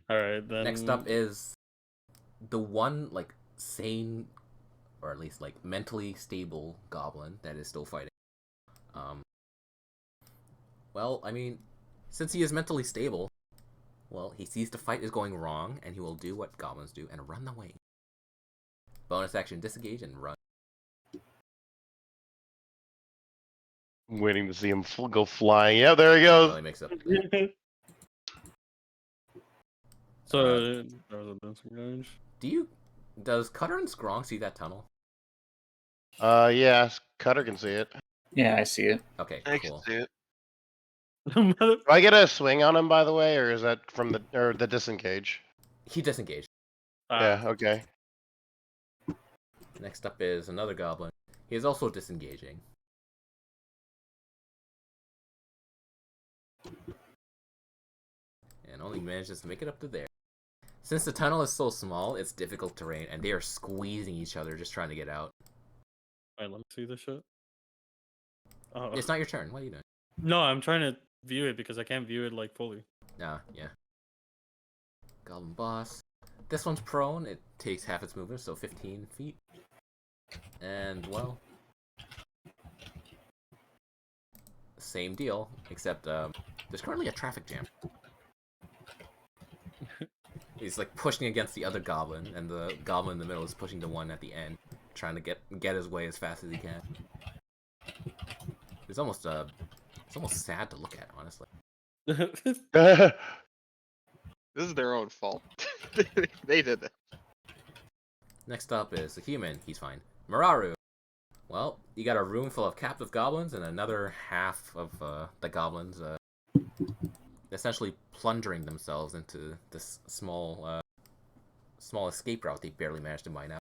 Alright, then Next up is the one like sane, or at least like mentally stable goblin that is still fighting. Well, I mean, since he is mentally stable, well, he sees the fight is going wrong, and he will do what goblins do and run away. Bonus action, disengage and run. I'm waiting to see him go flying. Yeah, there he goes. Really makes up. So there was a disengage. Does Cutter and Scrong see that tunnel? Yeah, Cutter can see it. Yeah, I see it. Okay, I can cool. see it. Do I get a swing on him, by the way, or is that from the disengage? He disengaged. Yeah, okay. Next up is another goblin. He is also disengaging. And only manages to make it up to there. Since the tunnel is so small, it's difficult terrain, and they are squeezing each other just trying to get out. Alright, let me see this shit. Oh. It's not your turn. What are you doing? No, I'm trying to view it because I can't view it like fully. Yeah. Goblin boss. This one's prone. It takes half its movement, so 15 feet. And, well, same deal, except there's currently a traffic jam. He's like pushing against the other goblin, and the goblin in the middle is pushing the one at the end, trying to get his way as fast as he can. It's almost sad to look at, honestly. This is their own fault. They did it. Next up is the human. He's fine. Mararu. Well, you got a room full of captive goblins, and another half of the goblins essentially plundering themselves into this small escape route they barely managed to mine out.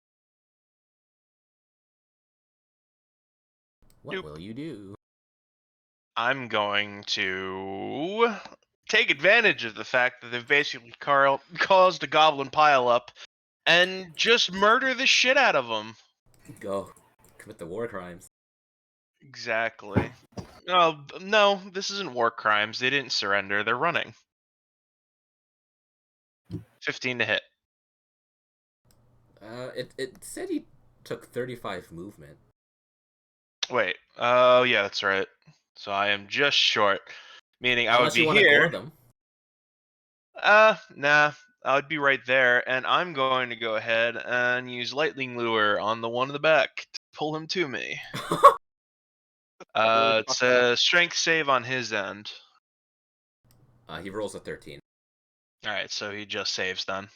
What will you do? I'm going to take advantage of the fact that they've basically caused a goblin pileup and just murder the shit out of them. Go. Commit the war crimes. Exactly. Oh, no, this isn't war crimes. They didn't surrender. They're running. 15 to hit. It said he took 35 movement. Wait. Oh, yeah, that's right. So I am just short. Meaning I would Unless you be wanna here. gore them. Nah. I would be right there, and I'm going to go ahead and use Lightning Lure on the one in the back to pull him to me. It's a strength save on his end. He rolls a 13. Alright, so he just saves then.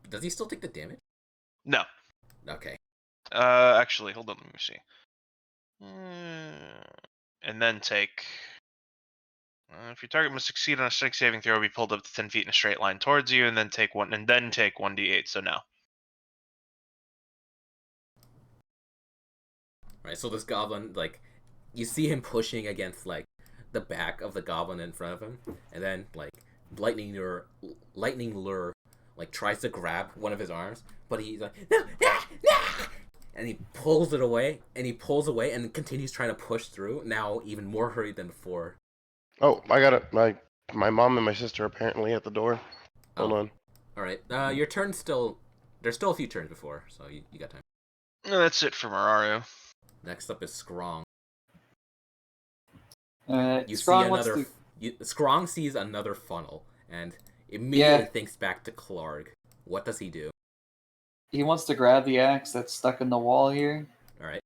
Does he still take the damage? No. Okay. Actually, hold on, let me see. And then take... if your target must succeed on a strength saving throw, be pulled up to 10 feet in a straight line towards you, and then take 1d8, so no. Right, so this goblin, like, you see him pushing against, like, the back of the goblin in front of him, and then, like, lightning lure, like, tries to grab one of his arms, but he's like, no, and he pulls away, and continues trying to push through, now even more hurried than before. Oh, I got it. My My mom and my sister are apparently at the door. Hold Oh. on. All right. Your turn's still. There's still a few turns before, so you got time. That's it for Mararu. Next up is Skrong. You Strong see wants another. to. Skrong sees another funnel and immediately thinks back to Clark. What does he do? He wants to grab the axe that's stuck in the wall here, All right.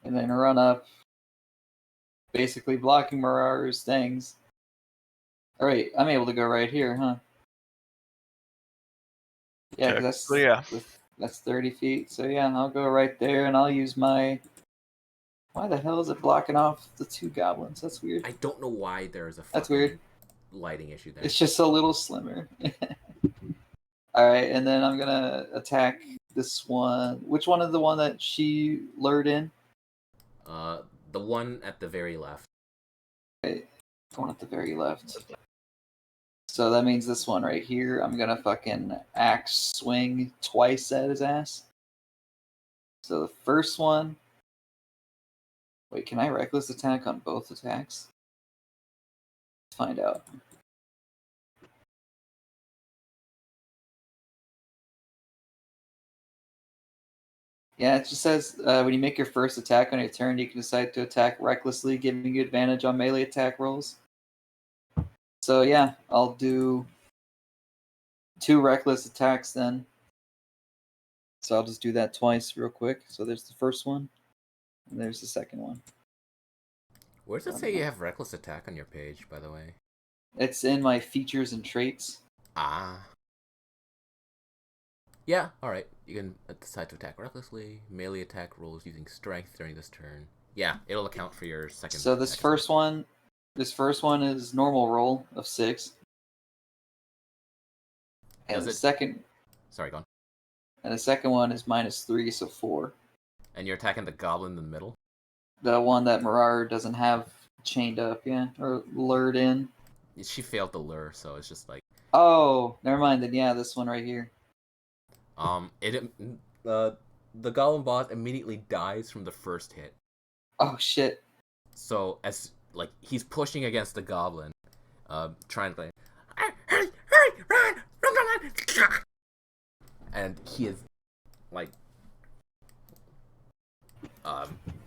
and then run up, basically blocking Mararu's things. All right, I'm able to go right here, huh? Yeah, 'cause So yeah. that's 30 feet. So yeah, I'll go right there, and I'll use my. Why the hell is it blocking off the two goblins? That's weird. I don't know why there's a That's fucking weird. lighting issue there. It's just a little slimmer. All right, and then I'm gonna attack this one. Which one is the one that she lured in? The one at the very left. Okay, the one at the very left. So that means this one right here. I'm gonna fucking axe swing twice at his ass. So the first one. Wait, can I reckless attack on both attacks? Let's find out. Yeah, it just says when you make your first attack on your turn, you can decide to attack recklessly, giving you advantage on melee attack rolls. So yeah, I'll do 2 reckless attacks then. So I'll just do that twice real quick. So there's the first one, and there's the second one. Where does it say you have reckless attack on your page, by the way? It's in my features and traits. Ah. Yeah, alright. You can decide to attack recklessly. Melee attack rolls using strength during this turn. Yeah, it'll account for your second. So this first one is normal roll of 6. And Does the it- second Sorry, go on. and the second one is -3, so 4. And you're attacking the goblin in the middle? The one that Marar doesn't have chained up, yeah, or lured in. She failed the lure, so it's just like Oh, never mind then. Yeah, this one right here. the goblin boss immediately dies from the first hit. Oh shit. So as like he's pushing against the goblin, trying to like, hurry, run, and he is like,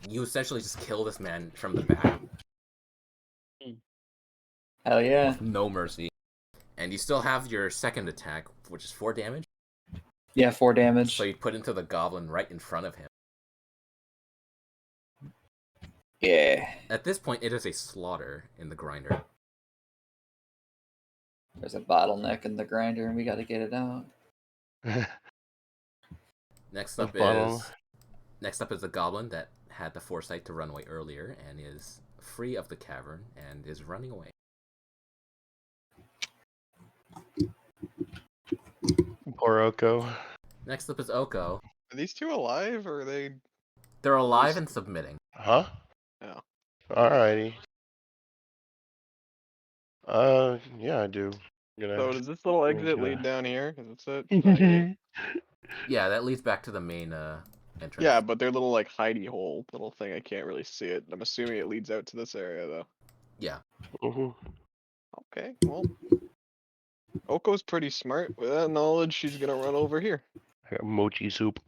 you essentially just kill this man from the back, Hell yeah. no mercy, and you still have your second attack, which is 4 damage. Yeah, 4 damage. So you put into the goblin right in front of him. Yeah. At this point, it is a slaughter in the grinder. There's a bottleneck in the grinder, and we got to get it out. Next up is the goblin that had the foresight to run away earlier and is free of the cavern and is running away. Poor Oko. Next up is Oko. Are these two alive, or are they? They're alive and submitting. Huh? Yeah. Alrighty. Yeah, I do. So does this little exit gonna- lead down here? Is this it? Yeah, that leads back to the main entrance. Yeah, but their little like hidey hole little thing, I can't really see it. I'm assuming it leads out to this area though. Yeah. Mhm. Okay, well, Oko's pretty smart. With that knowledge, she's gonna run over here, I got mochi soup.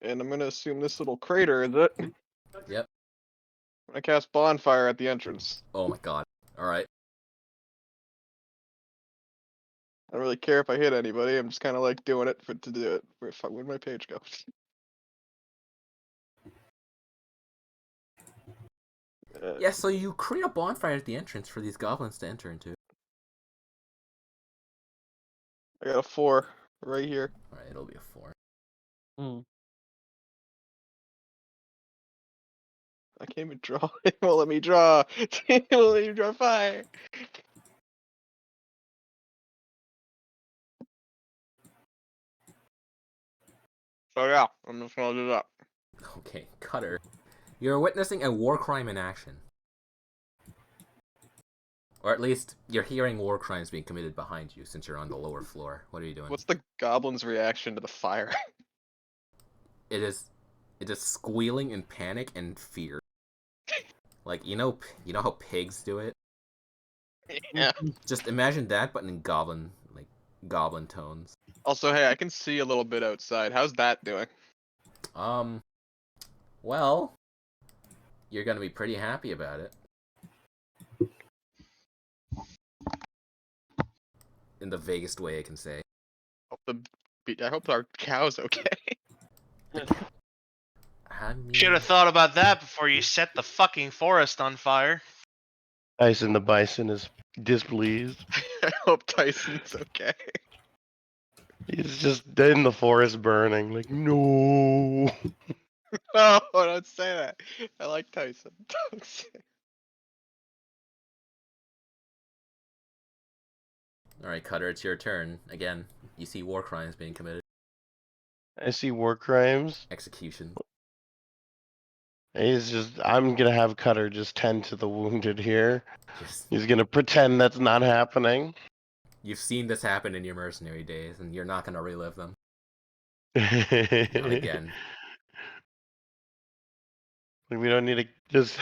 and I'm gonna assume this little crater is it. Yep. I'm gonna cast bonfire at the entrance. Oh my god. Alright. I don't really care if I hit anybody. I'm just kind of like doing it to do it. Where'd my page go? Yeah, so you create a bonfire at the entrance for these goblins to enter into. I got a 4 right here. Alright, it'll be a 4. I can't even draw. It won't let me draw. It won't let me draw fire. So yeah, I'm just gonna do that. Okay, Cutter. You're witnessing a war crime in action. Or at least, you're hearing war crimes being committed behind you since you're on the lower floor. What are you doing? What's the goblin's reaction to the fire? It is squealing in panic and fear. Like, you know how pigs do it? Yeah. Just imagine that, but in goblin tones. Also, hey, I can see a little bit outside. How's that doing? Well, you're gonna be pretty happy about it. In the vaguest way I can say. I hope our cow's okay. I mean, Should have thought about that before you set the fucking forest on fire. Tyson the Bison is displeased. I hope Tyson's okay. He's just in the forest burning. Like, no. No, don't say that. I like Tyson. Don't say. Alright, Cutter, it's your turn. Again, you see war crimes being committed. I see war crimes. Execution. I'm gonna have Cutter just tend to the wounded here. Just, He's gonna pretend that's not happening. you've seen this happen in your mercenary days, and you're not gonna relive them. Not again. We don't need to just.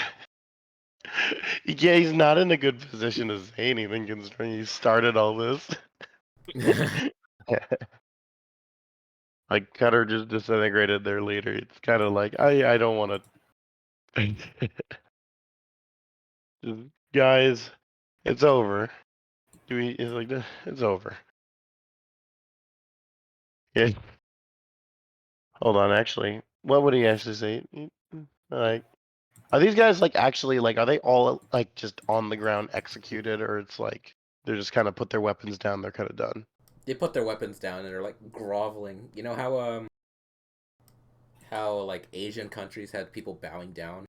Yeah, he's not in a good position to say anything considering he started all this. Like Cutter just disintegrated their leader. It's kind of like I don't want to. Guys, it's over. It's like it's over. Yeah. Hold on, actually, what would he actually say? Like, are these guys like actually like are they all like just on the ground executed, or it's like they're just kind of put their weapons down, they're kind of done? They put their weapons down and are like groveling. You know how like Asian countries had people bowing down?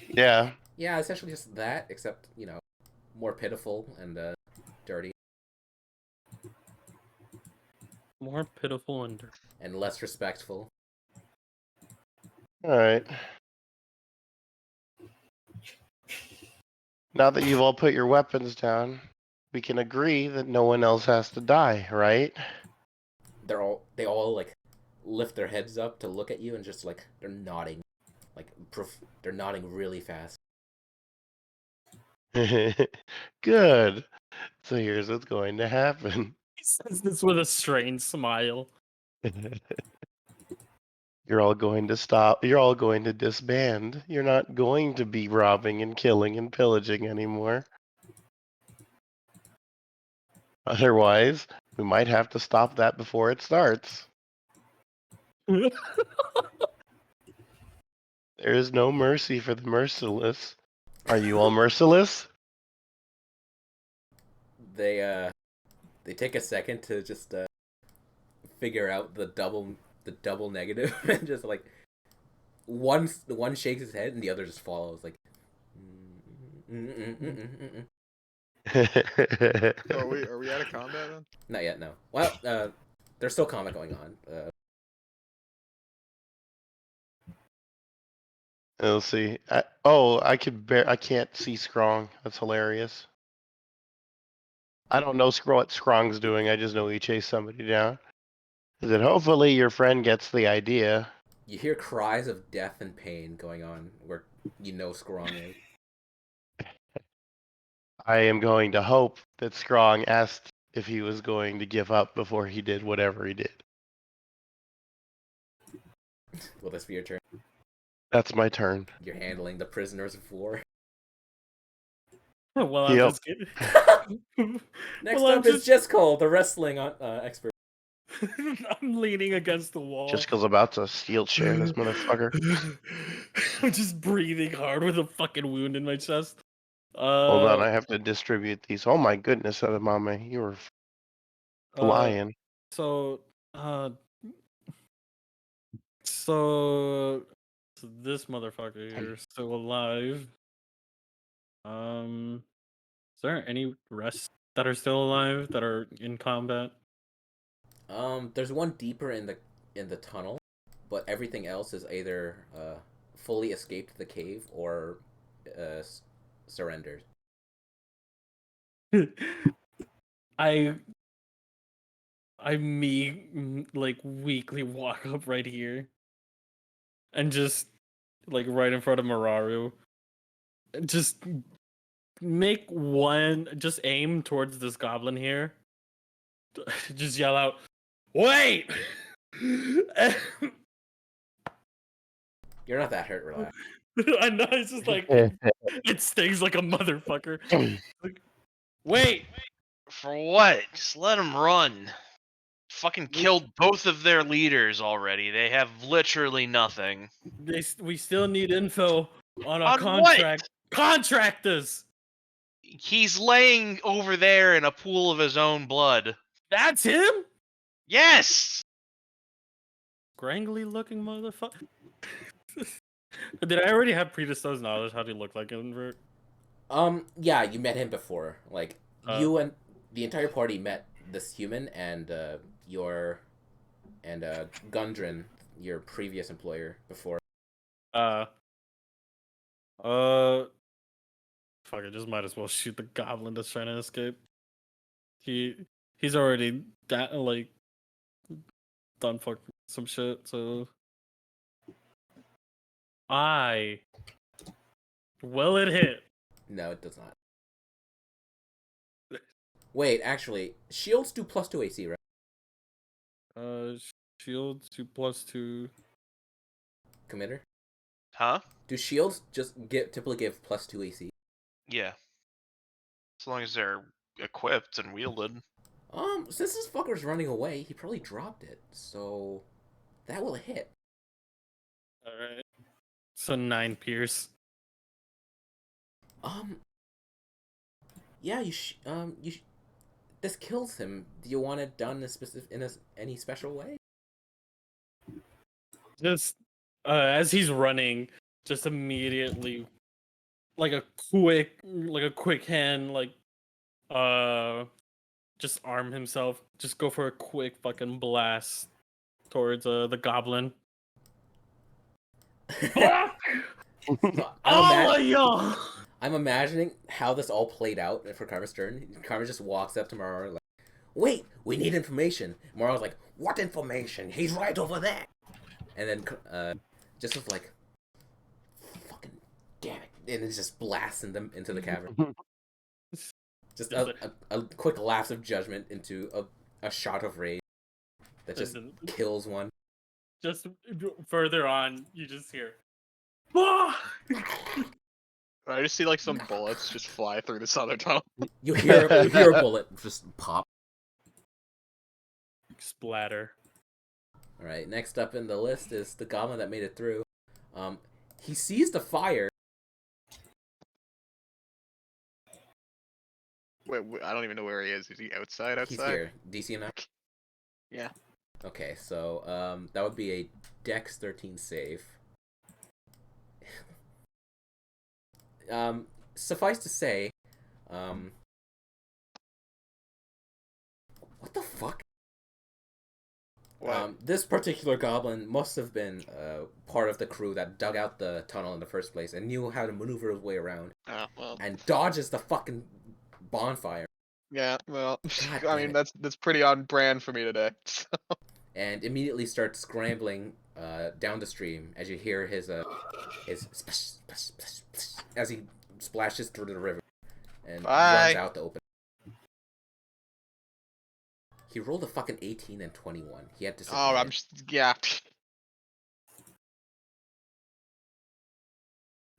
Yeah. Yeah, essentially just that, except, more pitiful and dirty. More pitiful and dirty. And less respectful. All right. Now that you've all put your weapons down, we can agree that no one else has to die, right? They all like lift their heads up to look at you and just like they're nodding, like they're nodding really fast. Good. So here's what's going to happen. He says this with a strange smile. You're all going to stop. You're all going to disband. You're not going to be robbing and killing and pillaging anymore. Otherwise, we might have to stop that before it starts. There is no mercy for the merciless. Are you all merciless? They take a second to just figure out the double negative and just like one shakes his head and the other just follows like. Are we out of combat then? Not yet, no. Well, there's still combat going on. Let's see. I can't see Scrong. That's hilarious. I don't know what Scrong's doing. I just know he chased somebody down. Is it hopefully your friend gets the idea? You hear cries of death and pain going on where Scrong is. I am going to hope that Scrong asked if he was going to give up before he did whatever he did. Will this be your turn? That's my turn. You're handling the prisoners of war. Well, I'm Yep. just kidding. Next Well, I'm up is just Cole, the wrestling expert. I'm leaning against the wall. Just because I'm about to steel chair this motherfucker. I'm just breathing hard with a fucking wound in my chest. Hold on, I have to distribute these. Oh my goodness, Edamame, you were flying. So this motherfucker here is still alive. Is there any rest that are still alive that are in combat? There's one deeper in the tunnel, but everything else is either fully escaped the cave or surrendered. I like weakly walk up right here and just like right in front of Mararu, just make one. Just aim towards this goblin here. Just yell out, "Wait!" You're not that hurt, relax. I know, it's just like it stings like a motherfucker. Like, wait! For what? Just let them run. Fucking killed both of their leaders already. They have literally nothing. We still need info on our On what? contract. Contractors! He's laying over there in a pool of his own blood. That's him? Yes! Grangly looking motherfucker. Did I already have predisposed knowledge how to look like invert? Yeah, you met him before. Like, Uh. you and the entire party met this human and Gundren, your previous employer, before. Fuck, I just might as well shoot the goblin that's trying to escape. He's already done fuck some shit, so will it hit? No, it does not. Wait, actually, shields do +2 AC, right? Shield to +2. Committer? Huh? Do shields just typically give +2 AC? Yeah. As long as they're equipped and wielded. Since this fucker's running away, he probably dropped it, so that will hit. Alright. So 9 pierce. Yeah, this kills him. Do you want it done any special way? Just as he's running, just immediately like a quick hand, just arm himself, just go for a quick fucking blast towards the goblin. I'm imagining how this all played out for Karma's turn. Karma just walks up to Morrow like, "Wait, we need information." Morrow's like, "What information? He's right over there." And then just was like, "Fucking damn it!" And it just blasts them into the cavern. Just a quick lapse of judgment into a shot of rage that just kills one. Just further on, you just hear. I just see like some bullets just fly through this other tunnel. You hear a bullet just pop. Splatter. All right, next up in the list is the goblin that made it through. He sees the fire. Wait, I don't even know where he is. Is he outside? He's here. DC him out? Yeah. Okay, so that would be a Dex 13 save. Suffice to say, what the fuck? What? This particular goblin must have been part of the crew that dug out the tunnel in the first place and knew how to maneuver his way around. Oh, well. And dodges the fucking bonfire. Yeah, well, God I damn mean it. that's pretty on brand for me today. So. And immediately starts scrambling down the stream as you hear his splash, splash, splash, splash, as he splashes through the river and runs out the open. He rolled a fucking 18 and 21. He had to. Oh, I'm yeah.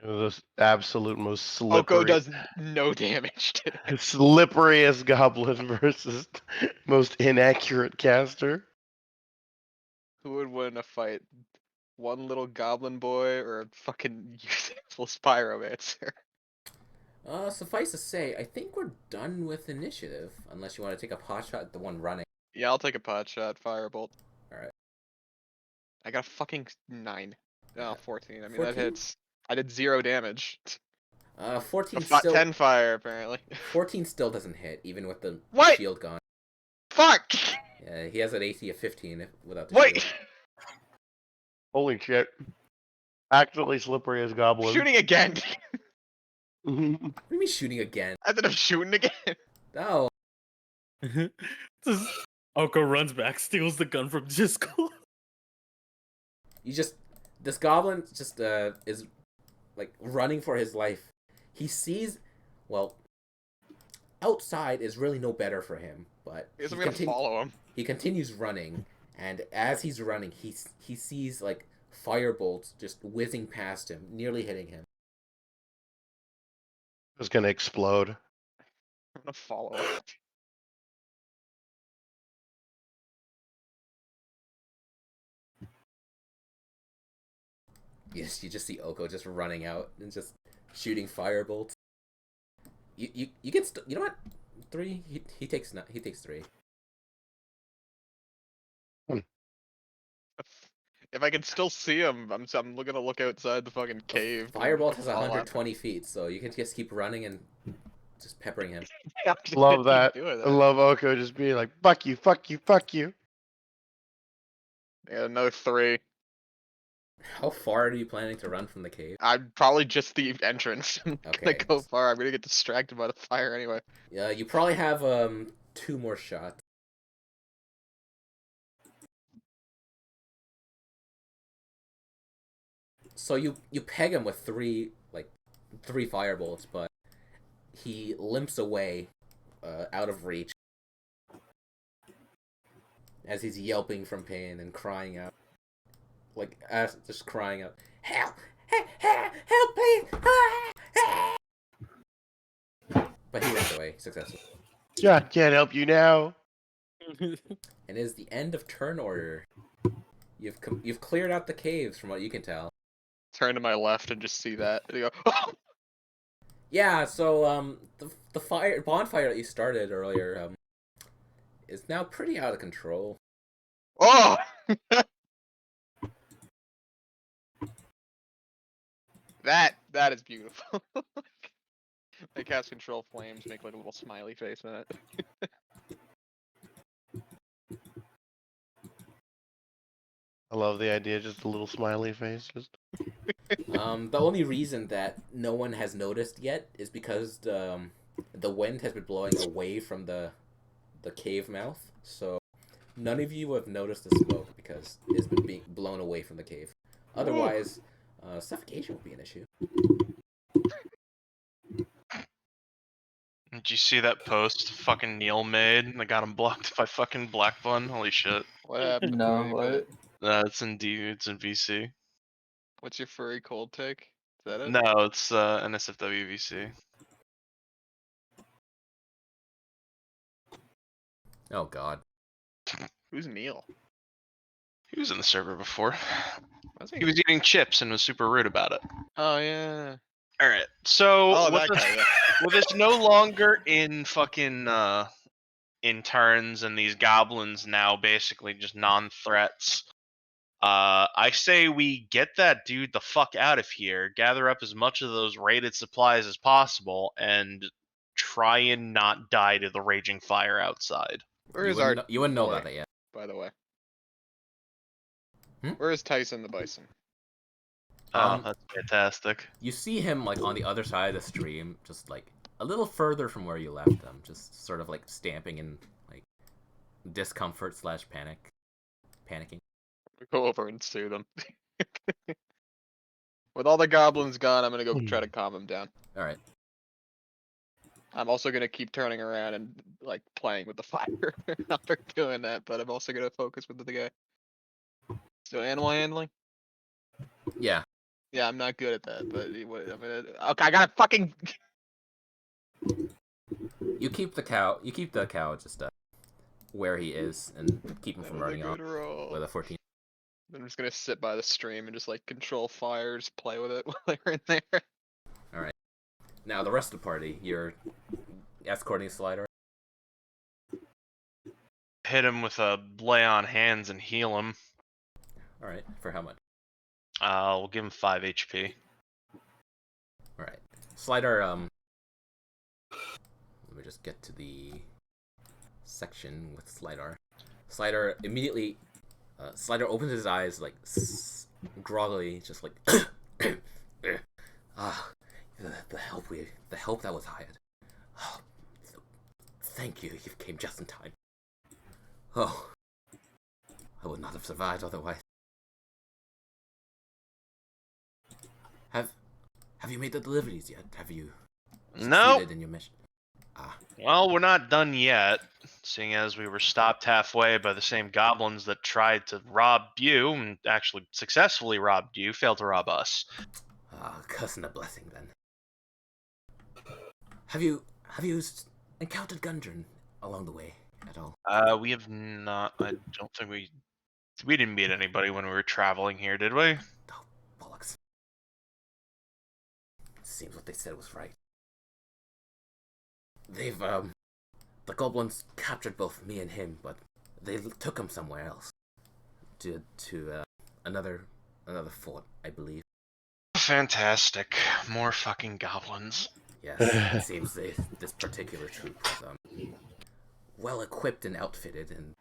The absolute most slippery. Oko does no damage to it. Slipperiest goblin versus most inaccurate caster. Who would win a fight? One little goblin boy or a fucking useful Spyromancer? Suffice to say, I think we're done with initiative, unless you want to take a pot shot at the one running. Yeah, I'll take a pot shot, firebolt. Alright. I got a fucking 9. No, 14. I mean, 14? that hits. I did 0 damage. 14 still. 10 fire, apparently. 14 still doesn't hit, even with the What? shield gone. Fuck! Yeah, he has an AC of 15 without the Wait! shield. Holy shit. Actually slippery as goblin. Shooting again! What do you mean shooting again? I ended up shooting again. No. Oko runs back, steals the gun from Jiskel. This goblin just is like running for his life. He sees Well, outside is really no better for him, but I guess I'm gonna follow him. he continues running, and as he's running, he sees like firebolts just whizzing past him, nearly hitting him. It's gonna explode. I'm gonna follow him. Yes, you just see Oko just running out and just shooting firebolts. You get you know what? 3. He takes 3. If I can still see him, I'm gonna look outside the fucking cave. Firebolt has Follow after 120 feet, so you can just keep running and just peppering him. I'm just Love gonna keep that. doing I love Oko just being like, fuck you, fuck you, fuck you. Yeah, another 3. How far are you planning to run from the cave? I'm probably just the entrance. I'm gonna Okay. go far. I'm gonna get distracted by the fire anyway. Yeah, you probably have 2 more shots. So you peg him with 3 firebolts, but he limps away out of reach as he's yelping from pain and crying out, just crying out, help, help, please! But he runs away successfully. John can't help you now. And it is the end of turn order. You've cleared out the caves from what you can tell. Turn to my left and just see that. And you go, oh! Yeah, so the bonfire that you started earlier is now pretty out of control. Oh! That is beautiful. I cast control flames, make like a little smiley face in it. I love the idea, just a little smiley face. Just The only reason that no one has noticed yet is because the wind has been blowing away from the cave mouth, so none of you have noticed the smoke because it's been being blown away from the cave. Otherwise, suffocation will be an issue. Did you see that post fucking Neil made that got him blocked by fucking Black Bun? Holy shit. What happened? No, to what? It's in it's in VC. What's your furry cold take? Is that it? No, it's NSFW VC. Oh god. Who's Neil? He was in the server before. Was He was eating chips and was super rude about it. Oh yeah. Alright, so Oh, with that this, guy. Yeah. with this no longer in fucking in turns and these goblins now basically just non-threats, I say we get that dude the fuck out of here, gather up as much of those raided supplies as possible, and try and not die to the raging fire outside. Where You is wouldn't, our you wouldn't know boy, about that yet. by the way? Hmm? Where is Tyson the Bison? That's fantastic. You see him like on the other side of the stream, just like a little further from where you left them, just sort of like stamping in like discomfort / panicking. Go over and sue them. With all the goblins gone, I'm gonna go try to calm him down. All right. I'm also gonna keep turning around and like playing with the fire after doing that, but I'm also gonna focus with the guy. So animal handling? Yeah. Yeah, I'm not good at that, but I'm gonna. Okay, I gotta fucking. You keep the cow just where he is and keep him from That was a running off good roll. with a 14. I'm just gonna sit by the stream and just like control fires, play with it while they're in there. All right. Now the rest of the party, you're escorting Slider. Hit him with a lay on hands and heal him. All right. For how much? We'll give him 5 HP. All right. Slider. Let me just get to the section with Slider. Slider immediately. Slider opens his eyes like groggily, just like. The help that was hired. Oh, thank you. You came just in time. Oh, I would not have survived otherwise. Have you made the deliveries yet? Have you No. Succeeded in your mission. Ah, Well, we're not done yet, seeing as we were stopped halfway by the same goblins that tried to rob you and actually successfully robbed you, failed to rob us. cousin a blessing then. Have you encountered Gundren along the way at all? We have not. I don't think we didn't meet anybody when we were traveling here, did we? Oh, bollocks. Seems what they said was right. They've, the goblins captured both me and him, but they took him somewhere else. To another fort, I believe. Fantastic. More fucking goblins. Yes, it seems this particular troop was, well equipped and outfitted and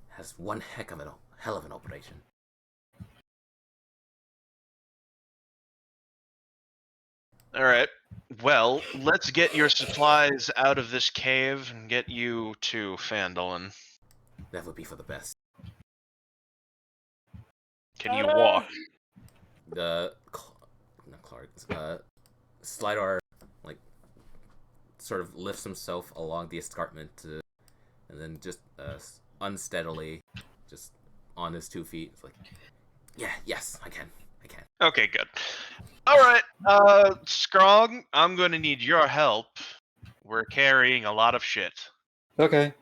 has one hell of an operation. Alright. Well, let's get your supplies out of this cave and get you to Phandalin. That would be for the best. Can you walk? Not Clark. Slidar, like, sort of lifts himself along the escarpment, and then just unsteadily, just on his 2 feet. It's like, yes, I can. Okay, good. Alright, Scrog, I'm gonna need your help. We're carrying a lot of shit. Okay.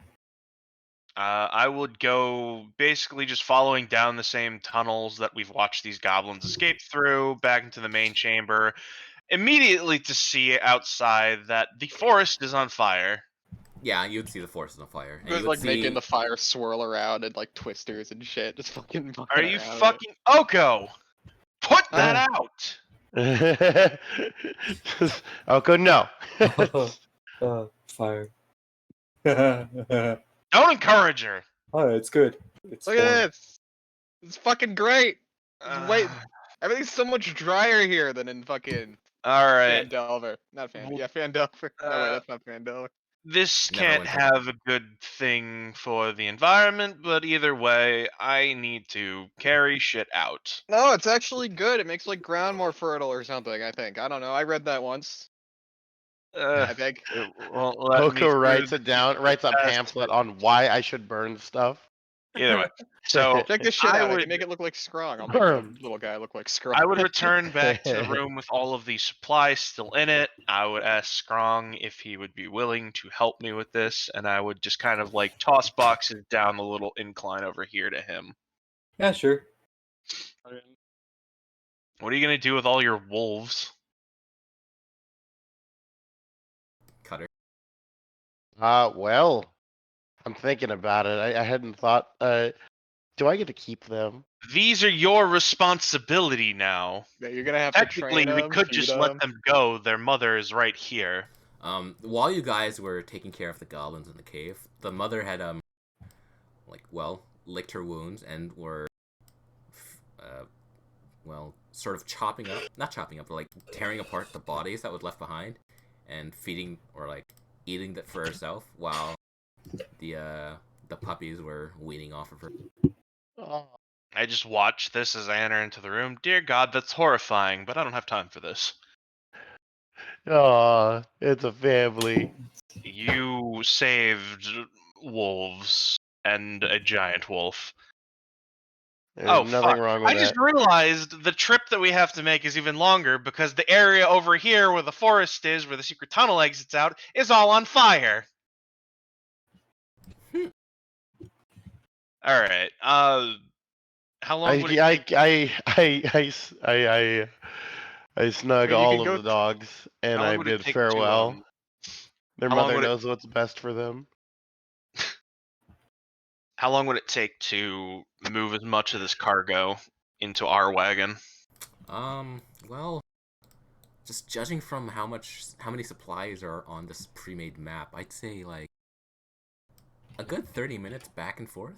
I would go basically just following down the same tunnels that we've watched these goblins escape through, back into the main chamber, immediately to see outside that the forest is on fire. Yeah, you'd see the forest on fire. And It was you would like see... making the fire swirl around and like twisters and shit. Just fucking. Are you around. fucking Oko? Put that out! Oko, no. Fire. Don't encourage her. Oh, it's good. It's Look at this. It's fucking great. Wait, Uh, everything's so much drier here than in fucking Alright. Phandelver. Not Fan. Well, Yeah, Phandelver. No, wait, uh, that's not Phandelver. This Never can't went to- have a good thing for the environment, but either way, I need to carry shit out. No, it's actually good. It makes like ground more fertile or something. I think. I don't know. I read that once. I think. It won't let me Oko through writes the it down, writes a test. pamphlet on why I should burn stuff. Either way. So Check this shit I out. I would- can make it look like Scrog. I'll make the little guy look like Scrog. I would return back to the room with all of the supplies still in it. I would ask Strong if he would be willing to help me with this, and I would just kind of like toss boxes down the little incline over here to him. Yeah, sure. What are you gonna do with all your wolves? Cutter. Well, I'm thinking about it. I hadn't thought. Do I get to keep them? These are your responsibility now. Yeah, you're gonna have to Technically, train we them, could feed just them. let them go. Their mother is right here. While you guys were taking care of the goblins in the cave, the mother had, licked her wounds and were, sort of not chopping up, but, like, tearing apart the bodies that was left behind and feeding, or, like, eating that for herself while the puppies were weaning off of her. Oh. I just watch this as I enter into the room. Dear God, that's horrifying, but I don't have time for this. Aw, it's a family. You saved wolves and a giant wolf. There's Oh, nothing fuck. wrong with I that. just realized the trip that we have to make is even longer because the area over here where the forest is, where the secret tunnel exits out, is all on fire. All right. How long would it take? I snug I mean, you all can of go the dogs, and How long I would it bid take to, farewell. Their how long mother would it- knows what's best for them. How long would it take to move as much of this cargo into our wagon? Well, just judging from how many supplies are on this pre-made map, I'd say, like, a good 30 minutes back and forth.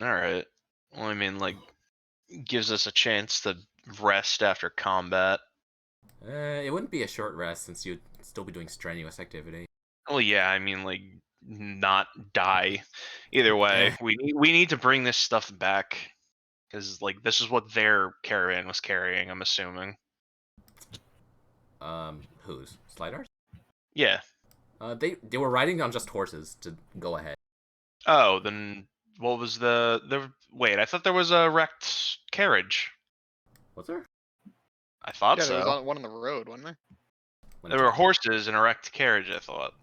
All right. Well, I mean, like, gives us a chance to rest after combat. It wouldn't be a short rest since you'd still be doing strenuous activity. Well, yeah, I mean, like, not die. Either way, we need to bring this stuff back because, like, this is what their caravan was carrying. I'm assuming. Whose? Slidar's? Yeah. They were riding on just horses to go ahead. Oh, then what was the wait? I thought there was a wrecked carriage. Was there? I thought Yeah, there was so. one on the road, wasn't there? Let me There were check. horses in a wrecked carriage. I thought.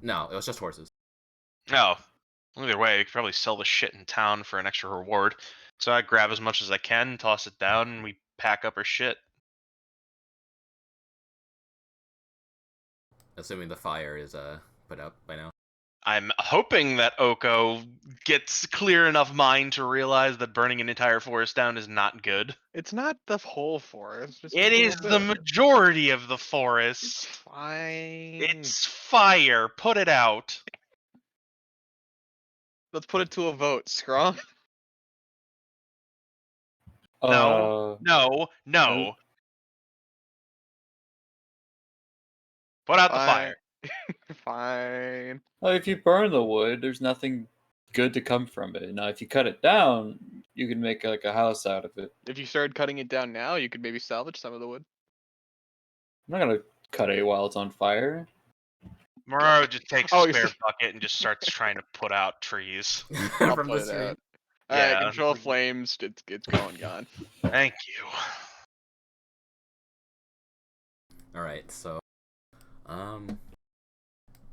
No, it was just horses. Oh, either way, we could probably sell the shit in town for an extra reward. So I grab as much as I can, toss it down, and we pack up our shit. Assuming the fire is put out by now. I'm hoping that Oko gets clear enough mind to realize that burning an entire forest down is not good. It's not the whole forest. Just It a is little the bit. majority of the It's forest. fine. It's fire. Put it out. Let's put it to a vote. Scrum. No. No. nope. Put out the fire. Fine. Well, if you burn the wood, there's nothing good to come from it. Now, if you cut it down, you can make like a house out of it. If you started cutting it down now, you could maybe salvage some of the wood. I'm not gonna cut it while it's on fire. Moraro just takes Oh, a you spare see- bucket and just starts trying to put out trees. I'll From put the it street. out. Alright, Yeah. control flames. It's gone. Thank you. Alright, so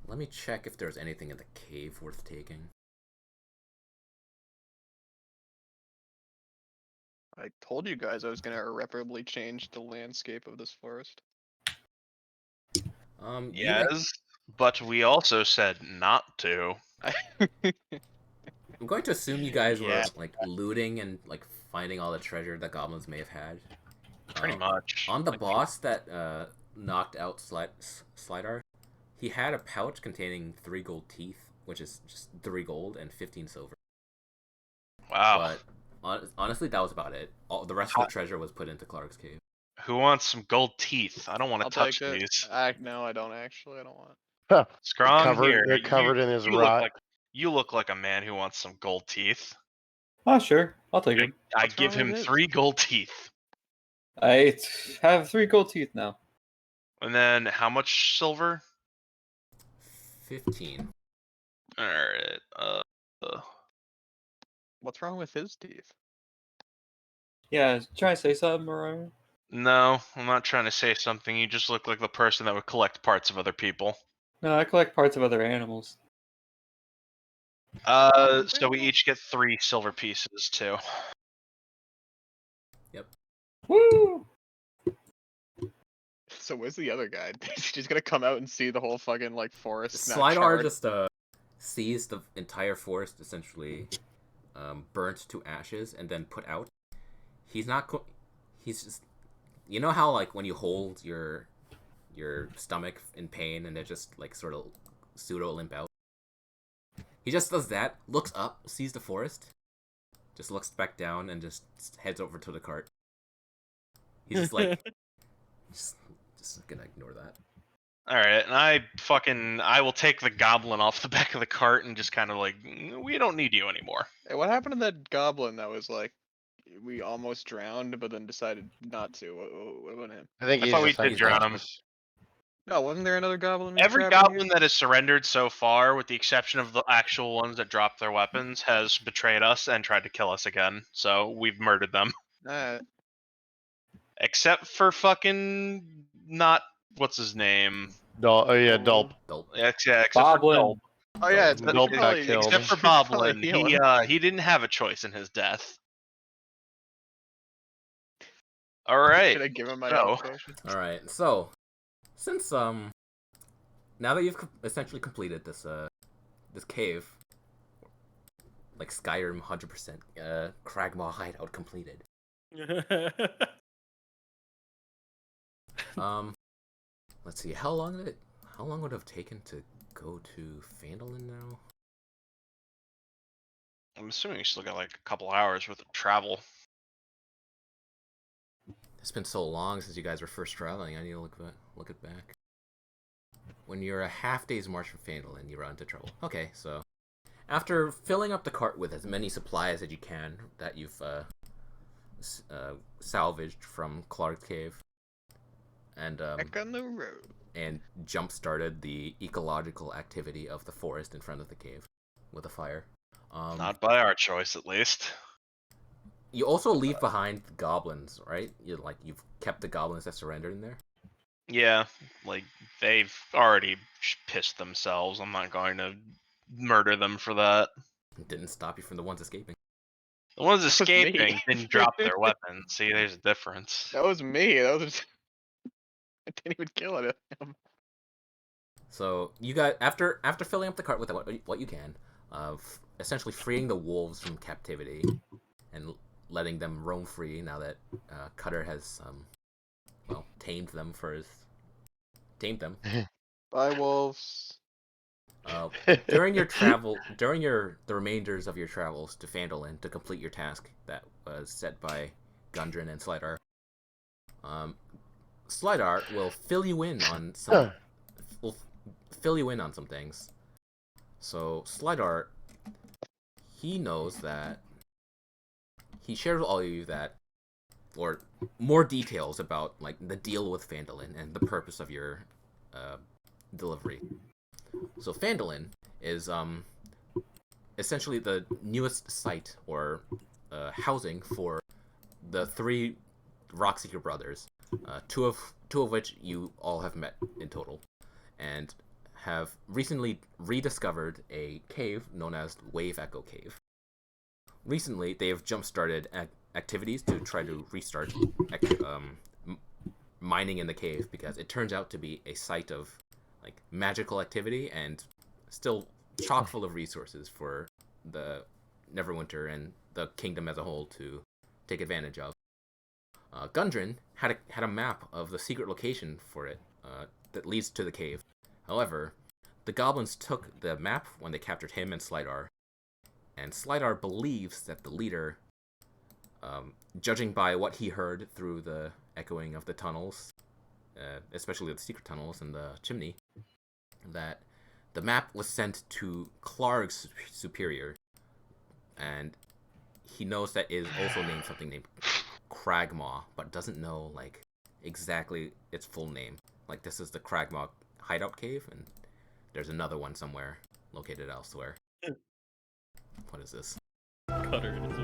let me check if there's anything in the cave worth taking. I told you guys I was gonna irreparably change the landscape of this forest. You Yes, but we also said not to. I'm going to assume you guys Yeah. were like looting and like finding all the treasure that goblins may have had. Pretty much. On the Like, boss that knocked out Slidar, he had a pouch containing 3 gold teeth, which is just 3 gold and 15 silver. Wow. But honestly, that was about it. All the rest of the treasure was put into Clark's cave. Who wants some gold teeth? I don't want to I'll touch take it. these. No, I don't actually. I don't want. Scrong Covered- here. they're covered in his you rot. You look like a man who wants some gold teeth. Oh, sure. I'll take it. I What's give wrong him with it? 3 gold teeth. I have 3 gold teeth now. And then how much silver? 15. Alright. What's wrong with his teeth? Yeah, try to say something, Mariah. No, I'm not trying to say something. You just look like the person that would collect parts of other people. No, I collect parts of other animals. So we each get 3 silver pieces too. Woo! So where's the other guy? He's just gonna come out and see the whole fucking like forest. not Slidar charred. just sees the entire forest essentially burnt to ashes and then put out. He's not. He's just. You know how like when you hold your stomach in pain and it just like sort of pseudo limp out. He just does that. Looks up, sees the forest, just looks back down and just heads over to the cart. He's just like, just gonna ignore that. Alright, and I will take the goblin off the back of the cart and just kind of like, we don't need you anymore. Hey, what happened to that goblin that was like, we almost drowned, but then decided not to? What about him? I think I he's thought we just did drown him. unconscious. No, wasn't there another goblin? we Every grabbed in here? goblin that has surrendered so far, with the exception of the actual ones that dropped their weapons, has betrayed us and tried to kill us again. So we've murdered them. Except for fucking not what's his name. Oh yeah, Dulp. Except for Boblin. Dulp. Oh yeah, it's Gulp got probably- killed. Except for should probably Boblin, heal him. he didn't have a choice in his death. All right. Should I give him my so- health potion? All right, so since now that you've essentially completed this this cave, like Skyrim 100%, Cragmaw hideout completed. Let's see, how long would it have taken to go to Phandalin now? I'm assuming you still got like a couple hours worth of travel. It's been so long since you guys were first traveling. I need to look it back. When you're a half day's march from Phandalin, you run into trouble. Okay, so after filling up the cart with as many supplies as you can that you've salvaged from Clark's cave, and Back on the road. and jump started the ecological activity of the forest in front of the cave with a fire. Not by our choice, at least. You also leave behind the goblins, right? You've kept the goblins that surrendered in there. Yeah, like they've already pissed themselves. I'm not going to murder them for that. It didn't stop you from the ones escaping. The ones was me. escaping didn't drop their weapons. See, there's a difference. That was me. That was. I didn't even kill it. So you got after filling up the cart with what you can, essentially freeing the wolves from captivity and letting them roam free now that Cutter has tamed them. Bye, wolves. During the remainders of your travels to Phandalin to complete your task that was set by Gundren and Slidar, Slidar will fill you in on some things. So Slidar, he knows that he shares with all of you that, or more details about like the deal with Phandalin and the purpose of your delivery. So Phandalin is essentially the newest site or housing for the 3 Rockseeker brothers, two of which you all have met in total, and have recently rediscovered a cave known as Wave Echo Cave. Recently, they have jump-started activities to try to restart mining in the cave because it turns out to be a site of like magical activity and still chock full of resources for the Neverwinter and the kingdom as a whole to take advantage of. Gundren had a map of the secret location for it that leads to the cave. However, the goblins took the map when they captured him and Slidar, and Slidar believes that the leader, judging by what he heard through the echoing of the tunnels, especially the secret tunnels and the chimney, that the map was sent to Clark's superior, and he knows that it is also named something named Cragmaw, but doesn't know like exactly its full name. Like this is the Cragmaw hideout cave, and there's another one somewhere located elsewhere. What is this? Cutter is a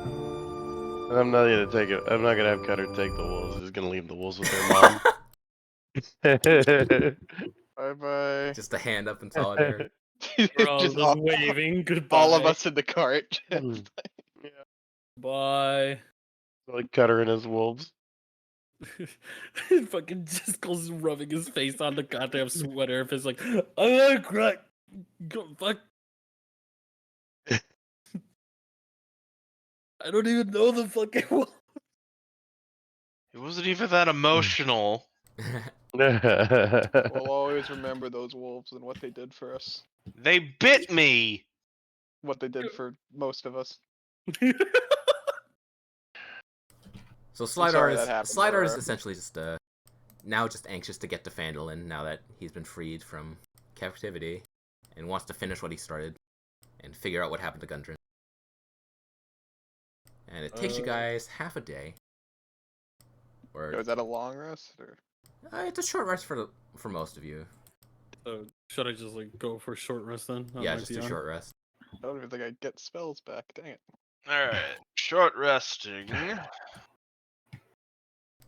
wolf. I'm not gonna take it. I'm not gonna have Cutter take the wolves. He's gonna leave the wolves with their mom. Bye bye. Just a hand up in solidarity. We're all Just just waving goodbye. all of us in the cart. Bye. Like Cutter and his wolves. Fucking Jiskel's rubbing his face on the goddamn sweater of his like, I like crack. Go, fuck. I don't even know the fucking wolf. It wasn't even that emotional. We'll always remember those wolves and what they did for us. They bit me. What they did for most of us. So sorry Slidar that happened, is Aurora. essentially just now just anxious to get to Phandalin now that he's been freed from captivity, and wants to finish what he started and figure out what happened to Gundren. And it takes you guys half a day. Or Was that a long rest? Or? it's a short rest for most of you. Should I just like go for a short rest then? on Yeah, my just a Beyond? short rest. I don't even think I get spells back. Dang it. Alright, short resting.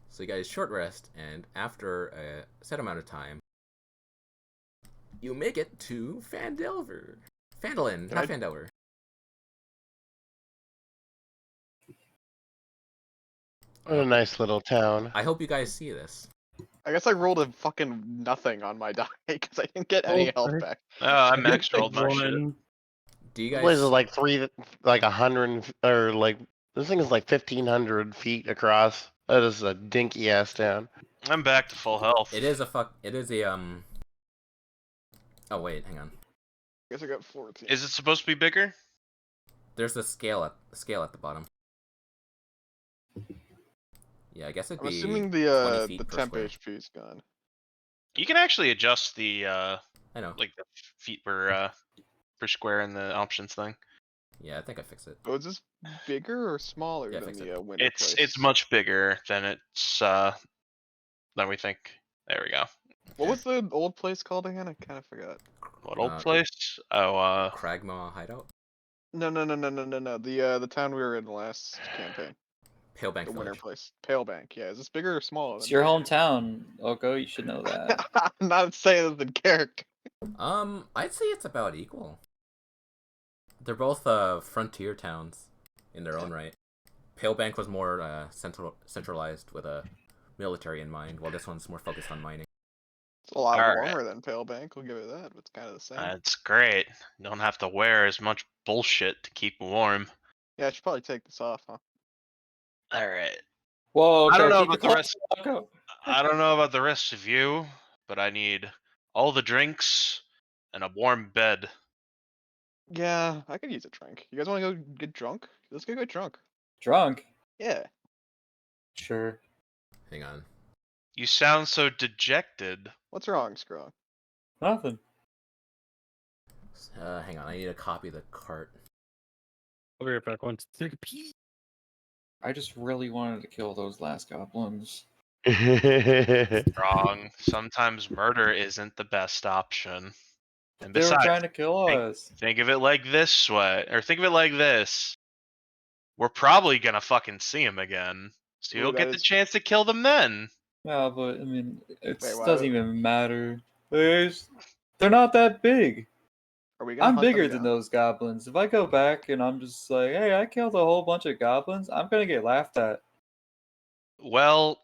So you guys short rest, and after a set amount of time, you make it to Phandalin, Can not I- Phandelver. What a nice little town. I hope you guys see this. I guess I rolled a fucking nothing on my die because I didn't get any health Okay. back. I max rolled my shit. One. Do you This guys? place is like 100, or like this thing is like 1,500 feet across. That is a dinky ass town. I'm back to full health. It is a Oh wait, hang on. I guess I got 14. Is it supposed to be bigger? There's a scale at the bottom. Yeah, I guess it'd I'm be. assuming 20 the feet per temp square. HP is gone. You can actually adjust the I know. like the feet per square in the options thing. Yeah, I think I fixed it. Oh, is this bigger or smaller Yeah, than fix the it. winter It's place? much bigger than its than we think. There we go. What was the old place called again? I kind of forgot. What old Uh, place? Oh, Kragmaw hideout? No. The town we were in last campaign. Palebank The winter Village. place. Palebank. Yeah, is this bigger or smaller? It's than your Palebank? hometown, Oko. You should know that. I'm not saying the character. I'd say it's about equal. They're both frontier towns in their own right. Palebank was more centralized with a military in mind, while this one's more focused on mining. It's a lot Alright. warmer than Palebank. We'll give it that. But it's kind of the same. that's great. You don't have to wear as much bullshit to keep warm. Yeah, I should probably take this off, huh? All right. Whoa, I don't Oko, know keep about it the close, rest. Oko. I don't know about the rest of you, but I need all the drinks and a warm bed. Yeah, I could use a drink. You guys want to go get drunk? Let's go get drunk. Drunk? Yeah. Sure. Hang on. You sound so dejected. What's wrong, Scrog? Nothing. Hang on, I need a copy of the cart. I'll be right back. One, take a pee. I just really wanted to kill those last goblins. Wrong. Sometimes murder isn't the best option. And They were besides, trying to kill us. think of it like this way, or think of it like this. We're probably gonna fucking see him again, so Ooh, you'll that get the is- chance to kill them then. Yeah, but I mean, it Wait, why- doesn't even matter. They're not that big. Are we gonna I'm hunt them bigger than down? those goblins. If I go back and I'm just like, hey, I killed a whole bunch of goblins, I'm gonna get laughed at. Well,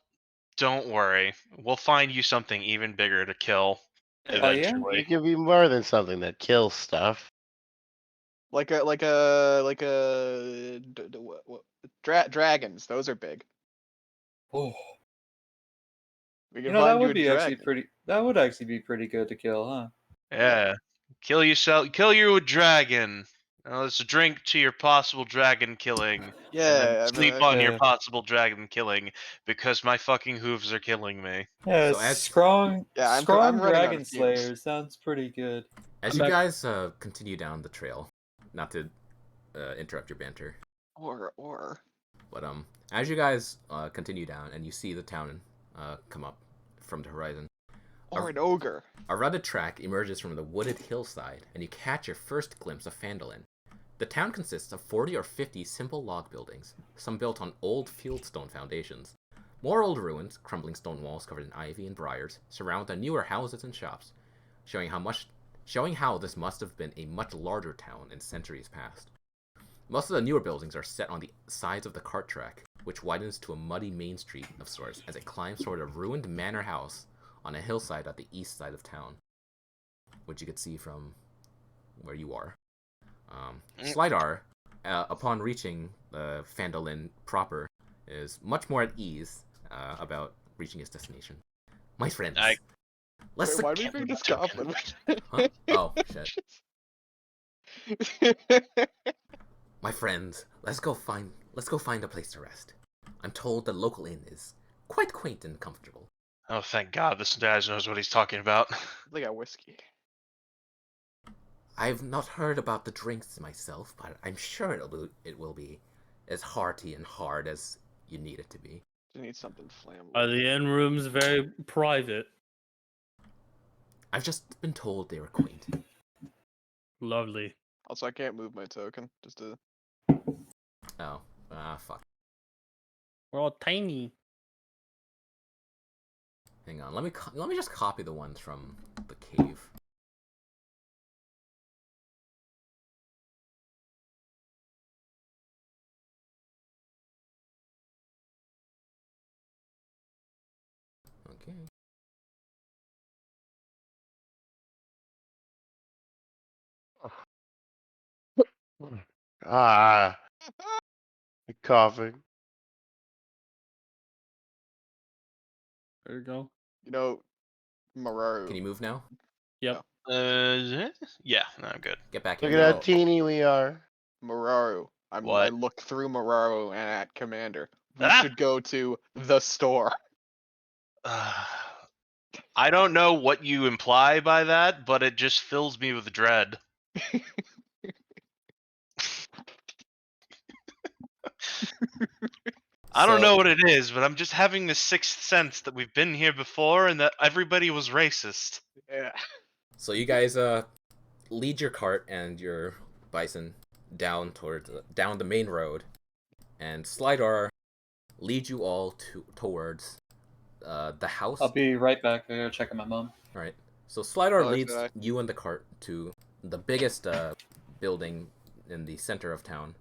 don't worry. We'll find you something even bigger to kill Oh, yeah? eventually. It could be more than something that kills stuff. Like a dragons. Those are big. Oh, We you can know that find you would a be actually dragon. pretty. That would actually be pretty good to kill, huh? Yeah. Kill yourself. Kill you dragon. Now let's drink to your possible dragon killing. And Yeah, then I sleep mean, on your Yeah. possible dragon killing because my fucking hooves are killing me. Yeah, So as- strong. Yeah, I'm strong running out dragon of fumes. slayer sounds pretty good. As I'm you back. guys continue down the trail, not to interrupt your banter, or but as you guys continue down and you see the town come up from the horizon, an ogre. a rutted track emerges from the wooded hillside, and you catch your first glimpse of Phandalin. The town consists of 40 or 50 simple log buildings, some built on old fieldstone foundations. More old ruins, crumbling stone walls covered in ivy and briars, surround the newer houses and shops, showing how this must have been a much larger town in centuries past. Most of the newer buildings are set on the sides of the cart track, which widens to a muddy main street of sorts as it climbs toward a ruined manor house on a hillside at the east side of town, which you could see from where you are. Slidar, upon reaching Phandalin proper, is much more at ease about reaching his destination. My friends, let's Wait, why do we bring this goblin? Huh? Oh shit! My friends, let's go find a place to rest. I'm told the local inn is quite quaint and comfortable. Oh, thank God, this guy knows what he's talking about. They got whiskey. I've not heard about the drinks myself, but I'm sure it will be as hearty and hard as you need it to be. You need something flammable. Are the inn rooms very private? I've just been told they were quaint. Lovely. Also, I can't move my token. Just to. Oh, fuck. We're all tiny. Hang on, let me just copy the ones from the cave. Okay. Ah, coughing. There you go. You know, Mararu. Can you move now? Yep. Yeah, no, I'm good. Get back Look in. at how teeny we are. Mararu. I What? look through Mararu and at Commander. We Ah! should go to the store. I don't know what you imply by that, but it just fills me with dread. I don't So- know what it is, but I'm just having this sixth sense that we've been here before and that everybody was racist. Yeah. So you guys lead your cart and your bison down down the main road, and Slidar leads you all towards the house. I'll be right back. I gotta check on my mom. All right. So Slidar Oh, leads so I- you and the cart to the biggest building in the center of town,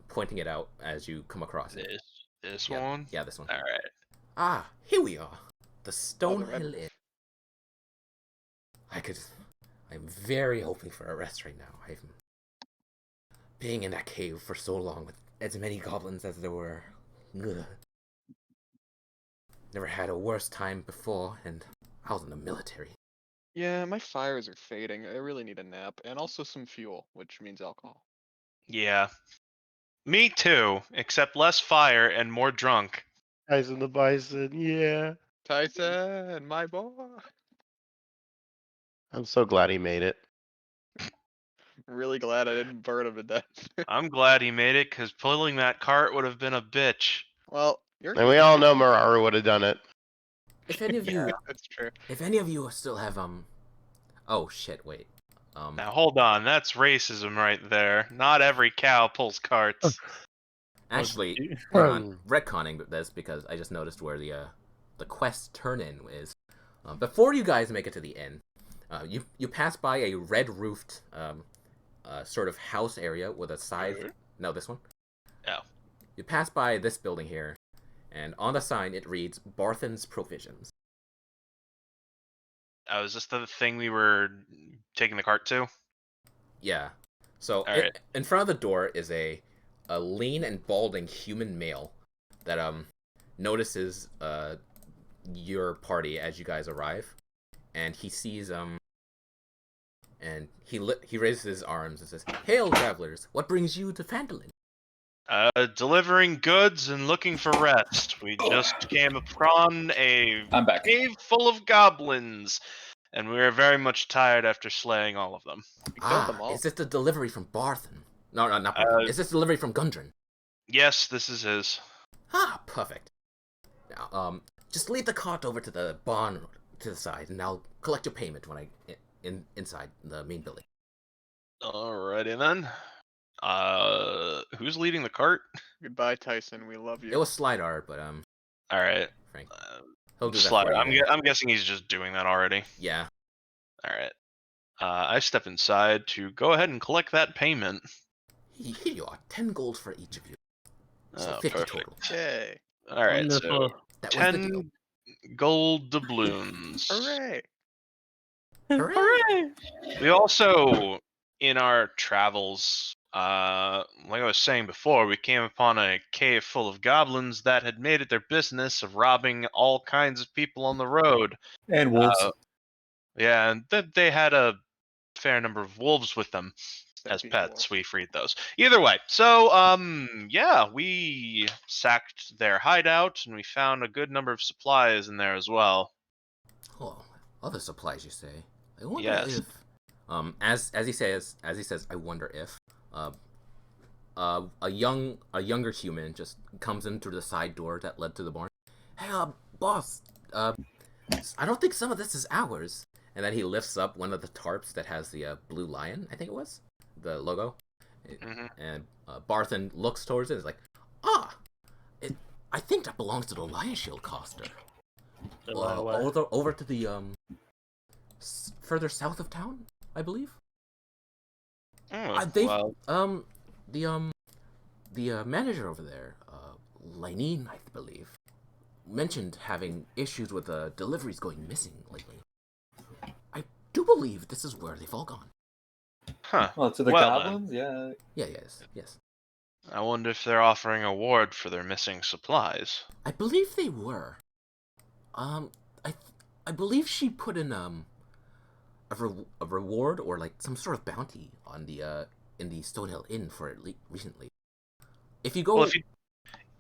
pointing it out as you come across it. This Yeah, one? yeah, this one. Alright. Ah, here we are. The Stone red Hill Inn. I'm very hoping for a rest right now. I'm being in that cave for so long with as many goblins as there were. Ugh. Never had a worse time before, and I was in the military. Yeah, my fires are fading. I really need a nap and also some fuel, which means alcohol. Yeah. Me too, except less fire and more drunk. Guys in the bison, yeah. Tyson, my boy. I'm so glad he made it. Really glad I didn't burn him to death. I'm glad he made it, because pulling that cart would have been a bitch. Well, you're. And we all know Mararu would have done it. If any of you, Yeah, that's true. if any of you still have oh shit, wait, Now hold on, that's racism right there. Not every cow pulls carts. actually, hold on, retconning this because I just noticed where the quest turn-in is. Before you guys make it to the inn, you pass by a red-roofed sort of house area with a side. No, this one. Oh. You pass by this building here, and on the sign it reads Barthen's Provisions. Oh, is this the thing we were taking the cart to? Yeah. So Alright. in front of the door is a lean and balding human male that notices your party as you guys arrive, and he sees and he raises his arms and says, "Hail, travelers! What brings you to Phandalin?" Delivering goods and looking for rest. We just came upon a I'm back. cave full of goblins, and we are very much tired after slaying all of them. We killed them all. Is this the delivery from Barthen? No, not Barthen. Is this delivery from Gundren? Yes, this is his. Ah, perfect. Now, just lead the cart over to the barn to the side, and I'll collect your payment when inside the main building. Alrighty then. Who's leading the cart? Goodbye, Tyson. We love you. It was Slidar, but Alright. Frank, he'll do that Slider. for you. I'm guessing he's just doing that already. Yeah. Alright. I step inside to go ahead and collect that payment. Here you are, 10 gold for each of you. So Oh, 50 perfect. total. Yay. Alright, so Wonderful. That was the deal. 10 gold doubloons. Hooray. Hooray! We also, in our travels, like I was saying before, we came upon a cave full of goblins that had made it their business of robbing all kinds of people on the road. And wolves. Yeah, and they had a fair number of wolves with them as Stampede pets. wolf. We freed those. Either way, so yeah, we sacked their hideout and we found a good number of supplies in there as well. Oh, other supplies, you say? I wonder Yes. if, as he says, I wonder if, a younger human just comes in through the side door that led to the barn. Hey, boss, I don't think some of this is ours. And then he lifts up one of the tarps that has the blue lion, I think it was, the logo. Mhm. And Barthen looks towards it and is like, I think that belongs to the Lion Shield Coster. Over to the further south of town, I believe. Well, The manager over there, Lyneen, I believe, mentioned having issues with deliveries going missing lately. I do believe this is where they've all gone. huh. Well, to the well then. goblins, yeah. Yeah, yes. I wonder if they're offering a reward for their missing supplies. I believe they were. I believe she put in a reward or like some sort of bounty on the in the Stonehill Inn for it recently. If you go, Well,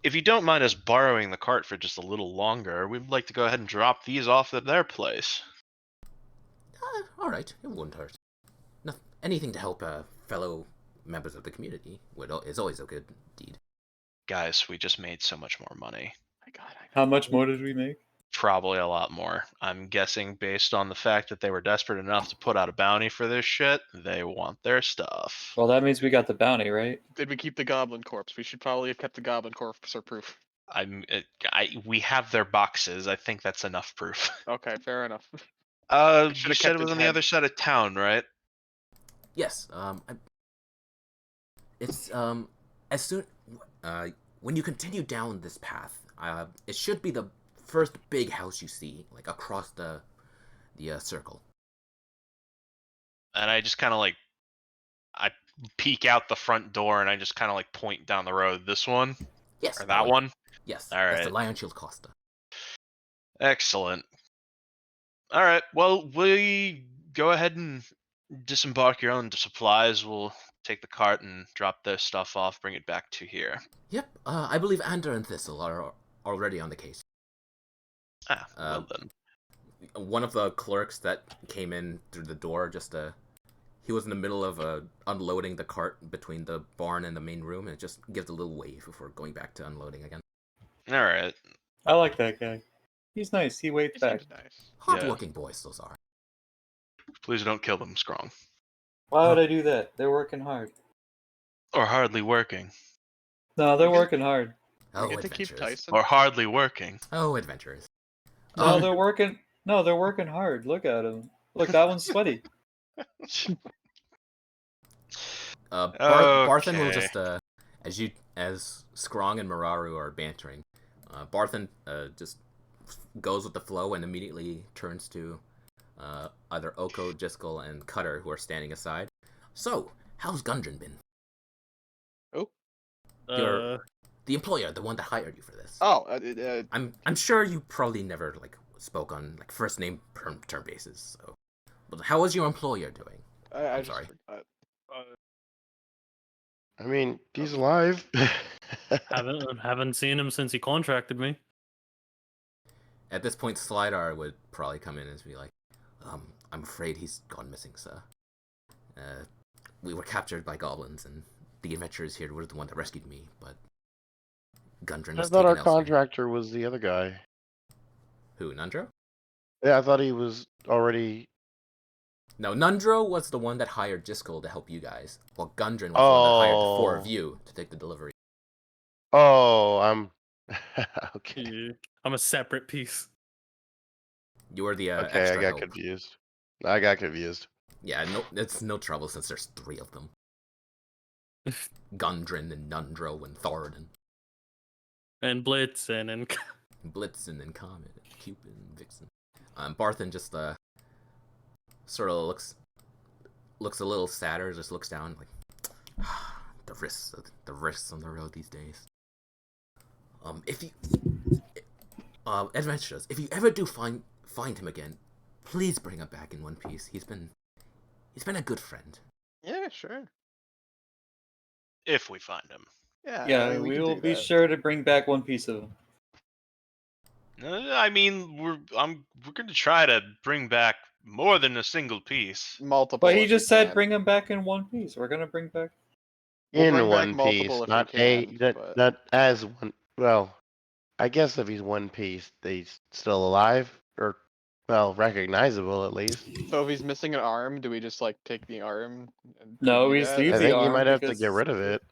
if you don't mind us borrowing the cart for just a little longer, we'd like to go ahead and drop these off at their place. all right, it wouldn't hurt. Anything to help fellow members of the community is always a good deed. Guys, we just made so much more money. My God, How much more did we make? Probably a lot more. I'm guessing based on the fact that they were desperate enough to put out a bounty for this shit, they want their stuff. Well, that means we got the bounty, right? did we keep the goblin corpse? We should probably have kept the goblin corpse or proof. We have their boxes. I think that's enough proof. Okay, fair enough. You should've said kept it was his on the head. other side of town, right? Yes. It's as soon when you continue down this path, it should be the first big house you see, like across the circle. And I just kind of like, I peek out the front door and I just kind of like point down the road. This one Yes. or that one? Yes. All That's the right. Lion Shield Costa. Excellent. All right. Well, we go ahead and disembark your own supplies. We'll take the cart and drop their stuff off, bring it back to here. Yep. I believe Ander and Thistle are already on the case. Well then. One of the clerks that came in through the door he was in the middle of unloading the cart between the barn and the main room, and it just gives a little wave before going back to unloading again. All right. I like that guy. He's nice. He waved He back. seems nice. Hard-working boys, those are. Please don't kill them, Scrong. Why would I do that? They're working hard. Or hardly working. No, they're We get- working hard. Oh, we get to keep adventurers. Tyson. Or hardly working. Oh, adventurers. No, they're working. No, they're working hard. Look at them. Look, that one's sweaty. Barthen will Okay. just as Scrong and Mararu are bantering, Barthen just goes with the flow and immediately turns to either Oko, Jiskel, and Cutter, who are standing aside. So, how's Gundren been? The employer, the one that hired you for this. Oh, I'm sure you probably never spoke on first name term basis. So, but how is your employer doing? I I'm just sorry. forgot. I mean, he's alive. Haven't seen him since he contracted me. At this point, Slidar would probably come in and be like, I'm afraid he's gone missing, sir. We were captured by goblins, and the adventurers here were the one that rescued me, but Gundren I was thought taken our elsewhere. contractor was the other guy. Who, Nundro? Yeah, I thought he was already. No, Nundro was the one that hired Jiskel to help you guys, while Gundren was the one that hired the four of you to take the delivery. Oh, I'm. Okay. Yeah, I'm a separate piece. You were the Okay, I extra got help. confused. I got confused. Yeah, no, it's no trouble since there's three of them. Gundren and Nundro and Thoradin. And Blitzen and Blitzen and Comet and Cupid and Vixen. Barthen just sort of looks a little sadder, just looks down like the risks on the road these days. If you adventurers, if you ever do find him again, please bring him back in one piece. He's been a good friend. Yeah, sure. If we find him. Yeah. Yeah, I mean, we can will do be that. sure to bring back one piece of them. I mean, we're going to try to bring back more than a single piece. Multiple. But he if just we said can. bring them back in one piece. We're gonna bring back. We'll In bring back one multiple piece, if we not can, but- not as one. Well, I guess if he's one piece, he's still alive, or recognizable at least. So if he's missing an arm, do we just take the arm? And No, do we that? just leave I the think you arm might have to because- get rid of it.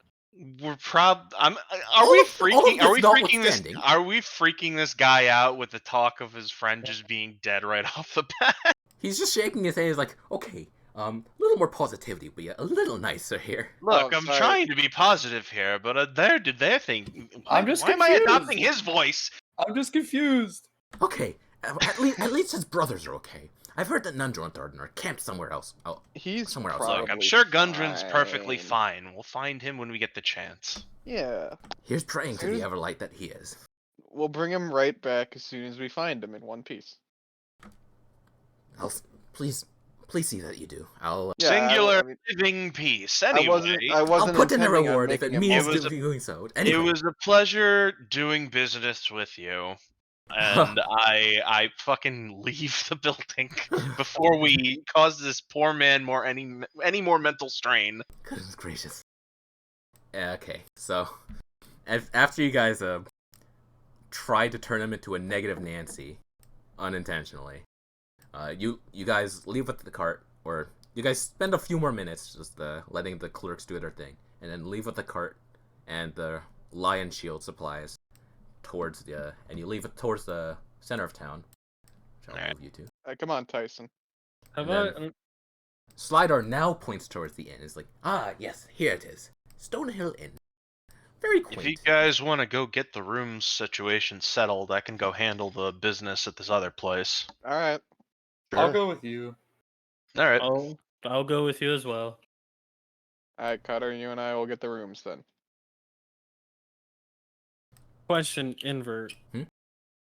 We're Are All we of freaking? Are this we freaking this? notwithstanding- Are we freaking this guy out with the talk of his friend just being dead right off the bat? He's just shaking his head. He's like, okay, a little more positivity, will you? A little nicer here. Look, Oh, I'm sorry. trying to be positive here, but they're thing. I'm just Why am I confused. adopting his voice? I'm just confused. Okay, at least his brothers are okay. I've heard that Nundro and Thoradin are camped somewhere else. Oh, He's somewhere else. probably Look, I'm sure Gundren's perfectly fine. We'll find him when we get the chance. Yeah, here's praying to Here's- the Everlight that he is. we'll bring him right back as soon as we find him in one piece. Please see that you do. I'll Yeah, Singular I mean, living peace. I Anyway, wasn't I'll put in a intending on reward if it making him means It was a- doing so. it Anyway, was a pleasure doing business with you. And I fucking leave the building before we cause this poor man any more mental strain. goodness gracious. Okay, so after you guys tried to turn him into a negative Nancy, unintentionally, you guys leave with the cart, or you guys spend a few more minutes just letting the clerks do their thing, and then leave with the cart and the lion shield supplies towards and you leave it towards the center of town, which I'll Alright. move you to. Come on, Tyson. Have And I? then- Slidar now points towards the inn. It's like, ah, yes, here it is. Stonehill Inn. Very If you quaint. guys want to go get the room situation settled, I can go handle the business at this other place. All right. I'll Sure. go with you. All right. I'll go with you as well. All right, Cutter, you and I will get the rooms then. Question, invert. Hmm?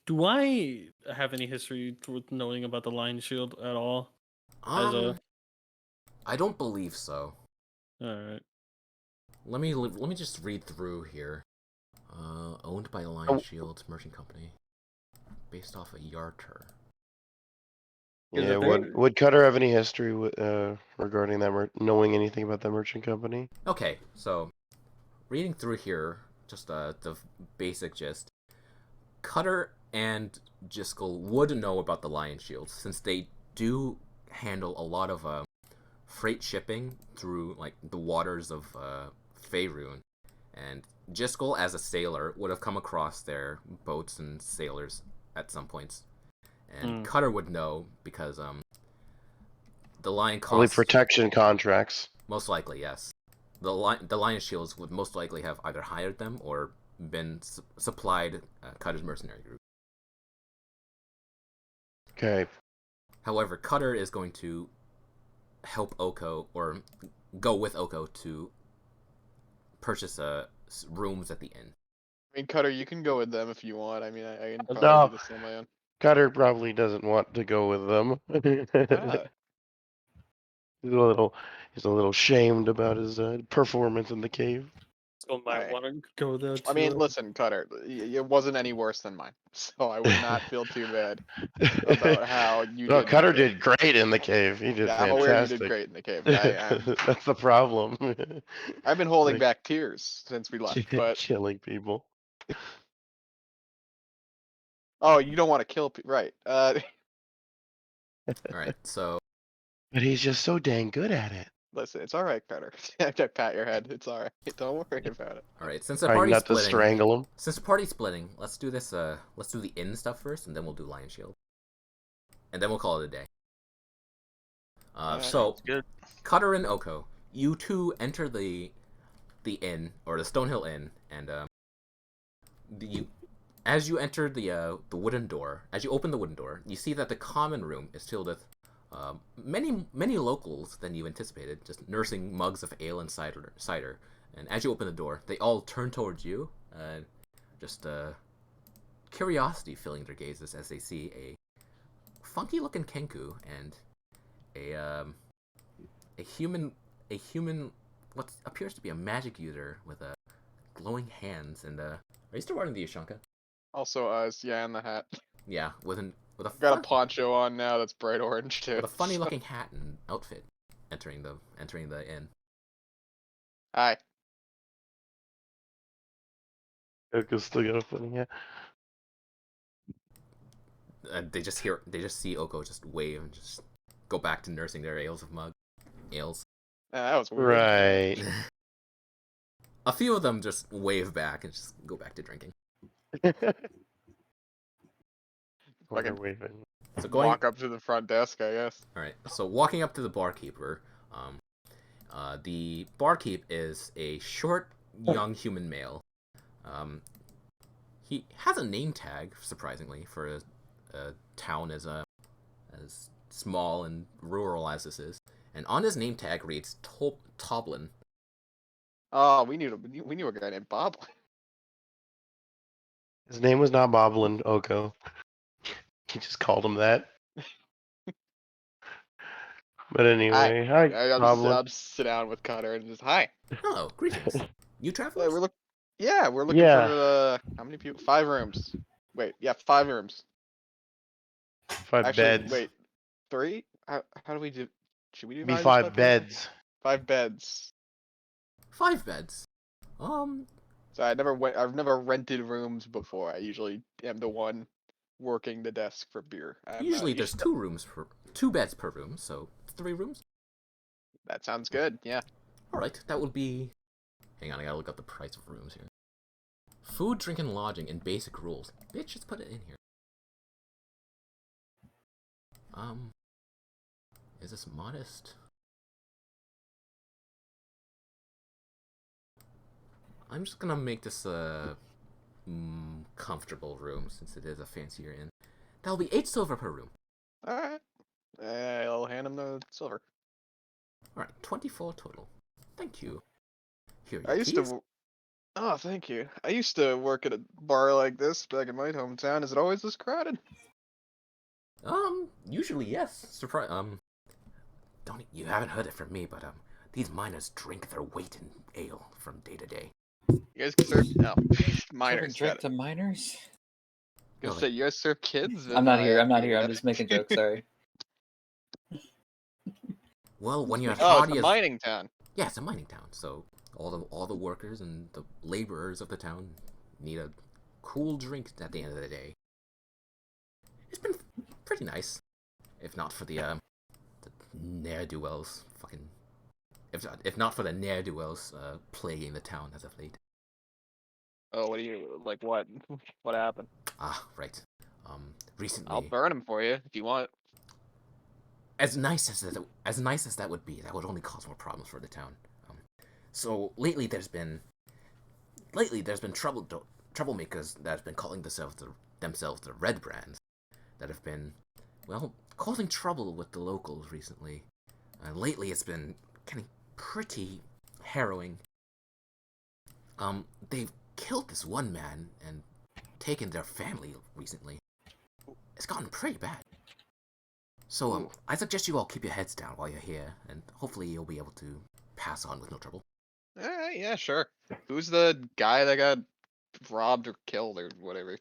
Do I have any history with knowing about the Lion Shield at all? As a- I don't believe so. All right. Let me just read through here. Owned by Lion Oh. Shield Merchant Company, based off of Yarter. Is Yeah, it would Cutter have any history regarding that, knowing anything about that merchant company? Okay, so reading through here, just the basic gist. Cutter and Jiskel would know about the Lion Shield, since they do handle a lot of freight shipping through like the waters of Faerun, and Jiskel, as a sailor, would have come across their boats and sailors at some points, and Cutter would know because the Lion Probably costs protection contracts. most likely, yes. The Lion Shields would most likely have either hired them or been supplied Cutter's mercenary group. Okay. However, Cutter is going to help Oko, or go with Oko, to purchase rooms at the inn. I mean, Cutter, you can go with them if you want. I mean, I can probably No. do this on my own. Cutter probably doesn't want to go with them. Ah, He's a little shamed about his performance in the cave. So might Alright. want to go there too. I mean, listen, Cutter, it wasn't any worse than mine, so I would not feel too bad about how you No, did. in the Cutter cave. did great in the cave. He did Yeah, I'm fantastic. aware you did great in the cave. But That's the problem. I've been holding Like- back tears since we left. But Killing people. oh, you don't want to kill people, right? Alright, so But he's just so dang good at it. Listen, it's all right, Cutter. I pat your head. It's all right. Don't worry about it. alright, since the Trying party's not to splitting, strangle him. let's do this. Let's do the inn stuff first, and then we'll do Lion Shield, and then we'll call it a day. Alright. So Good. Cutter and Oko, you two enter the inn, or the Stonehill Inn, and as you enter the wooden door, as you open the wooden door, you see that the common room is filled with many locals than you anticipated, just nursing mugs of ale and cider. And as you open the door, they all turn towards you, just curiosity filling their gazes as they see a funky-looking Kenku and a human, what appears to be a magic user with glowing hands. And are you still wearing the Ushanka? Also, us, yeah, and the hat. Yeah, with a Got a fun- poncho on now that's bright orange too. with a funny-looking hat and outfit, entering the inn. Hi. Oko's still got a funny hat. They just see Oko just wave and just go back to nursing their ales. That was weird. Right. A few of them just wave back and just go back to drinking. While they're Fucking waving. So going Walk up to the front desk, I guess. All right. So walking up to the barkeeper, the barkeep is a short, young human male. He has a name tag, surprisingly, for a town as small and rural as this is. And on his name tag reads Toblin. Oh, we knew a guy named Bob. His name was not Boblin Oko. He just called him that. But anyway, hi, I'll Boblin. just sit down with Cutter and just hi. Hello, greetings. You Hey, travelers? we're looking Yeah. for how many people? 5 rooms. Wait, yeah, 5 rooms. 5 Actually, beds. wait, 3? How do we do? Should we do Be 5 5 rooms? beds. 5 beds. 5 beds. So So I've never rented rooms before. I usually am the one working the desk for beer. Usually there's 2 beds per room, so 3 rooms. That sounds good. Yeah. All right, that would be. Hang on, I gotta look up the price of rooms here. Food, drink, and lodging and basic rules. Bitch, just put it in here. Is this modest? I'm just gonna make this a comfortable room since it is a fancier inn. That'll be 8 silver per room. All right. I'll hand him the silver. All right, 24 total. Thank you. Here, I used to. Oh, thank you. I used to work at a bar like this back in my hometown. Is it always this crowded? Usually yes. Surprise. You haven't heard it from me, but these miners drink their weight in ale from day to day. You guys can serve Serving minors. drink Got to minors? it. Gonna say you guys serve kids? I'm not here. I'm not Yeah. here. I'm just making jokes. Sorry. Well, when you're Oh, it's hardy a as mining town. yeah, it's a mining town, so all the workers and the laborers of the town need a cool drink at the end of the day. It's been pretty nice, if not for the ne'er-do-wells fucking. If not for the ne'er-do-wells plaguing the town as of late. Oh, what do you like? What? What happened? Ah, right. Recently, I'll burn him for you if you want. as nice as that would be, that would only cause more problems for the town. So lately there's been troublemakers that have been calling themselves the Red Brands that have been, well, causing trouble with the locals recently. Lately it's been getting pretty harrowing. They've killed this one man and taken their family recently. It's gotten pretty bad. So, I suggest you all keep your heads down while you're here, and hopefully you'll be able to pass on with no trouble. Alright, yeah, sure. Who's the guy that got robbed or killed or whatever?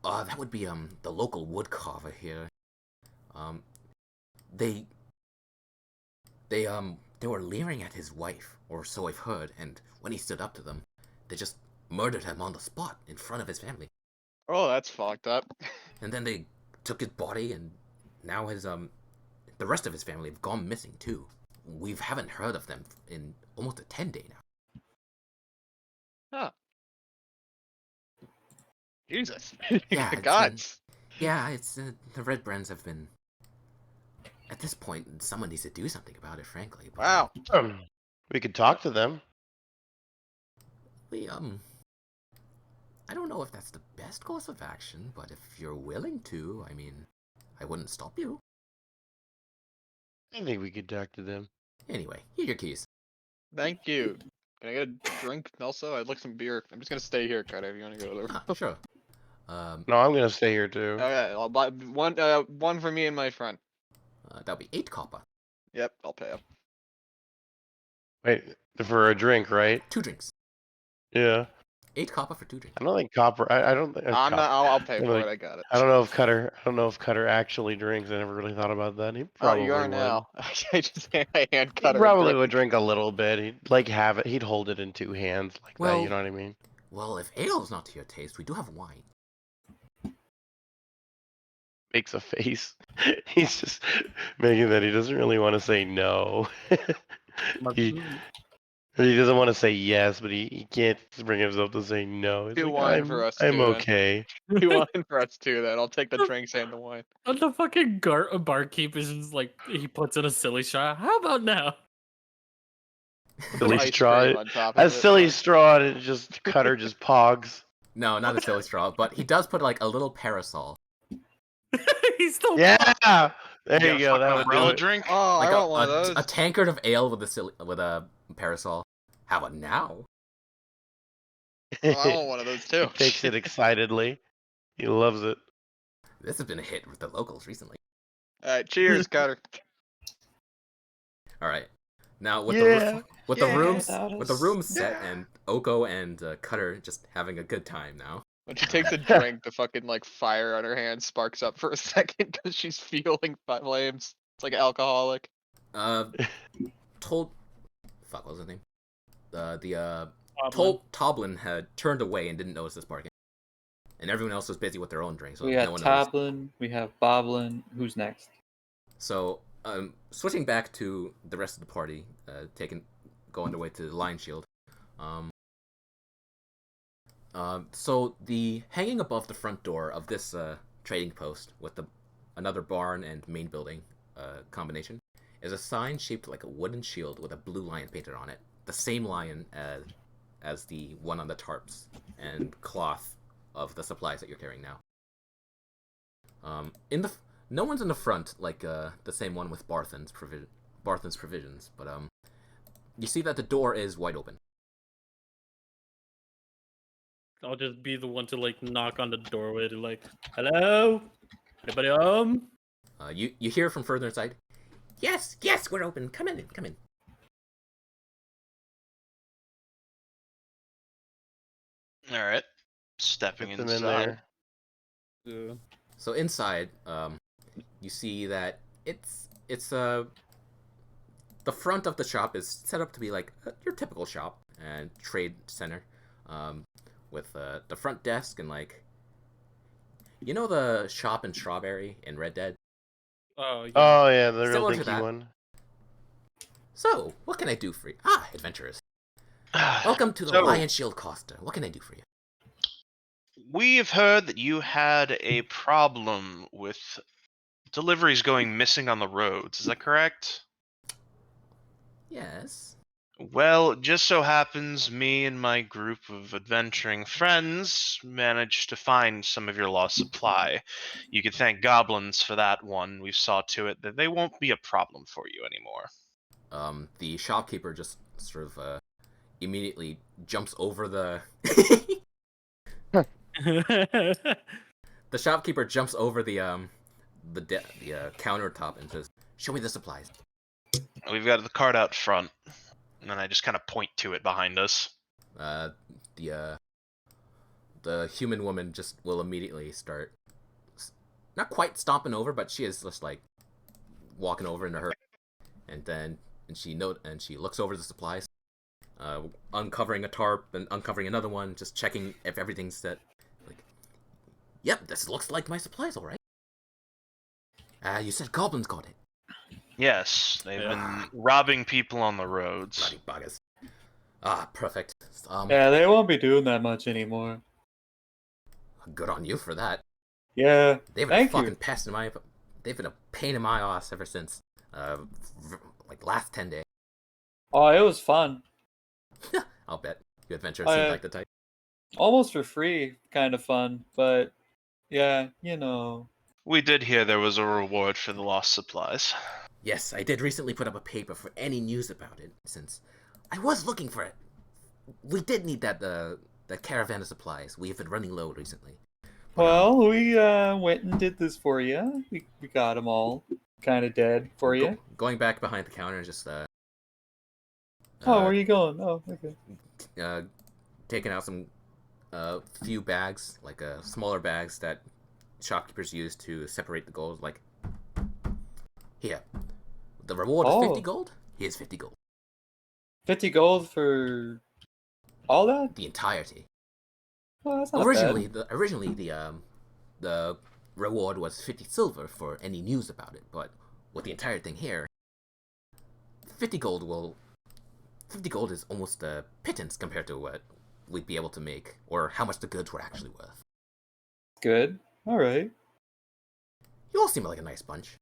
That would be, the local wood carver here. They were leering at his wife, or so I've heard, and when he stood up to them, they just murdered him on the spot in front of his family. Oh, that's fucked up. And then they took his body, and now the rest of his family have gone missing too. We haven't heard of them in almost a 10-day now. Huh. Jesus. Yeah, The it's gods. Yeah, it's the Red Brands have been. At this point, someone needs to do something about it, frankly. But, Wow. We could talk to them. We I don't know if that's the best course of action, but if you're willing to, I mean, I wouldn't stop you. I think we could talk to them. Anyway, here are your keys. Thank you. Can I get a drink also? I'd like some beer. I'm just gonna stay here, Carter, if you wanna go there. Sure. No, I'm gonna stay here too. Okay, I'll buy one for me and my friend. That'll be 8 copper. Yep, I'll pay him. Wait, for a drink, right? 2 drinks. Yeah. 8 copper for 2 drinks. I don't think copper. I don't think. I'm not. I'll pay for Like, it. I got it. I don't know if Cutter. I don't know if Cutter actually drinks. I never really thought about that. He Oh, probably you are would. now. I just hand He Cutter. probably would drink a little bit. He'd like have it. He'd hold it in 2 hands like that. Well- You know what I mean? Well, if ale's not to your taste, we do have wine. Makes a face. He's just making that he doesn't really want to say no. he doesn't want to say yes, but he can't bring himself to say no. He's Do like, wine I'm, for us I'm too, then." okay. You wine for us too, then. I'll take the drinks and the wine. And the fucking barkeep is just like, he puts in a silly straw. How about now? Silly Ice straw. cream on top A of it. silly straw, and it just Cutter just pogs. No, not a silly straw, but he does put like a little parasol. He's still Yeah, there Yeah, you go. fucking That would do umbrella it. drink. Oh, Like I want one of those. a tankard of ale with a parasol. How about now? Oh, I want one of those too. He takes it excitedly. He loves it. This has been a hit with the locals recently. Alright, cheers, Cutter. All right, now with Yeah. the Yeah, rooms that with the is- rooms set and Oko and Cutter just having a good time now. When she takes a drink, the fucking like fire on her hand sparks up for a second because she's feeling flames. It's like an alcoholic. Told. Fuck, what was his name? Goblin. Toblin had turned away and didn't notice this bargain. And everyone else was busy with their own drinks, so we no have one noticed. Toblin, we have Boblin. Who's next? So, switching back to the rest of the party, going their way to the Lion Shield. So the hanging above the front door of this trading post with another barn and main building combination is a sign shaped like a wooden shield with a blue lion painted on it. The same lion as the one on the tarps and cloth of the supplies that you're carrying now. No one's in the front like the same one with Barthen's provisions, but you see that the door is wide open. I'll just be the one to like knock on the doorway to like, hello, anybody home? You hear from further inside. Yes, we're open. Come in. All right. Stepping Put them in inside. there. Yeah. So inside, you see that it's the front of the shop is set up to be like your typical shop and trade center, with the front desk and like, you know, the shop in Strawberry in Red Dead. Oh yeah. Oh yeah, the real Similar to dinky that. one. So, what can I do for you? Ah, adventurers. Welcome to the So- Lion Shield Costa. What can I do for you? We've heard that you had a problem with deliveries going missing on the roads. Is that correct? Yes. Well, it just so happens me and my group of adventuring friends managed to find some of your lost supply. You can thank goblins for that one. We saw to it that they won't be a problem for you anymore. The shopkeeper just sort of immediately jumps over the the shopkeeper jumps over the countertop and says, "Show me the supplies." We've got the cart out front, and then I just kind of point to it behind us. The human woman just will immediately start, not quite stomping over, but she is just like walking over into her, and she looks over the supplies, uncovering a tarp and uncovering another one, just checking if everything's set. Like, yep, this looks like my supplies, all right. You said goblins got it. Yes, they've Yeah. been robbing people on the roads. Bloody buggers. Ah, perfect. Yeah, they won't be doing that much anymore. Good on you for that. Yeah, They've been a thank fucking you. pest in my. They've been a pain in my ass ever since. Like last 10 days. Oh, it was fun. I'll bet. You adventurers Oh, seem yeah. like the type. Almost for free, kind of fun, but yeah, you know. We did hear there was a reward for the lost supplies. Yes, I did recently put up a paper for any news about it, since I was looking for it. We did need that caravan of supplies. We have been running low recently. But, Well, we went and did this for you. We got them all kind of dead for you. going back behind the counter, just Oh, where are you going? Oh, okay. taking out some few bags, like smaller bags that shopkeepers use to separate the gold. Like, here, the reward is 50 Oh. gold. Here's 50 gold. 50 gold for all that? The entirety. Well, that's not Originally, bad. the reward was 50 silver for any news about it, but with the entire thing here, 50 gold is almost a pittance compared to what we'd be able to make, or how much the goods were actually worth. Good. All right. You all seem like a nice bunch.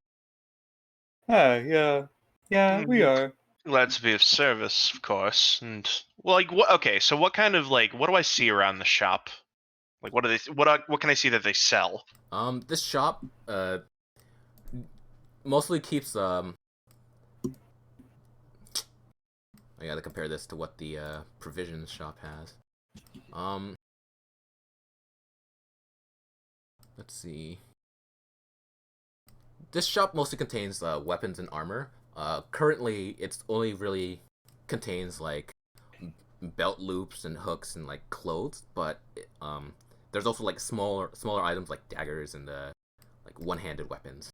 Yeah. Yeah, we are. Glad to be of service, of course. And well, like, what? Okay, so what kind of like, what do I see around the shop? Like, what do they? What can I see that they sell? This shop, mostly keeps, I gotta compare this to what the, provisions shop has. Let's see. This shop mostly contains, weapons and armor. Currently, it's only really contains, like, belt loops and hooks and, like, clothes, but, there's also, like, smaller items like daggers and, like, one-handed weapons.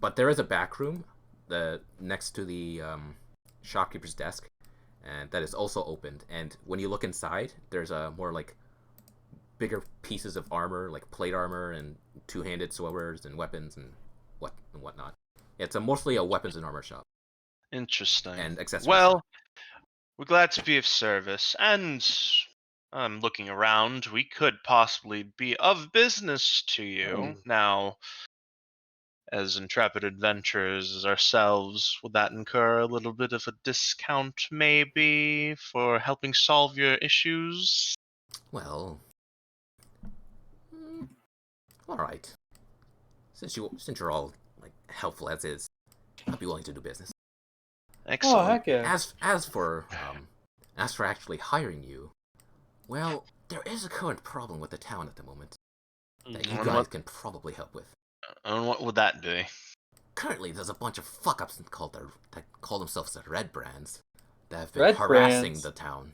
But there is a back room the next to the shopkeeper's desk, and that is also opened. And when you look inside, there's a more like bigger pieces of armor, like plate armor and two-handed swords and weapons and whatnot. It's mostly a weapons and armor shop Interesting. and accessories. Well, we're glad to be of service, and I'm looking around. We could possibly be of business to you. Now, as intrepid adventurers as ourselves, would that incur a little bit of a discount, maybe, for helping solve your issues? Well, all right. Since you're all like helpful as is, I'll be willing to do business. Excellent. Oh, heck yeah. As for actually hiring you, well, there is a current problem with the town at the moment that you And guys what- can probably help with. And what would that be? Currently, there's a bunch of fuck-ups that call themselves the Red Brands that have been Red harassing Brands? the town.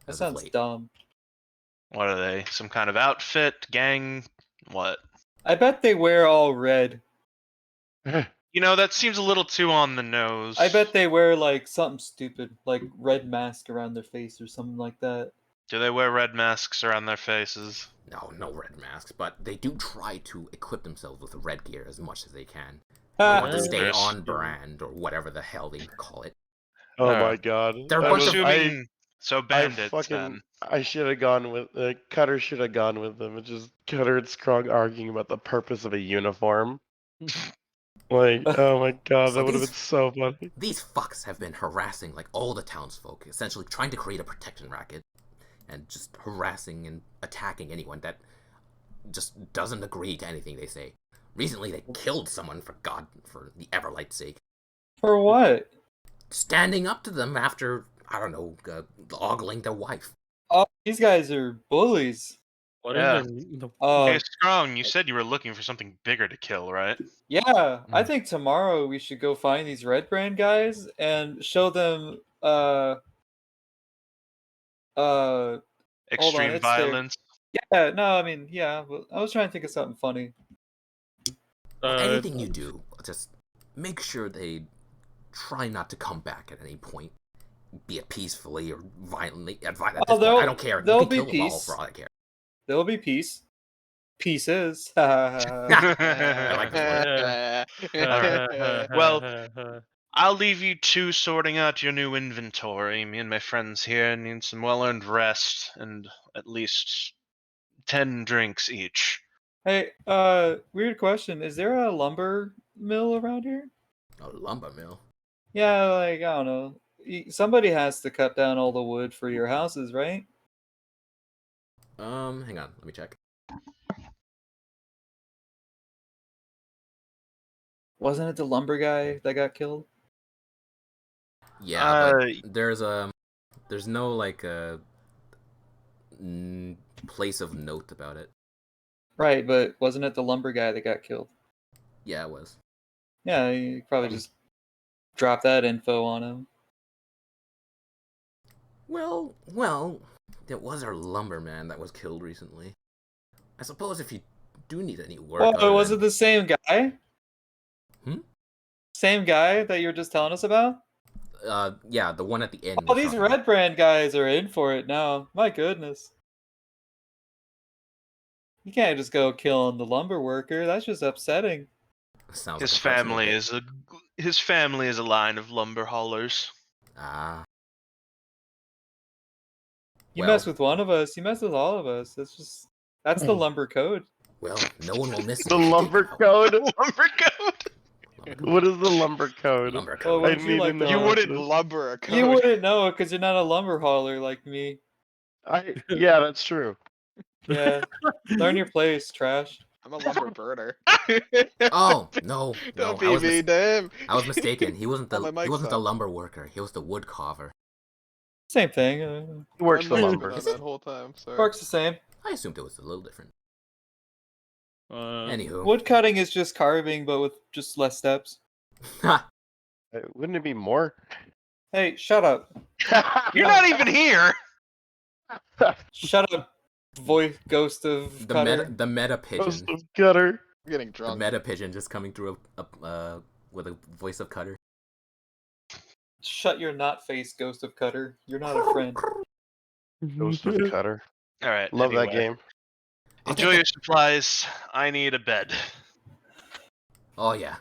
That as of sounds late. dumb. What are they? Some kind of outfit? Gang? What? I bet they wear all red. You know, that seems a little too on the nose. I bet they wear like something stupid, like red mask around their face or something like that. Do they wear red masks around their faces? No red masks, but they do try to equip themselves with red gear as much as they can. Ah, They want to stay Yes. on brand, or whatever the hell they call it. Oh Uh, my god. They're a I'm bunch of- assuming so I bandits fucking then. I should have gone with Cutter should have gone with them. It's just Cutter and Scrog arguing about the purpose of a uniform. Like, oh my god, So that would have these- been so funny. These fucks have been harassing like all the townsfolk, essentially trying to create a protection racket, and just harassing and attacking anyone that just doesn't agree to anything they say. Recently, they killed someone for the Everlight's sake, For what? standing up to them after ogling their wife. Oh, these guys are bullies. What Yeah. is the Hey, Strong, you said you were looking for something bigger to kill, right? Yeah, I think tomorrow we should go find these Red Brand guys and show them Extreme it's there. violence. yeah, no, I mean, yeah, but I was trying to think of something funny. Anything you do, just make sure they try not to come back at any point, be it peacefully or violently. At this point, I don't care. You there'll can be kill them all peace. for all I care. There'll be peace. Pieces. I like Well, I'll leave you two sorting out your new inventory. Me and my friends here need some well-earned rest and at least 10 drinks each. Hey, weird question. Is there a lumber mill around here? A lumber mill. Yeah, like, I don't know. Somebody has to cut down all the wood for your houses, right? Hang on, let me check. Wasn't it the lumber guy that got killed? Yeah, but there's no like place of note about it. Right, but wasn't it the lumber guy that got killed? Yeah, it was. Yeah, you probably just drop that info on him. Well, there was our lumberman that was killed recently. I suppose if you do need any work. Oh, other was than- it the same guy? Hmm? Same guy that you were just telling us about? Yeah, the one at the end. Oh, was these shot. Red Brand guys are in for it now. My goodness. You can't just go killing the lumber worker. That's just upsetting. Sounds His like a personal family hit. is a line of lumber haulers. Ah. You Well- mess with one of us, you mess with all of us. That's the lumber code. Well, no one will miss The you if you lumber take it out. code. Lumber code. What is the lumber code? Lumber Well, code. what I would you need like to to know. You know? wouldn't lumber a code. You wouldn't know because you're not a lumber hauler like me. Yeah, that's true. Yeah. Learn your place, trash. I'm a lumber burner. Oh no, Don't I be was mean to him. I was mistaken. He wasn't Oh, my the mic's the on. lumber worker. He was the wood carver. Same thing. He works I'm the listening lumber. on Is that it? whole time. Sorry. Works the same. I assumed it was a little different. Uh, Anywho, Wood cutting is just carving, but with just less steps. Wouldn't it be more? Hey, shut up. You're not even here. Shut up, voice ghost of the Cutter. meta pigeon, Ghost of Gutter. I'm getting the drunk. meta pigeon just coming through with a voice of Cutter. Shut your not face, Ghost of Cutter. You're not a friend. Ghost of Cutter. All right. Love that anyway. game. I'll Enjoy take your supplies. I need a bed. Oh yeah.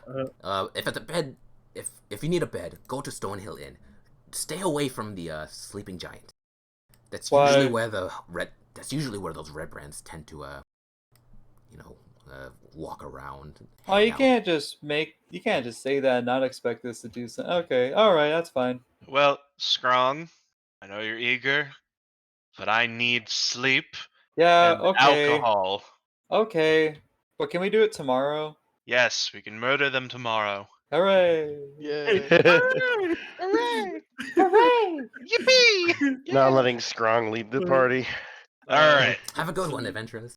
If at the bed, if you need a bed, go to Stonehill Inn. Stay away from the sleeping giant. That's Why? usually where the red. That's usually where those red brands tend to walk around. and Oh, hang you out. can't just say that and not expect this to do something. Okay, alright, that's fine. Well, Scrong, I know you're eager, but I need sleep Yeah, and okay. alcohol. Okay. But can we do it tomorrow? Yes, we can murder them tomorrow. Hooray! Yeah. Hooray! Hooray! Yippee! Not letting Scrong lead the party. All right. Have a good one, so- adventurers.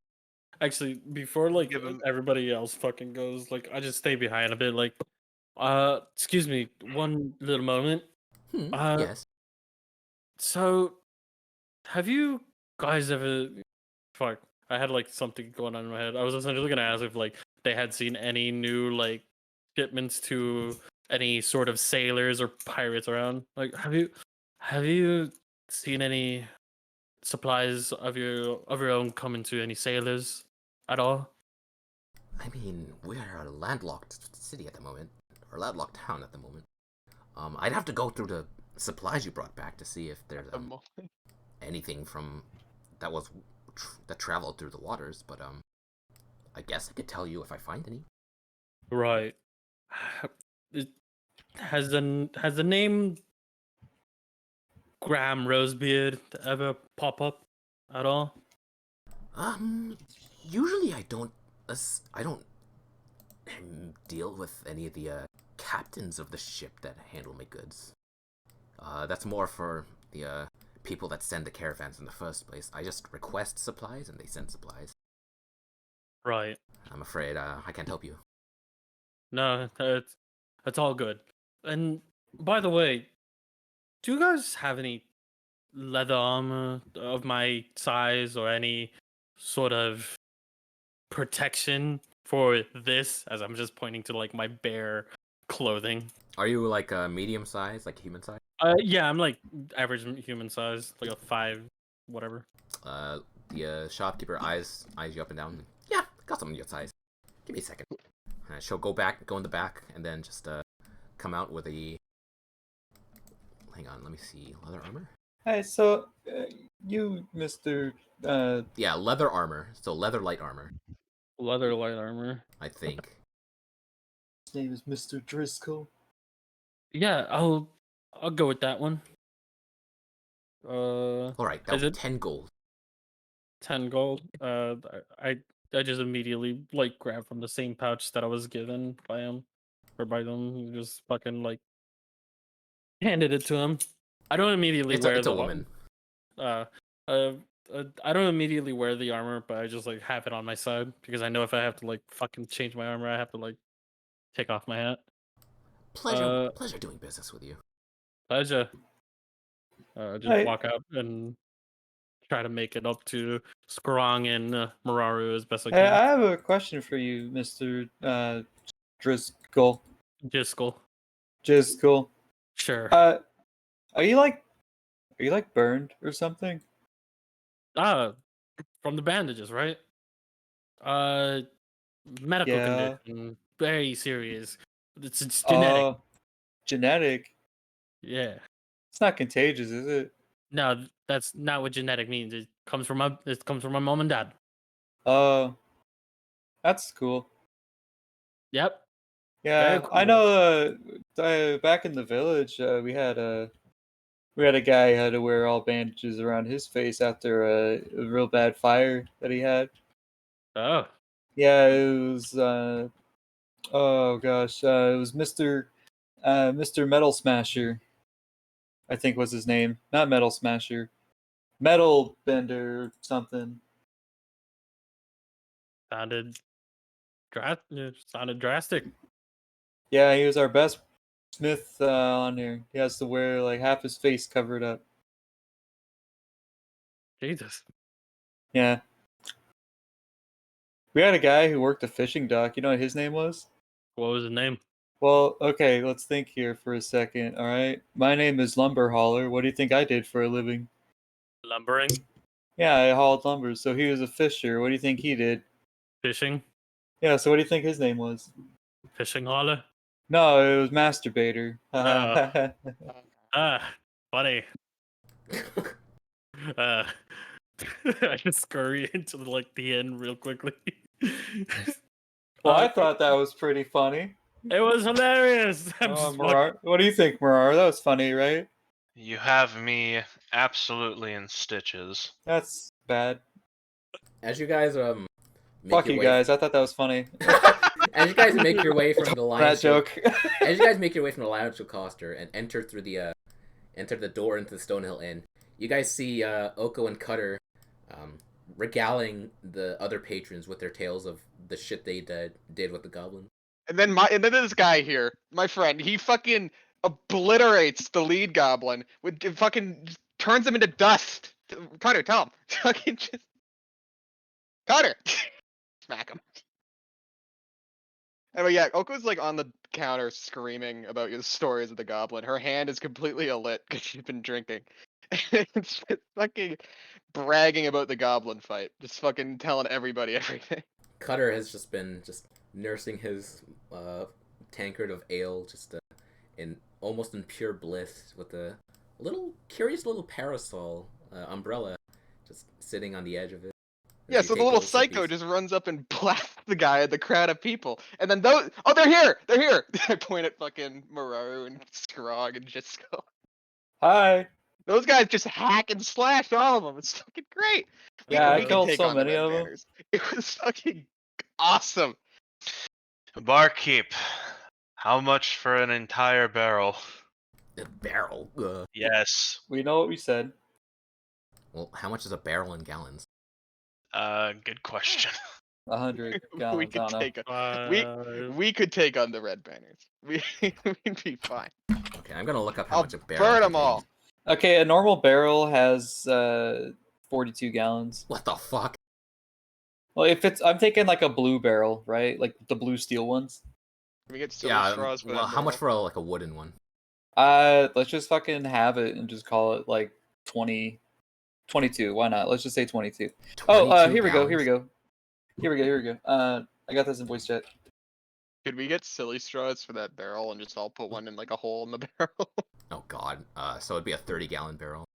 Actually, before like Give 'em- everybody else fucking goes, like I just stay behind a bit. Like, excuse me, one little moment. Yes. So, have you guys ever? Fuck, I had like something going on in my head. I was essentially gonna ask if like they had seen any new like shipments to any sort of sailors or pirates around. Like, have you seen any supplies of your own coming to any sailors at all? I mean, we're a landlocked city at the moment, or landlocked town at the moment. I'd have to go through the supplies you brought back to see if there's anything from that was that traveled through the waters. But I guess I could tell you if I find any. Right. Has the name Graham Rosebeard ever pop up at all? Usually I don't deal with any of the captains of the ship that handle my goods. That's more for the people that send the caravans in the first place. I just request supplies and they send supplies. Right. I'm afraid I can't help you. No, that's all good. And by the way, do you guys have any leather armor of my size or any sort of protection for this? As I'm just pointing to like my bare clothing. Are you like medium size, like human size? Yeah, I'm like average human size, like a 5, whatever. The shopkeeper eyes you up and down. Yeah, got something your size. Give me a second. She'll go in the back, and then just come out with a. Hang on, let me see. Leather armor. Hey, so you, Mr. Yeah, leather armor. So leather light armor, Leather light armor. I think. His name is Mr. Driscoll. Yeah, I'll go with that one. All right, that Is was it- 10 gold. 10 gold. I just immediately like grabbed from the same pouch that I was given by him or by them. Just fucking like handed it to him. I don't immediately It's wear a the woman. I don't immediately wear the armor, but I just like have it on my side because I know if I have to like fucking change my armor, I have to like take off my hat. Pleasure doing business with you. Pleasure. Just Hey. walk out and try to make it up to Skrong and Mararu as best I Hey, can. I have a question for you, Mr. Driscoll. Jiskel. Sure. Are you like burned or something? From the bandages, right? Medical Yeah. condition, very serious. It's genetic. Genetic. Yeah. It's not contagious, is it? No, that's not what genetic means. It comes from my mom and dad. That's cool. Yep. Yeah, Very I cool. know. Back in the village, we had a guy who had to wear all bandages around his face after a real bad fire that he had. Oh. Yeah, it was. Oh gosh, it was Mr. Metal Smasher. I think was his name. Not Metal Smasher. Metal Bender or something. Sounded drastic. Yeah, he was our best smith on here. He has to wear like half his face covered up. Jesus. Yeah. We had a guy who worked a fishing dock. You know what his name was? What was his name? Well, okay, let's think here for a second. All right, my name is Lumber Hauler. What do you think I did for a living? Lumbering, Yeah, I hauled lumber. So he was a fisher. What do you think he did? fishing, Yeah. So what do you think his name was? fishing hauler. No, it was masturbator. Funny. Uh, I just scurry into like the end real quickly. Well, I thought that was pretty funny. It was hilarious. I'm Oh, just Marar, what do you think, Marar? That was funny, right? You have me absolutely in stitches. That's bad. As you guys make Fuck your you way, guys. I thought that was funny. as you guys make your way from the that Lion joke. as you guys make your way from the Lion Coaster and enter through the enter the door into the Stonehill Inn, you guys see Oko and Cutter regaling the other patrons with their tales of the shit they did with the goblin. And then this guy here, my friend, he fucking obliterates the lead goblin with fucking just turns him into dust. Cutter, tell him. Fucking just Cutter, smack him. Anyway, yeah, Oko's like on the counter screaming about the stories of the goblin. Her hand is completely alit because she's been drinking. It's just fucking bragging about the goblin fight. Just fucking telling everybody everything. Cutter has just been nursing his tankard of ale, in almost in pure bliss, with a curious little parasol umbrella, just sitting on the edge of it. Yeah, so the little psycho just runs up and blasts the guy at the crowd of people. And then those... Oh, they're here! They're here! I point at fucking Mararu and Scrog and Jisco. Hi. Those guys just hack and slash all of them. It's fucking great. Yeah, I could killed take so on the many Red of them. Banners. It was fucking awesome. Barkeep, how much for an entire barrel? A barrel. Yes. We know what we said. Well, how much is a barrel in gallons? Good question. 100 We gallons. I could don't know. take we could take on the Red Banners. We'd be fine. Okay, I'm gonna look up how I'll much a barrel. burn them contains. all. Okay, a normal barrel has 42 gallons. What the fuck? Well, if it's, I'm taking like a blue barrel, right? Like the blue steel ones. Can we get silver Yeah. straws for Well, that how much barrel? for a wooden one? Let's just fucking have it and just call it like 22. Why not? Let's just say 22. Oh, 22 here we go. Here we gallons? go. Here we go. Here we go. I got this in voice chat. Could we get silly straws for that barrel and just all put one in like a hole in the barrel? Oh god. So it'd be a 30-gallon barrel.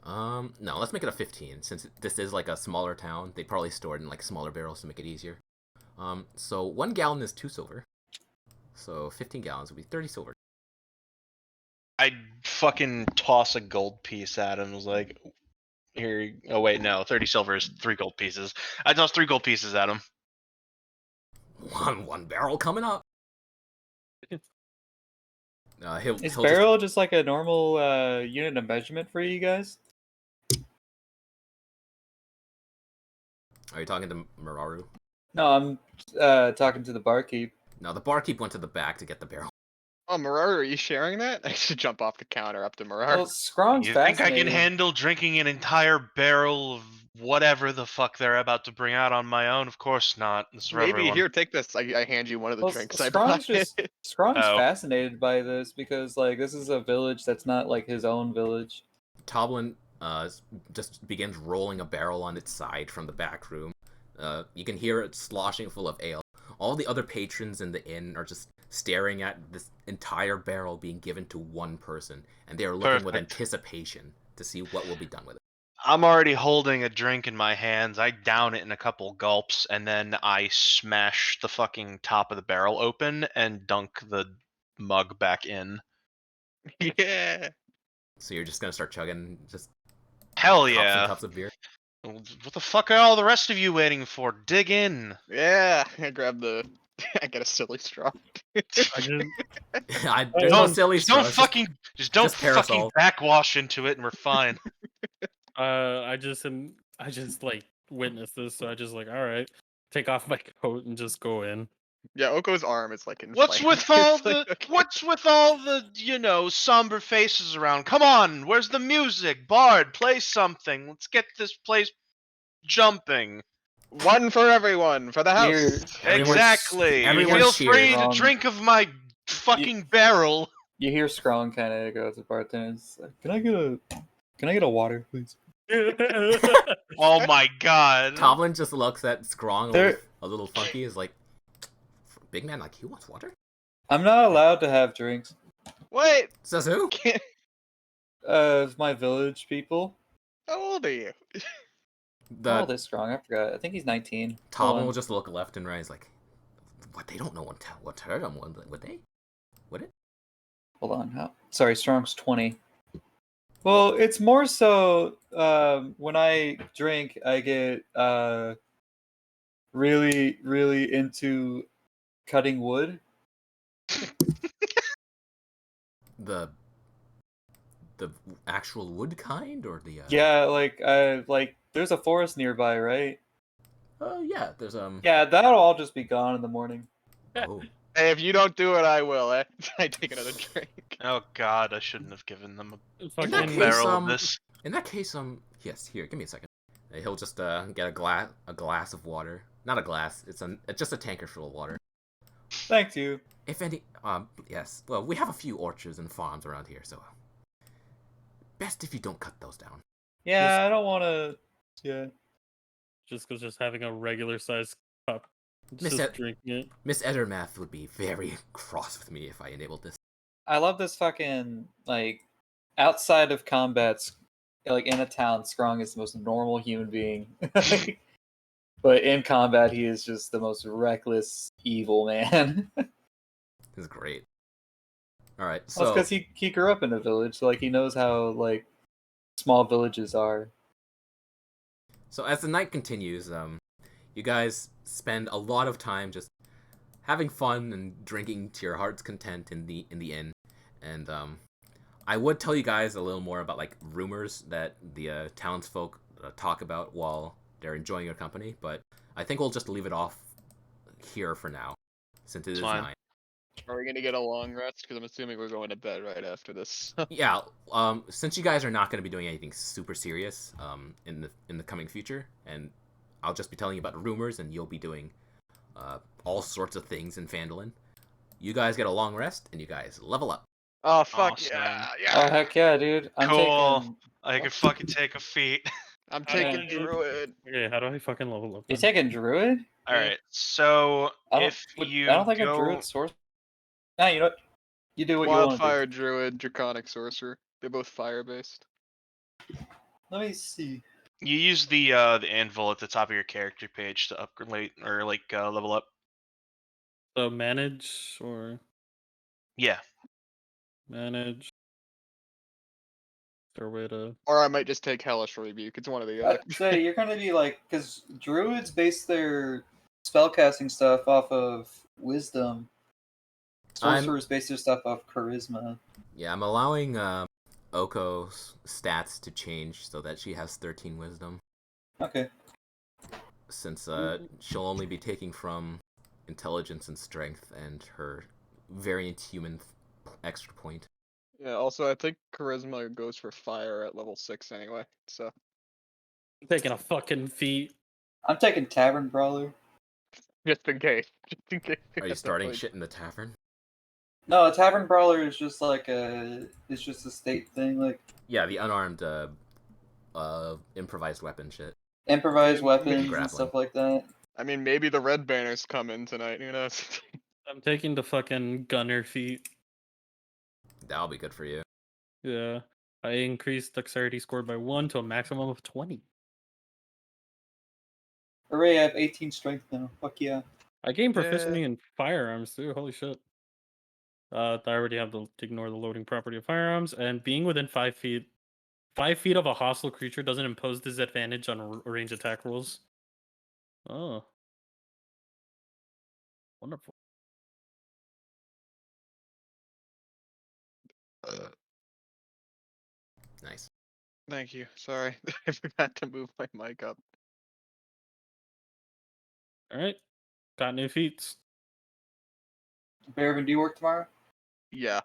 No, let's make it a 15. Since this is like a smaller town, they probably store it in like smaller barrels to make it easier. So 1 gallon is 2 silver. So 15 gallons would be 30 silver. I'd fucking toss a gold piece at him. I was like, here. Oh wait, no, 30 silver is 3 gold pieces. I toss 3 gold pieces at him. One barrel coming up. Is barrel just like a normal unit of measurement for you guys? Are you talking to Mararu? No, I'm talking to the barkeep. No, the barkeep went to the back to get the barrel. Oh, Mararu, are you sharing that? I should jump off the counter up to Mararu. Well, Scrong's You think I can fascinated. handle drinking an entire barrel of whatever the fuck they're about to bring out on my own? Of course not. This is for Maybe everyone. here, take this. I hand you one of the Well, drinks I Scrong's brought. Scrong's Oh. fascinated by this because like this is a village that's not like his own village. Toblin just begins rolling a barrel on its side from the back room. You can hear it sloshing full of ale. All the other patrons in the inn are just staring at this entire barrel being given to one person, and they are looking with Perfect. anticipation to see what will be done with it. I'm already holding a drink in my hands. I down it in a couple gulps, and then I smash the fucking top of the barrel open and dunk the mug back in. Yeah. So you're just gonna start chugging just Hell cups yeah. and cups of beer? What the fuck are all the rest of you waiting for? Dig in. Yeah. I grab the. I get a silly straw. I just There's no Don't- silly Just don't straws, fucking just fucking parasol. backwash into it, and we're fine. I just like witnessed this, so I just like, all right, take off my coat and just go in. Yeah, Oko's arm is like. What's inflamed. with all It's like, the okay. what's with all the somber faces around? Come on, where's the music? Bard, play something. Let's get this place jumping. One for everyone, for the house. Here, Everyone's- Exactly. everyone's Feel free cheering. to drink of my fucking barrel. you hear Strong kind of go to the bartender. It's like, Can I get a water, please? Oh my god. Tomlin just looks at Scrong There- a little funky. Is like, big man like you wants water? I'm not allowed to have drinks. Wait, Says who? My village people. how old are you? How old The is Strong? I forgot. I think he's 19. Hold Tomlin on. will just look left and right. He's like, what? They don't know what hurt him. Would they? Would it? Hold on. How? Sorry, Strong's 20. Well, it's more so when I drink, I get really, really into cutting wood. The actual wood kind or the Yeah, like there's a forest nearby, right? yeah, there's Yeah, that'll all just be gone in the morning. oh, Hey, if you don't do it, I will. Eh? I take another drink. Oh god, I shouldn't have given them In Fucking that a case, barrel of this. in that case, yes, here, give me a second. He'll just get a glass of water. Not a glass. It's just a tanker full of water. Thank you. If any, yes. Well, we have a few orchards and farms around here, so best if you don't cut those down. Yeah, I don't want to. Yeah. just having a regular sized cup. Miss Just Ed- drinking it. Miss Edermath would be very cross with me if I enabled this. I love this fucking like outside of combats, like in a town, Strong is the most normal human being. But in combat, he is just the most reckless, evil man. This is great. All right, Well, so it's because he grew up in a village, so like he knows how like small villages are. So as the night continues, you guys spend a lot of time just having fun and drinking to your heart's content in the inn. And I would tell you guys a little more about like rumors that the townsfolk talk about while they're enjoying your company, but I think we'll just leave it off here for now, since it is Fine. 9. Are we gonna get a long rest? Because I'm assuming we're going to bed right after this. Yeah, since you guys are not going to be doing anything super serious in the coming future, and I'll just be telling you about rumors, and you'll be doing all sorts of things in Phandalin. You guys get a long rest, and you guys level up. Oh fuck Awesome. yeah, Oh yeah! heck yeah, dude! I'm Cool. taking. I could fucking take a feat. I'm How do taking I- druid. Okay, how do I fucking level up? You're then? taking druid? Alright, so I don't, if I you don't think go... a druid source. Nah, you know what? You do what you want to Wildfire druid, draconic sorcerer. They're both fire based. do. Let me see. You use the anvil at the top of your character page to upgrade or like level up. So manage or Yeah. manage. Is there a way to? Or I might just take hellish rebuke. It's one or the other. Say you're gonna be like, because druids base their spellcasting stuff off of wisdom. Sorcerers base their stuff off charisma. Yeah, I'm allowing Oko's stats to change so that she has 13 wisdom, Okay. since she'll only be taking from intelligence and strength and her variant human extra point. Yeah. Also, I think charisma goes for fire at level 6 anyway. So I'm taking a fucking feat. I'm taking tavern brawler. just in case. Just in case. Are you starting shit in the tavern? No, a tavern brawler is just like it's just a state thing, like Yeah, the unarmed improvised weapon shit. improvised weapons Grappling. and stuff like that. I mean, maybe the red banners come in tonight. Who knows? I'm taking the fucking gunner feat. That'll be good for you. Yeah. I increased dexterity score by 1 to a maximum of 20. Hooray! I have 18 strength now. Fuck yeah. I gained proficiency in firearms too. Holy shit. I already have to ignore the loading property of firearms, and being within 5 feet. 5 feet of a hostile creature doesn't impose disadvantage on range attack rolls. Oh. Wonderful. Nice. Thank you. Sorry, I forgot to move my mic up. Alright. Got new feats. Bearvin, do you work tomorrow? Yeah.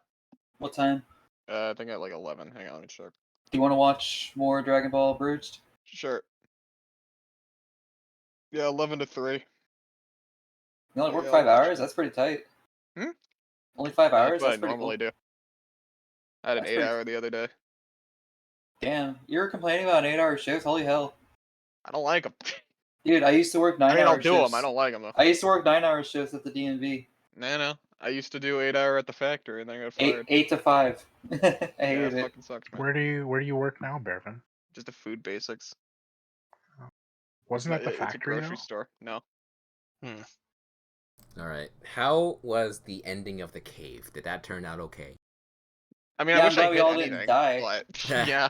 What time? I think at like 11. Hang on, let me check. Do you want to watch more Dragon Ball Abridged? Sure. Yeah, 11 to 3. You only work Yeah, 5 that's hours? true. That's pretty tight. Hmm? Only 5 That's hours? what I That's pretty normally cool. do. I had an That's 8 pretty- hour the other day. Damn, you were complaining about an 8-hour shift? Holy hell. I don't like them. Dude, I used to work 9-hour I mean, I'll shifts. do them. I don't like them though. I used to work 9-hour shifts at the DMV. No. I used to do 8 hour at the factory and then I got Eight, fired. 8 to 5. I Yeah, hated it it. fucking sucks, man. Where do you work now, Bevan? Just a food basics. Wasn't that the It's a factory grocery though? store. No. All right. How was the ending of the cave? Did that turn out okay? I mean, Yeah, I I'm wish glad I we hit all anything, didn't die. but yeah.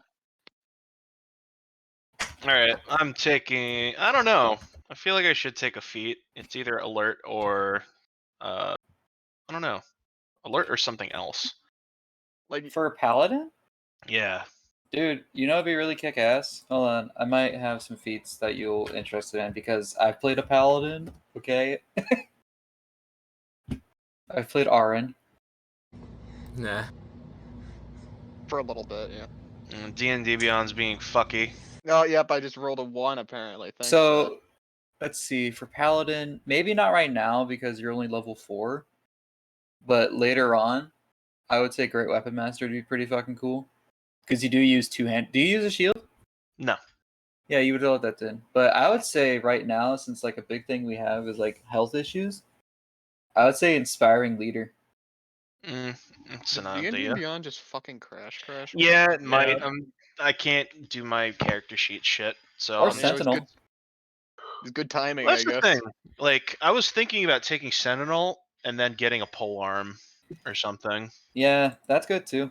All right, I'm taking. I don't know. I feel like I should take a feat. It's either alert or, I don't know, alert or something else. Like, For a paladin? Yeah. Dude, you know it'd be really kick ass? Hold on, I might have some feats that you'll interested in because I've played a paladin, okay? I've played Arin. Nah. for a little bit, yeah. D&D Beyond's being fucky. Oh, yep, I just rolled a 1 apparently. Thanks, So let's see, for paladin, maybe not right now because you're only level 4. But later on, I would say Great Weapon Master would be pretty fucking cool. Because you do use two-hand. Do you use a shield? No. Yeah, you would let that in. But I would say right now, since like a big thing we have is like health issues, I would say Inspiring Leader. It's an D&D idea. Beyond just fucking crash. Yeah, it might. I can't do my character sheet shit, so Or I mean, it was Sentinel. good. It was good timing, That's I the guess. thing. Like, I was thinking about taking Sentinel and then getting a pole arm or something. Yeah, that's good too.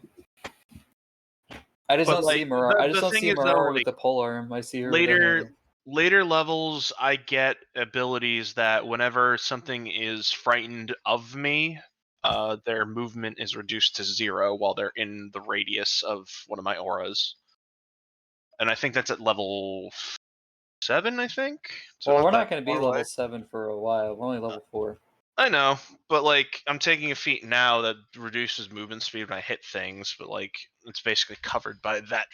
I just But, don't like, see Marauder. I the just don't thing see is, though, Marauder like, with the polearm. I see her with a hammer. later levels, I get abilities that whenever something is frightened of me, their movement is reduced to 0 while they're in the radius of one of my auras. And I think that's at level 7, I think. So Well, we're that not going to be far level away. 7 for a while. We're only level 4. I know, but like I'm taking a feat now that reduces movement speed when I hit things, but like it's basically covered by that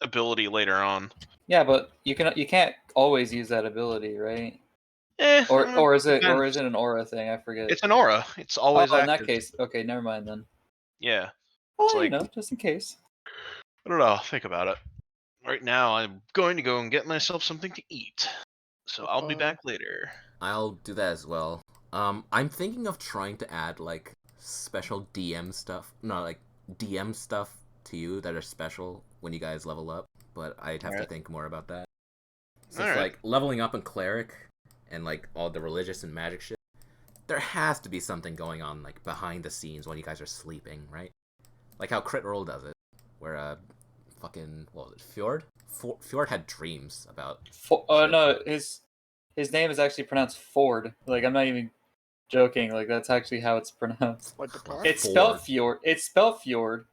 ability later on. Yeah, but you can't always use that ability, right? Or is it depends. an aura thing? I forget. It's an aura. It's always in active. that case, okay, never mind then. Yeah. Well, It's you like, know, just in case. I don't know. Think about it. Right now, I'm going to go and get myself something to eat. So I'll be back later. I'll do that as well. I'm thinking of trying to add like special DM stuff. No, like DM stuff to you that are special when you guys level up. But I'd have to think more about that. Since like leveling up in cleric and like all the religious and magic shit, there has to be something going on like behind the scenes when you guys are sleeping, right? Like how Crit Roll does it, where fucking what was it, Fjord? Fjord had dreams about. No, his name is actually pronounced Ford. Like I'm not even joking. Like that's actually how it's pronounced. Like the car? It's spelled Fjord. It's spelled Fjord,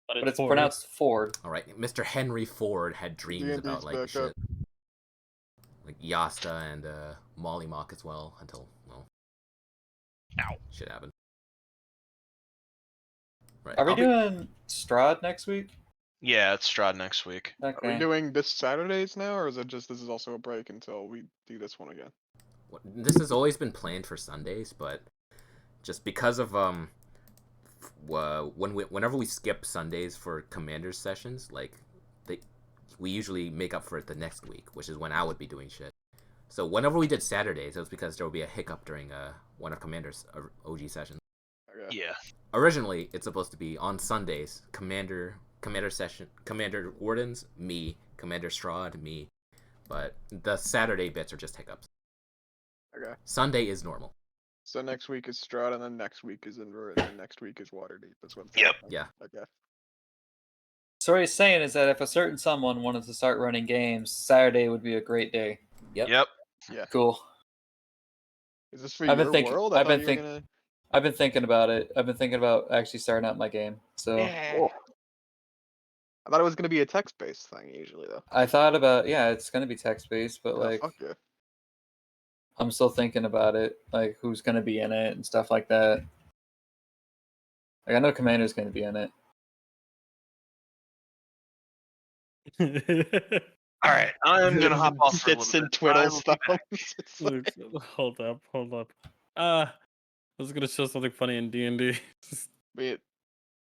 but it's pronounced Ford. All right, Mr. Henry Ford had dreams D&D's about like back shit, up. like Yasta and Molly Mock as well. Until shit happened. Right. Are we doing Strahd next week? Yeah, it's Strahd next week. Are we Okay. doing this Saturdays now, or is it just this is also a break until we do this one again? This has always been planned for Sundays, but just because of whenever we skip Sundays for commanders sessions, like we usually make up for it the next week, which is when I would be doing shit. So whenever we did Saturdays, it was because there would be a hiccup during one of Commander's OG sessions. Okay. Yeah. Originally, it's supposed to be on Sundays, Commander session, Commander Wardens, me, Commander Strahd, me, but the Saturday bits are just hiccups. Okay. Sunday is normal. So next week is Strahd, and then next week is Inver, and then next week is Waterdeep. That's what. Yep. Yeah. Okay. So what he's saying is that if a certain someone wanted to start running games, Saturday would be a great day. Yep. Yeah. Cool. Is this for I've been your thinking- world? I've thought been you were think- gonna... I've been thinking about it. I've been thinking about actually starting out my game. So Yeah. I thought it was gonna be a text-based thing usually, though. I thought about it's gonna be text based, but Oh, like fuck yeah. I'm still thinking about it, like who's gonna be in it and stuff like that. Like I know Commander's gonna be in it. All right, I'm gonna hop off for a Sits little and bit. I twiddles will be back. thumbs. It's like- Hold up, hold up. I was gonna show something funny in D&D. Wait,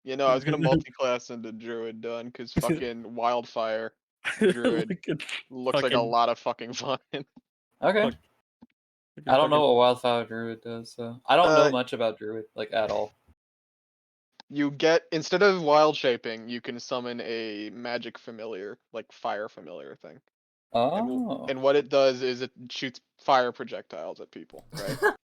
you know, I was gonna multi-class into druid done because fucking wildfire druid Look at looks like a fucking- lot of fucking fun. Okay. Fuck. look at I don't know fucking- what Wildfire Druid does, so I don't know Uh, much about Druid, like at all. You get instead of wild shaping, you can summon a magic familiar, like fire familiar thing. Oh. And what it does is it shoots fire projectiles at people, right?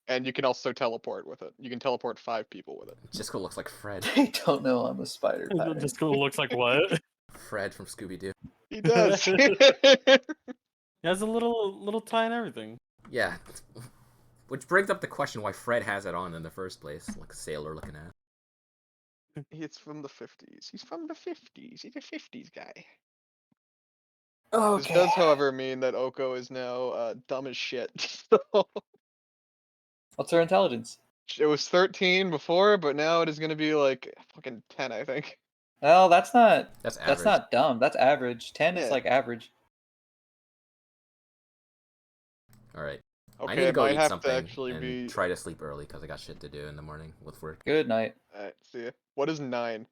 And you can also teleport with it. You can teleport 5 people with it. Jisco looks like Fred. I don't know. I'm a spider. It pattern. just looks like what? Fred from Scooby Doo. He does. He has a little tie and everything. Yeah. Which brings up the question why Fred has it on in the first place, like a sailor looking at. It's from the 50s. He's from the 50s. He's a 50s guy. Okay. This does, however, mean that Oko is now dumb as shit. So, What's her intelligence? it was 13 before, but now it is going to be like fucking 10, I think. Well, that's not. That's average. That's not dumb. That's average. 10 is Yeah. like average. All right. I Okay, need to it go might eat have something to actually and be. try to sleep early because I got shit to do in the morning with work. Good night. Alright, see ya. What is 9?